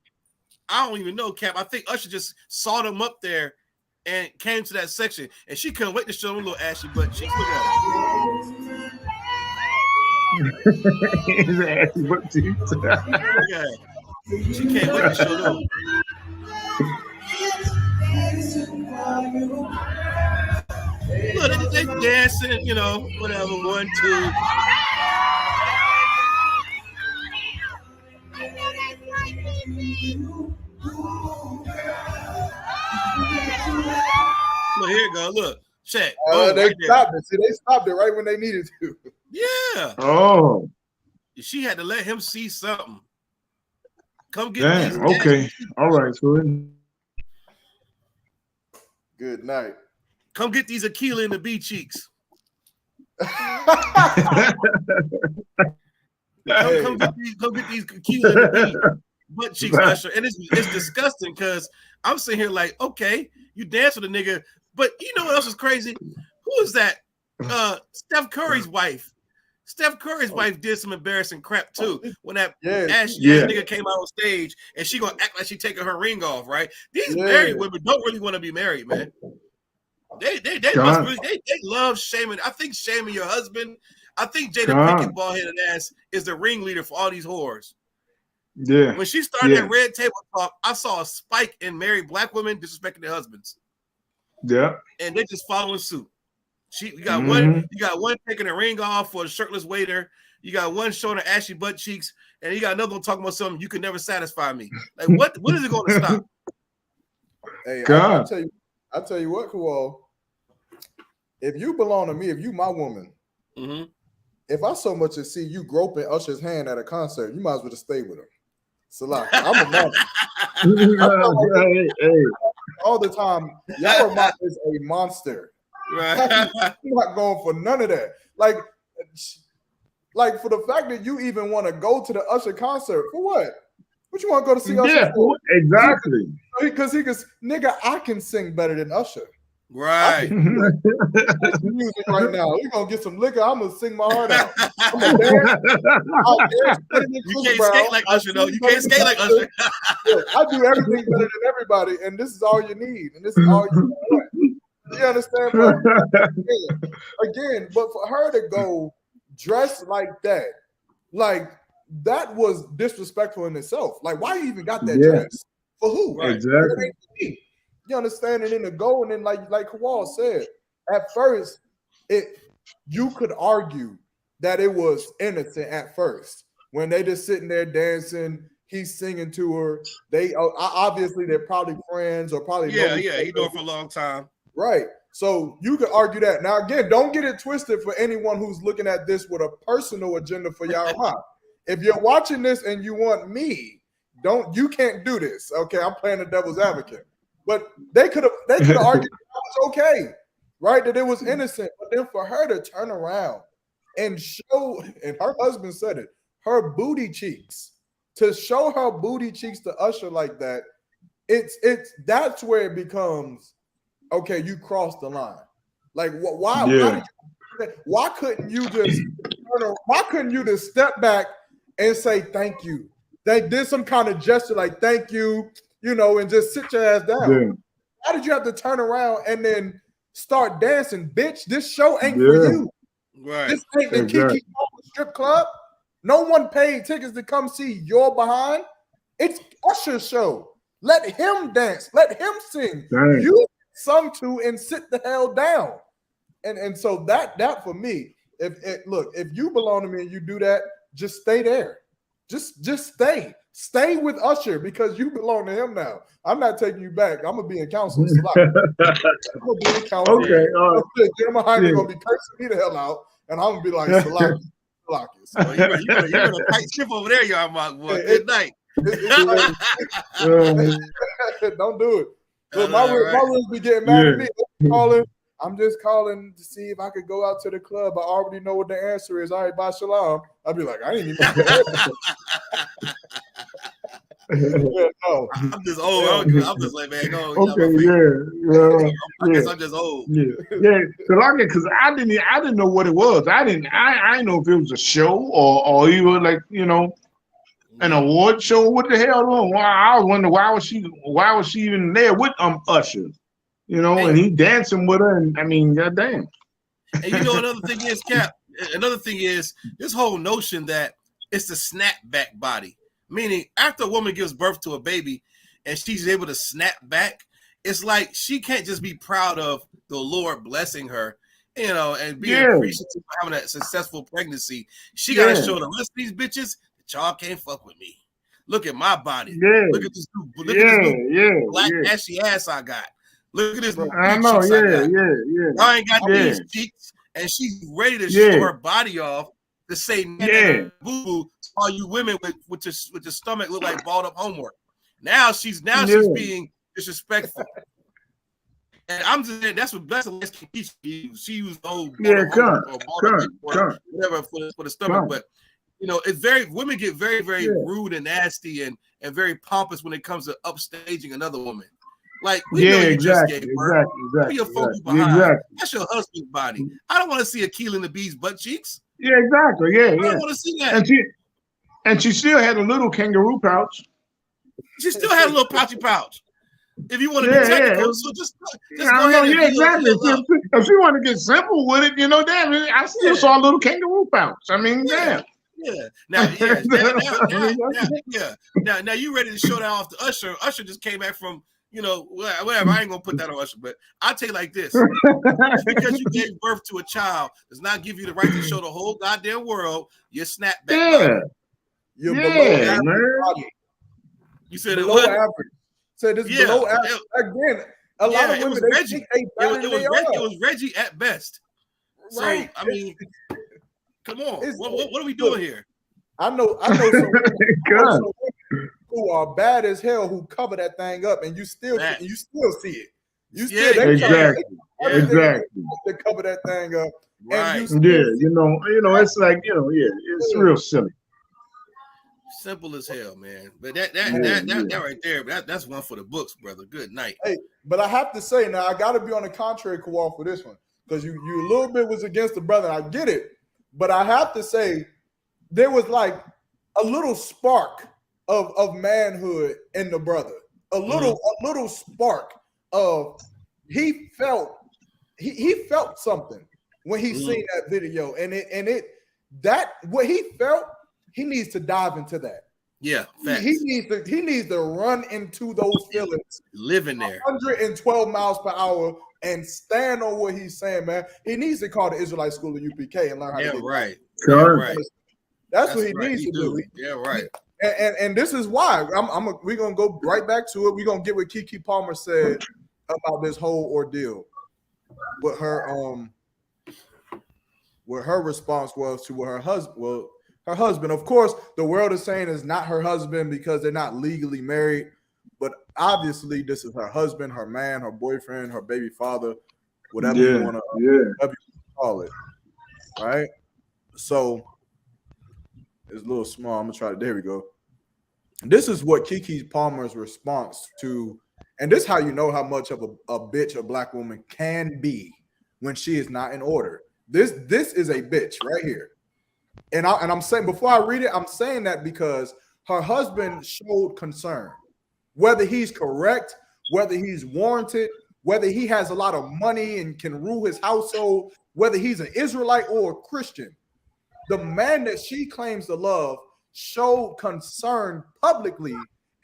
I don't even know, Cap. I think Usher just saw them up there and came to that section, and she couldn't wait to show them a little ashy butt cheeks. Look at her. Ashy butt cheeks. Yeah. She can't wait to show them. Look, they dancing, whatever, 1, 2. Look, here you go. Look, check. They stopped it. See, they stopped it right when they needed to. Yeah. Oh. She had to let him see something. Come get Damn. Okay. All right. So. Good night. Come get these Aquila and the B cheeks. Come get these Aquila and the B butt cheeks, Usher. And it's disgusting because I'm sitting here like, okay, you dance with a nigga, but you know what else is crazy? Who is that? Steph Curry's wife. Steph Curry's wife did some embarrassing crap too. When that nigga came out on stage and she gonna act like she taking her ring off, right? These married women don't really want to be married, man. They must really, they love shaming. I think shaming your husband. I think Jada Pinkett bald-headed ass is the ringleader for all these whores. Yeah. When she started that Red Table Talk, I saw a spike in married black women disrespecting their husbands. Yeah. And they just following suit. You got one taking a ring off for a shirtless waiter. You got one showing her ashy butt cheeks, and you got another one talking about something, you could never satisfy me. Like what is it going to stop? Hey, I'll tell you what, Kual. If you belong to me, if you my woman, Mm-hmm. If I so much as see you groping Usher's hand at a concert, you might as well just stay with him. Salaki, I'm a man. All the time, Yahweh is a monster. Right. I'm not going for none of that. Like for the fact that you even want to go to the Usher concert, for what? What you want to go to see Usher? Yeah, exactly. Because nigga, I can sing better than Usher. Right. Music right now. We're gonna get some liquor. I'm gonna sing my heart out. I'm gonna dance. I'll dance better than You can't skate like Usher, though. You can't skate like Usher. I do everything better than everybody, and this is all you need, and this is all you want. You understand? But again, but for her to go dressed like that was disrespectful in itself. Like, why you even got that dress? For who? Right. Exactly. You understand? And then to go and then like Kawal said, at first, you could argue that it was innocent at first when they just sitting there dancing. He's singing to her. They obviously they're probably friends or probably he doing it for a long time. Right. So you could argue that. Now again, don't get it twisted for anyone who's looking at this with a personal agenda for Yahweh. If you're watching this and you want me, you can't do this. Okay, I'm playing the devil's advocate. But they could have argued that it was okay, right? That it was innocent. But then for her to turn around and show, and her husband said it, her booty cheeks, to show her booty cheeks to Usher like that, that's where it becomes, okay, you crossed the line. Like, why couldn't you just why couldn't you just step back and say thank you? They did some kind of gesture like thank you, and just sit your ass down. Yeah. How did you have to turn around and then start dancing? Bitch, this show ain't for you. Right. This ain't the Kiki strip club. No one paid tickets to come see your behind. It's Usher's show. Let him dance. Let him sing. Dang. You sung to and sit the hell down. And so that for me, if you belong to me and you do that, just stay there. Just stay. Stay with Usher because you belong to him now. I'm not taking you back. I'm gonna be in council. I'm gonna be in council. Okay, Jeremiah Hyman gonna be cursing me the hell out, and I'm gonna be like, Salaki. So you better tight ship over there, y'all, Mark. Boy. Good night. Don't do it. But my rooms be getting mad at me. I'm just calling to see if I could go out to the club. I already know what the answer is. All right, bye, shalom. I'd be like, I ain't even. No. I'm just old. I'm just like, man, go. Okay, I guess I'm just old. Because I didn't know what it was. I didn't know if it was a show or even like an award show. What the hell? I was wondering why was she even there with Usher? And he dancing with her, and I mean, goddamn. And another thing is, Cap. Another thing is this whole notion that it's the snapback body, meaning after a woman gives birth to a baby and she's able to snap back, it's like she can't just be proud of the Lord blessing her, and being appreciative for having a successful pregnancy. She got to show the rest of these bitches that y'all can't fuck with me. Look at my body. Look at this new black ashy ass I got. Look at this. I know, I ain't got these cheeks, and she's ready to show her body off to say, boo boo, all you women with your stomach look like balled up homework. Now she's being disrespectful. And I'm just saying that's what can teach you. She used old whatever for the stomach, but women get very, very rude and nasty and very pompous when it comes to upstaging another woman. Like, we know you just gave birth. Exactly. Your focus behind. That's your husband's body. I don't want to see Akil and the Bee's butt cheeks. Yeah, exactly. Yeah, I don't want to see that. And she still had a little kangaroo pouch. She still had a little pouchy pouch. If you want to be technical, so just go ahead. Exactly. If she want to get simple with it, damn, I still saw a little kangaroo pouch. I mean, damn. Yeah. Now you ready to show that off to Usher? Usher just came back from whatever. I ain't gonna put that on Usher, but I'll tell you like this: because you gave birth to a child does not give you the right to show the whole goddamn world your snapback. Yeah. You're below average body. You said below average. So this below average again. A lot of women it was Reggie at best. Right. So I mean, Come on. It's What are we doing here? I know some who are bad as hell who cover that thing up, and you still see it. Exactly. They cover that thing up, right? And you know, it's like it's real silly. Simple as hell, man. But that right there, that's one for the books, brother. Good night. Hey, but I have to say now, I got to be on the contrary, Kawal, for this one, because you a little bit was against the brother. I get it, but I have to say there was like a little spark of manhood in the brother. A little spark of he felt something when he seen that video, and what he felt, he needs to dive into that. Yeah, he needs to run into those feelings, living there 112 miles per hour, and stand on what he's saying, man. He needs to call the Israelite school of UPK and learn how to get right. That's what he needs to do. Yeah, right. And this is why we're gonna go right back to it. We're gonna get what Keke Palmer said about this whole ordeal. What her response was to what her husband. Well, her husband, of course, the world is saying is not her husband because they're not legally married, but obviously this is her husband, her man, her boyfriend, her baby father, whatever you want to call it, right? So it's a little small. I'm gonna try to. There we go. This is what Keke Palmer's response to, and this is how you know how much of a bitch a black woman can be when she is not in order. This is a bitch right here. And I'm saying, before I read it, I'm saying that because her husband showed concern. Whether he's correct, whether he's warranted, whether he has a lot of money and can rule his household, whether he's an Israelite or a Christian, the man that she claims to love showed concern publicly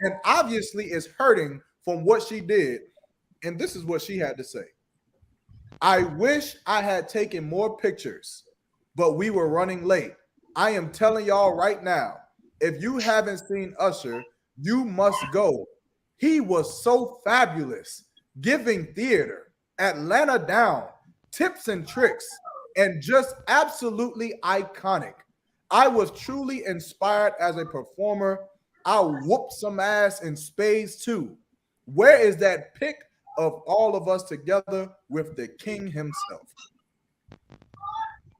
and obviously is hurting from what she did. And this is what she had to say. I wish I had taken more pictures, but we were running late. I am telling y'all right now, if you haven't seen Usher, you must go. He was so fabulous, giving theater, Atlanta down, tips and tricks, and just absolutely iconic. I was truly inspired as a performer. I'll whoop some ass in spades too. Where is that pic of all of us together with the king himself?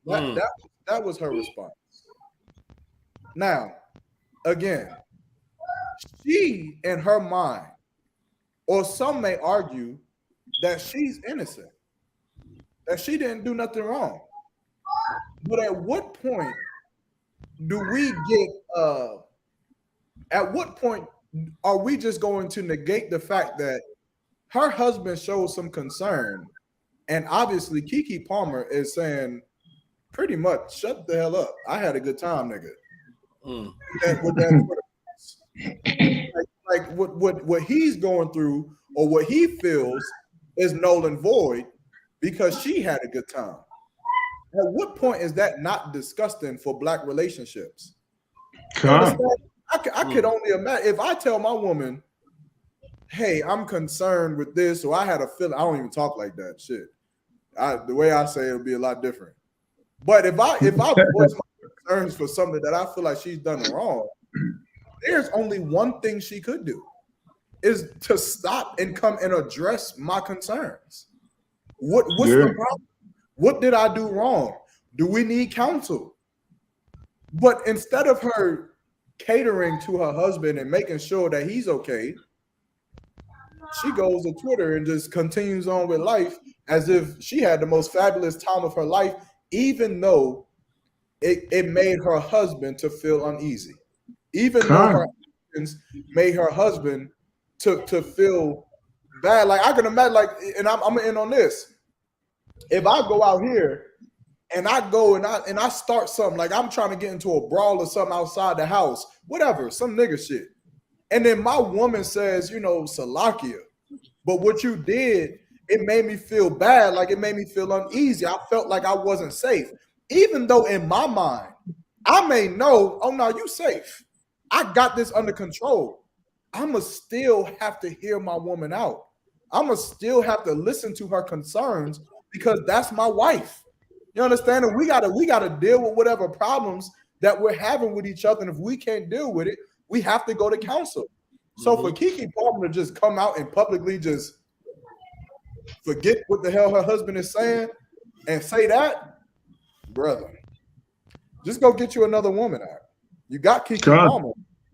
That was her response. Now, again, she in her mind, or some may argue that she's innocent, that she didn't do nothing wrong. But at what point do we get at what point are we just going to negate the fact that her husband showed some concern, and obviously Keke Palmer is saying pretty much, shut the hell up. I had a good time, nigga. Like what he's going through or what he feels is null and void because she had a good time. At what point is that not disgusting for black relationships? I could only imagine if I tell my woman, hey, I'm concerned with this, or I had a feeling. I don't even talk like that shit. The way I say it'll be a lot different. But if I voice my concerns for something that I feel like she's done wrong, there's only one thing she could do, is to stop and come and address my concerns. What's the problem? What did I do wrong? Do we need counsel? But instead of her catering to her husband and making sure that he's okay, she goes to Twitter and just continues on with life as if she had the most fabulous time of her life, even though it made her husband to feel uneasy. Even though her actions made her husband to feel bad. Like I can imagine, like, and I'm in on this. If I go out here and I go and I start something, like I'm trying to get into a brawl or something outside the house, whatever, some nigga shit. And then my woman says, Salakia, but what you did, it made me feel bad. Like it made me feel uneasy. I felt like I wasn't safe. Even though in my mind, I may know, oh no, you safe. I got this under control. I'ma still have to hear my woman out. I'ma still have to listen to her concerns because that's my wife. You understand? And we gotta deal with whatever problems that we're having with each other. And if we can't deal with it, we have to go to counsel. So for Keke Palmer to just come out and publicly just forget what the hell her husband is saying and say that, brother, just go get you another woman out. You got Keke Palmer.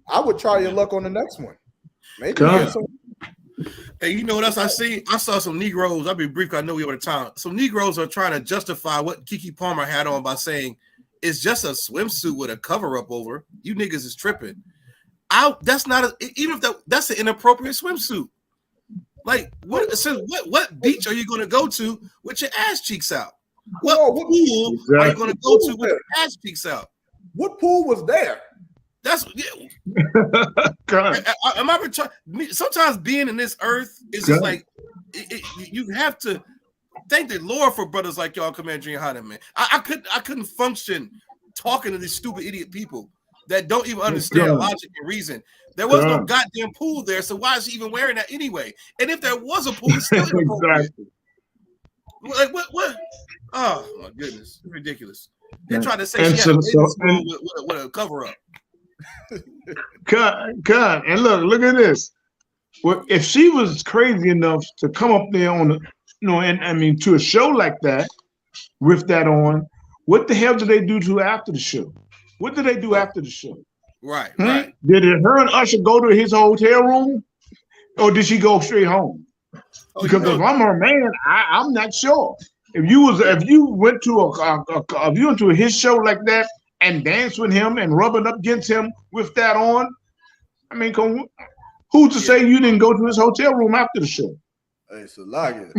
I would try your luck on the next one. Maybe get some. Hey, you know what else I see? I saw some Negroes. I'll be brief. I know we over the time. Some Negroes are trying to justify what Keke Palmer had on by saying it's just a swimsuit with a cover up over. You niggas is tripping. That's not even if that's an inappropriate swimsuit. Like what beach are you going to go to with your ass cheeks out? What pool are you going to go to with your ass cheeks out? What pool was there? That's sometimes being in this earth is just like you have to thank the Lord for brothers like y'all, Commander YAHANNA, man. I couldn't function talking to these stupid idiot people that don't even understand logic and reason. There was no goddamn pool there, so why is he even wearing that anyway? And if there was a pool, it's still inappropriate. Like what? Oh my goodness, it's ridiculous. They're trying to say she had with a cover up. Cut. And look at this. Well, if she was crazy enough to come up there on to a show like that with that on, what the hell did they do to after the show? What did they do after the show? Right. Did her and Usher go to his hotel room, or did she go straight home? Because if I'm her man, I'm not sure. If you went to his show like that and danced with him and rubbing up against him with that on, I mean, who's to say you didn't go to his hotel room after the show? Hey, so like it.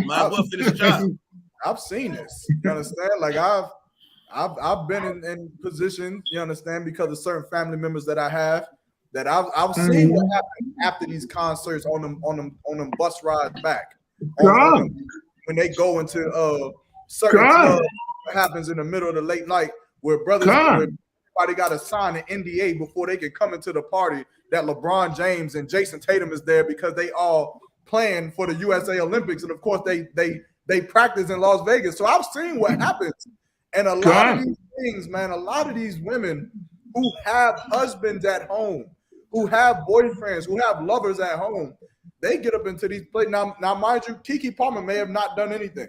I've seen this. You understand? Like I've been in positions, you understand, because of certain family members that I have, that I've seen what happens after these concerts on them bus rides back. When they go into certain clubs, what happens in the middle of the late night where everybody got to sign an NDA before they can come into the party, that LeBron James and Jason Tatum is there because they all playing for the USA Olympics, and of course they practice in Las Vegas. So I've seen what happens. And a lot of these things, man, a lot of these women who have husbands at home, who have boyfriends, who have lovers at home, they get up into these places. Now, mind you, Keke Palmer may have not done anything.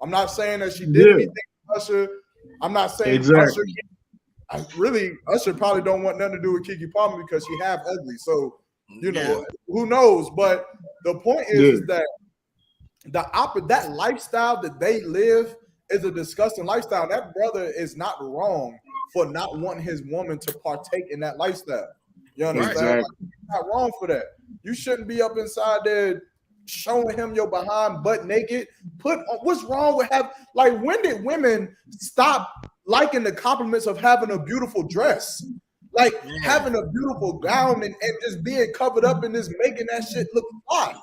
I'm not saying that she did anything to Usher. I'm not saying Usher. Usher probably don't want nothing to do with Keke Palmer because she half ugly. So, who knows? But the point is that that lifestyle that they live is a disgusting lifestyle. That brother is not wrong for not wanting his woman to partake in that lifestyle. You understand? Exactly. Like, he's not wrong for that. You shouldn't be up inside there showing him your behind butt naked. What's wrong with when did women stop liking the compliments of having a beautiful dress? Like having a beautiful gown and just being covered up and just making that shit look fly.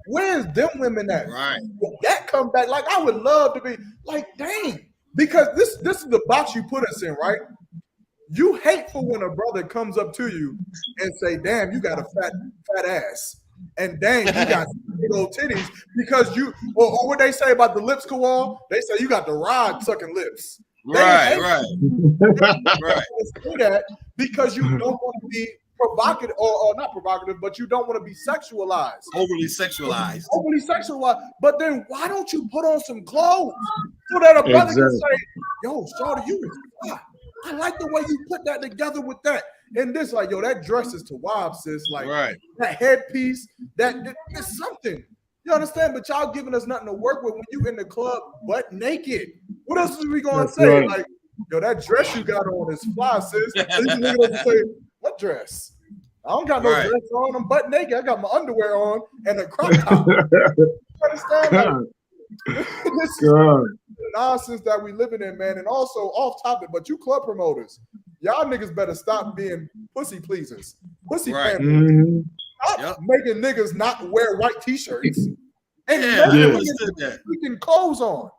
Where's them women at? Right. That come back. Like, I would love to be like, dang, because this is the box you put us in, right? You hate for when a brother comes up to you and say, damn, you got a fat ass. And dang, you got big old titties, because or what they say about the lips, Kawal, they say you got the rod sucking lips. Right. Say that because you don't want to be provocative, or not provocative, but you don't want to be sexualized. Overly sexualized. But then why don't you put on some clothes so that a brother can say, yo, shawty, you is fly. I like the way you put that together with that. And this, like, yo, that dress is to wild, sis. Like, that headpiece, that is something. You understand? But y'all giving us nothing to work with when you in the club butt naked. What else are we going to say? Right. Like, yo, that dress you got on is fly, sis. So you can look at us and say, what dress? I don't got no dress on. I'm butt naked. I got my underwear on and a crop top. You understand? This is the nonsense that we living in, man. And also off topic, but you club promoters, y'all niggas better stop being pussy pleasers, pussy families. Stop making niggas not wear white t-shirts and freaking clothes on.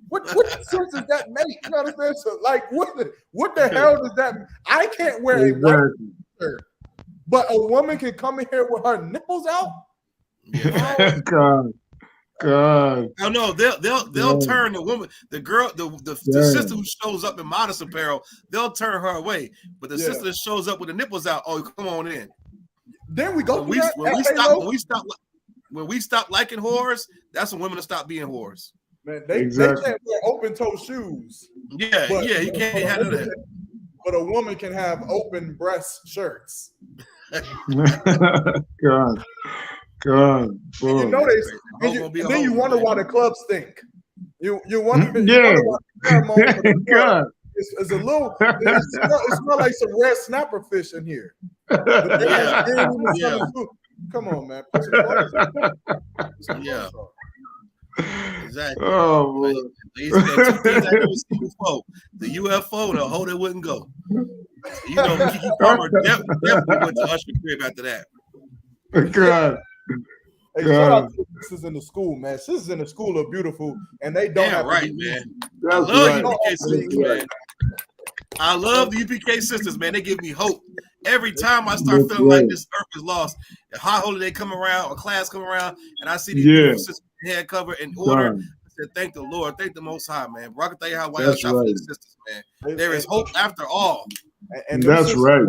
What sense does that make? You understand? So, like, what the hell does that mean? I can't wear a white t-shirt, but a woman can come in here with her nipples out. God. God. Oh no, they'll turn the woman, the girl, the sister who shows up in modest apparel, they'll turn her away. But the sister that shows up with the nipples out, oh, come on in. Then we go when we stop liking whores, that's when women will stop being whores. Man, they can't wear open toe shoes. Yeah, you can't handle that. But a woman can have open breast shirts. God. And you know and then you wonder why the clubs stink. You wonder why the pheromone for the club is a little. It smells like some red snapper fish in here. Come on, man. Yeah. Exactly. Oh, boy. These two things I never seen before. The UFO and a hole that wouldn't go. You know, Keke Palmer definitely went to Usher crib after that. God. Hey, shout out to the sisters in the school, man. Sisters in the school are beautiful, and they don't have right, to man. I love UPK sisters, man. I love the UPK sisters, man. They give me hope. Every time I start feeling like this earth is lost, a high holiday come around, a class come around, and I see these beautiful sisters head cover in order. I said, thank the Lord, thank the Most High, man. Bro, I can tell you how well I shot for these sisters, man. There is hope after all. And that's sisters, right.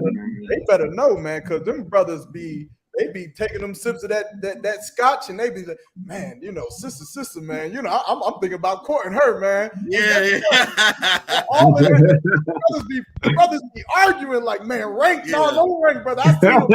They better know, man, because them brothers be taking them sips of that scotch, and they be like, man, you know, sister, man, you know, I'm thinking about courting her, man. Yeah. All of that, the brothers be arguing like, man, rank, no rank, brother. I see them.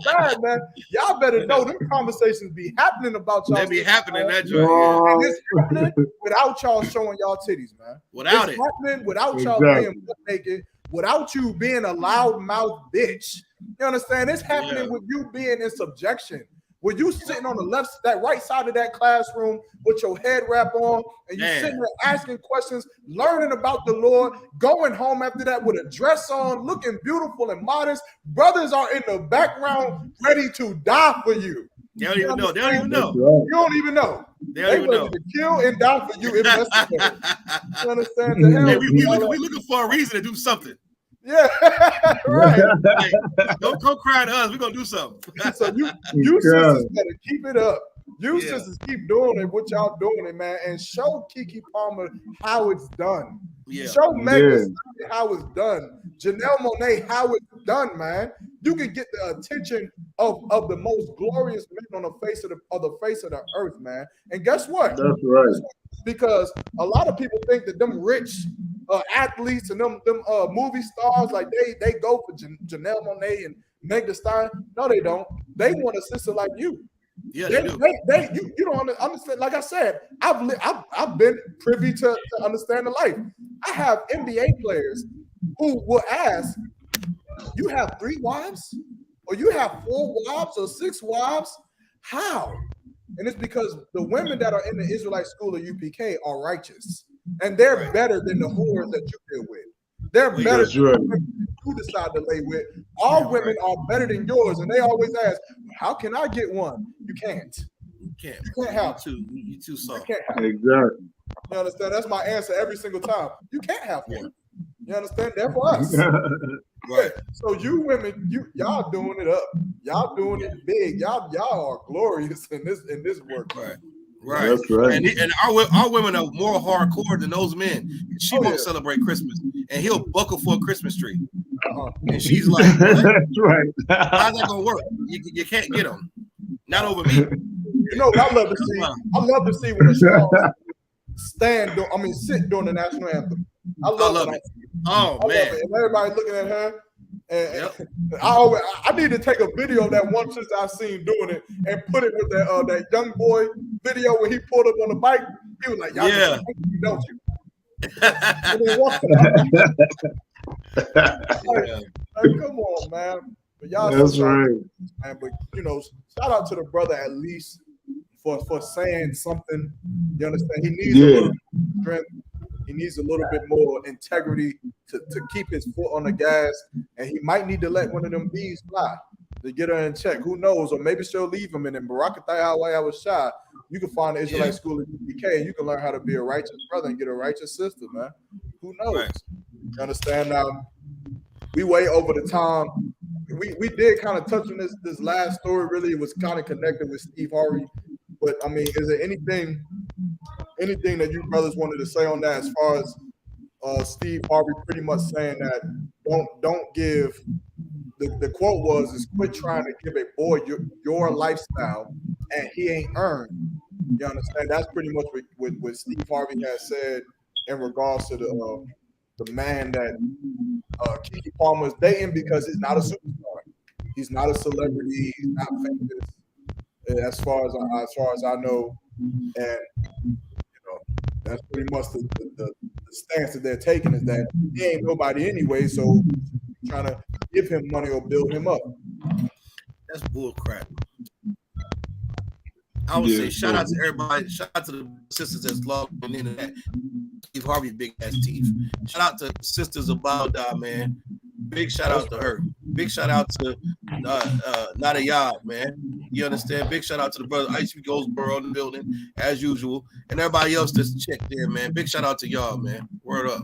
Bad, man. Y'all better know them conversations be happening about y'all. They be happening that joint. And it's happening without y'all showing y'all titties, man. Without it's happening without y'all being butt naked, without you being a loudmouth bitch. You understand? It's happening with you being in subjection. With you sitting on that right side of that classroom with your head wrap on, and you sitting there asking questions, learning about the Lord, going home after that with a dress on, looking beautiful and modest. Brothers are in the background ready to die for you. They don't even know. They don't even know. You don't even know. They don't even know. To kill and die for you if necessary. You understand? Hey, we looking for a reason to do something. Yeah, right. Like, don't come crying to us. We're gonna do something. So you sisters better keep it up. You sisters keep doing it, what y'all doing it, man, and show Keke Palmer how it's done. Yeah. Show Megan how it's done. Janelle Monáe how it's done, man. You can get the attention of the most glorious men on the face of the earth, man. And guess what? That's right. Because a lot of people think that them rich athletes and them movie stars, like they go for Janelle Monáe and Meg Thee Stallion. No, they don't. They want a sister like you. Yeah, you don't understand. Like I said, I've been privy to understand the life. I have NBA players who will ask, "You have 3 wives, or you have 4 wives, or 6 wives? How?" And it's because the women that are in the Israelite school of UPK are righteous, and they're better than the whores that you deal with. They're better than the women you decide to lay with. All women are better than yours, and they always ask, "How can I get one?" You can't. You can't have two. You too soft. You can't have exactly. You understand? That's my answer every single time. You can't have one. You understand? They're for us. Right. So you women, y'all doing it up. Y'all doing it big. Y'all are glorious in this work. Right. Right. That's right. And our women are more hardcore than those men. She won't celebrate Christmas, and he'll buckle for a Christmas tree. And she's like, "That's right. How's that gonna work? You can't get them. Not over me." You know what I love to see? I love to see when the Strauss sit during the national anthem. I love it. Oh man! Love it. And everybody looking at her. And I need to take a video of that one sister I seen doing it and put it with that young boy video when he pulled up on the bike. He was like, "Y'all don't you?" Like, come on, man. But y'all, that's right, man. But shout out to the brother at least for saying something. You understand? He needs a little strength. He needs a little bit more integrity to keep his foot on the gas, and he might need to let one of them bees fly to get her in check. Who knows? Or maybe she'll leave him, and in Barakatayah was shy. You can find the Israelite school at U.P.K. and you can learn how to be a righteous brother and get a righteous sister, man. Who knows? Right. You understand? Now, we way over the time. we did kind of touch on this last story. Really, it was kind of connected with Steve Harvey. But I mean, is there anything that you brothers wanted to say on that as far as Steve Harvey pretty much saying that don't give the quote is quit trying to give a boy your lifestyle and he ain't earned. You understand? That's pretty much what Steve Harvey has said in regards to the man that Keke Palmer is dating, because he's not a superstar. He's not a celebrity. He's not famous, as far as I know. And that's pretty much the stance that they're taking, is that he ain't nobody anyway, so trying to give him money or build him up. That's bull crap. I would say shout out to everybody. Shout out to the sisters that's logged into that. Steve Harvey, big ass teeth. Shout out to sisters of Balda, man. Big shout out to her. Big shout out to Nada Yard, man. You understand? Big shout out to the brother I.S.U.P.K Goldsboro in the building, as usual, and everybody else that's checked in, man. Big shout out to y'all, man. Word up.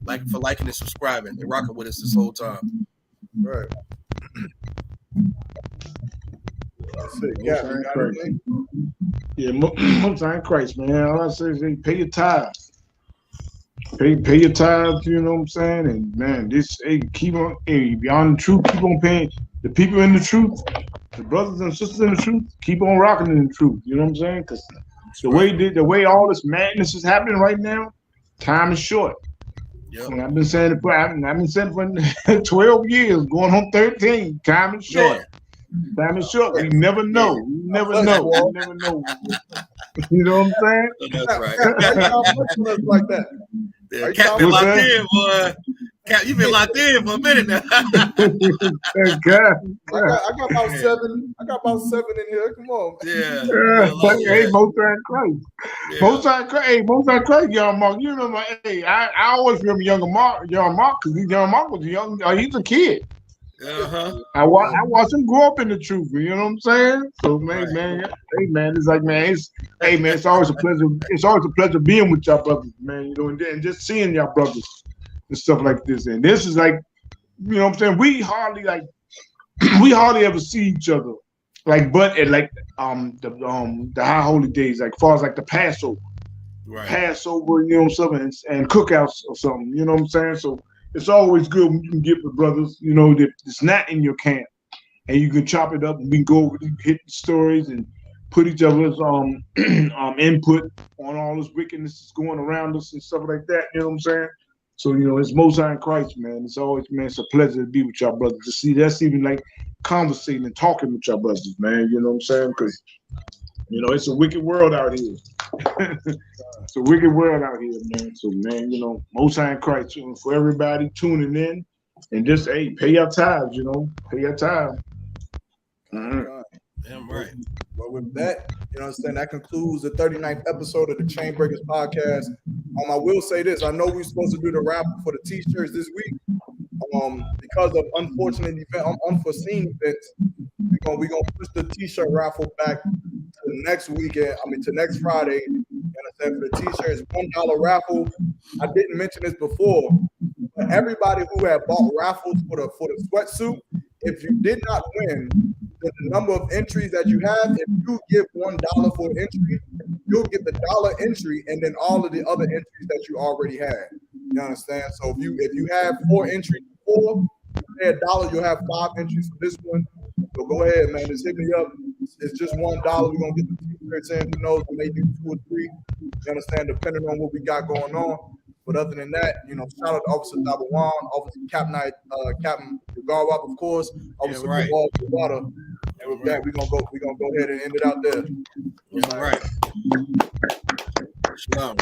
Like for liking and subscribing and rocking with us this whole time. Right. That's it. Yeah, most high in Christ, man. All I say is pay your tithes. Pay your tithes, you know what I'm saying? And man, keep on, beyond the truth, keep on paying. The people in the truth, the brothers and sisters in the truth, keep on rocking in the truth. You know what I'm saying? Because the way all this madness is happening right now, time is short. Yep. And I've been saying it for 12 years, going on 13. Time is short. Yeah. Time is short. We never know. We never know. You know what I'm saying? That's right. Like that. Yeah, Cap been locked in, boy. Cap, you been locked in for a minute now. I got about 7. I got about 7 in here. Come on. Yeah. Hey, most high in Christ. Most high in Christ, young Mark. You remember? Hey, I always remember young Mark, because young Mark was young. He's a kid. I watched him grow up in the truth. You know what I'm saying? So man, it's like it's always a pleasure. It's always a pleasure being with y'all brothers, man. You know, and just seeing y'all brothers and stuff like this. And this is like, you know what I'm saying? We hardly ever see each other, but at the high holy days, like far as like the Passover, Passover, you know what I'm saying, and cookouts or something. You know what I'm saying? So it's always good when you can get with brothers, you know, that it's not in your camp, and you can chop it up and we can go over, hit the stories and put each other's input on all this wickedness that's going around us and stuff like that. You know what I'm saying? So, you know, it's Most High in Christ, man. It's always, man, it's a pleasure to be with y'all brothers. To see that's even like conversating and talking with y'all brothers, man. You know what I'm saying? Because, you know, it's a wicked world out here. It's a wicked world out here, man. So, man, you know, Most High in Christ, you know, for everybody tuning in, and just, pay your tithes, you know, pay your tithes. Damn right. Well, with that, you know what I'm saying, that concludes the 39th episode of the Chain Breakers podcast. I will say this. I know we're supposed to do the raffle for the t-shirts this week. Because of unforeseen events, we're gonna push the t-shirt raffle back to next weekend. To next Friday. You understand? For the t-shirts, $1 raffle. I didn't mention this before, but everybody who had bought raffles for the sweatsuit, if you did not win, the number of entries that you have, if you give $1 for an entry, you'll get the $1 entry and then all of the other entries that you already had. You understand? So if you have 4 entries before, you pay $1, you'll have 5 entries for this one. So go ahead, man. Just hit me up. It's just $1. We're gonna get the t-shirts in. Who knows? We may do 2 or 3. You understand? Depending on what we got going on. But other than that, you know, shout out to Officer Dabawan, Officer Captain Garwap, of course, Officer Water. And with that, we're gonna go ahead and end it out there. All right. Shalom.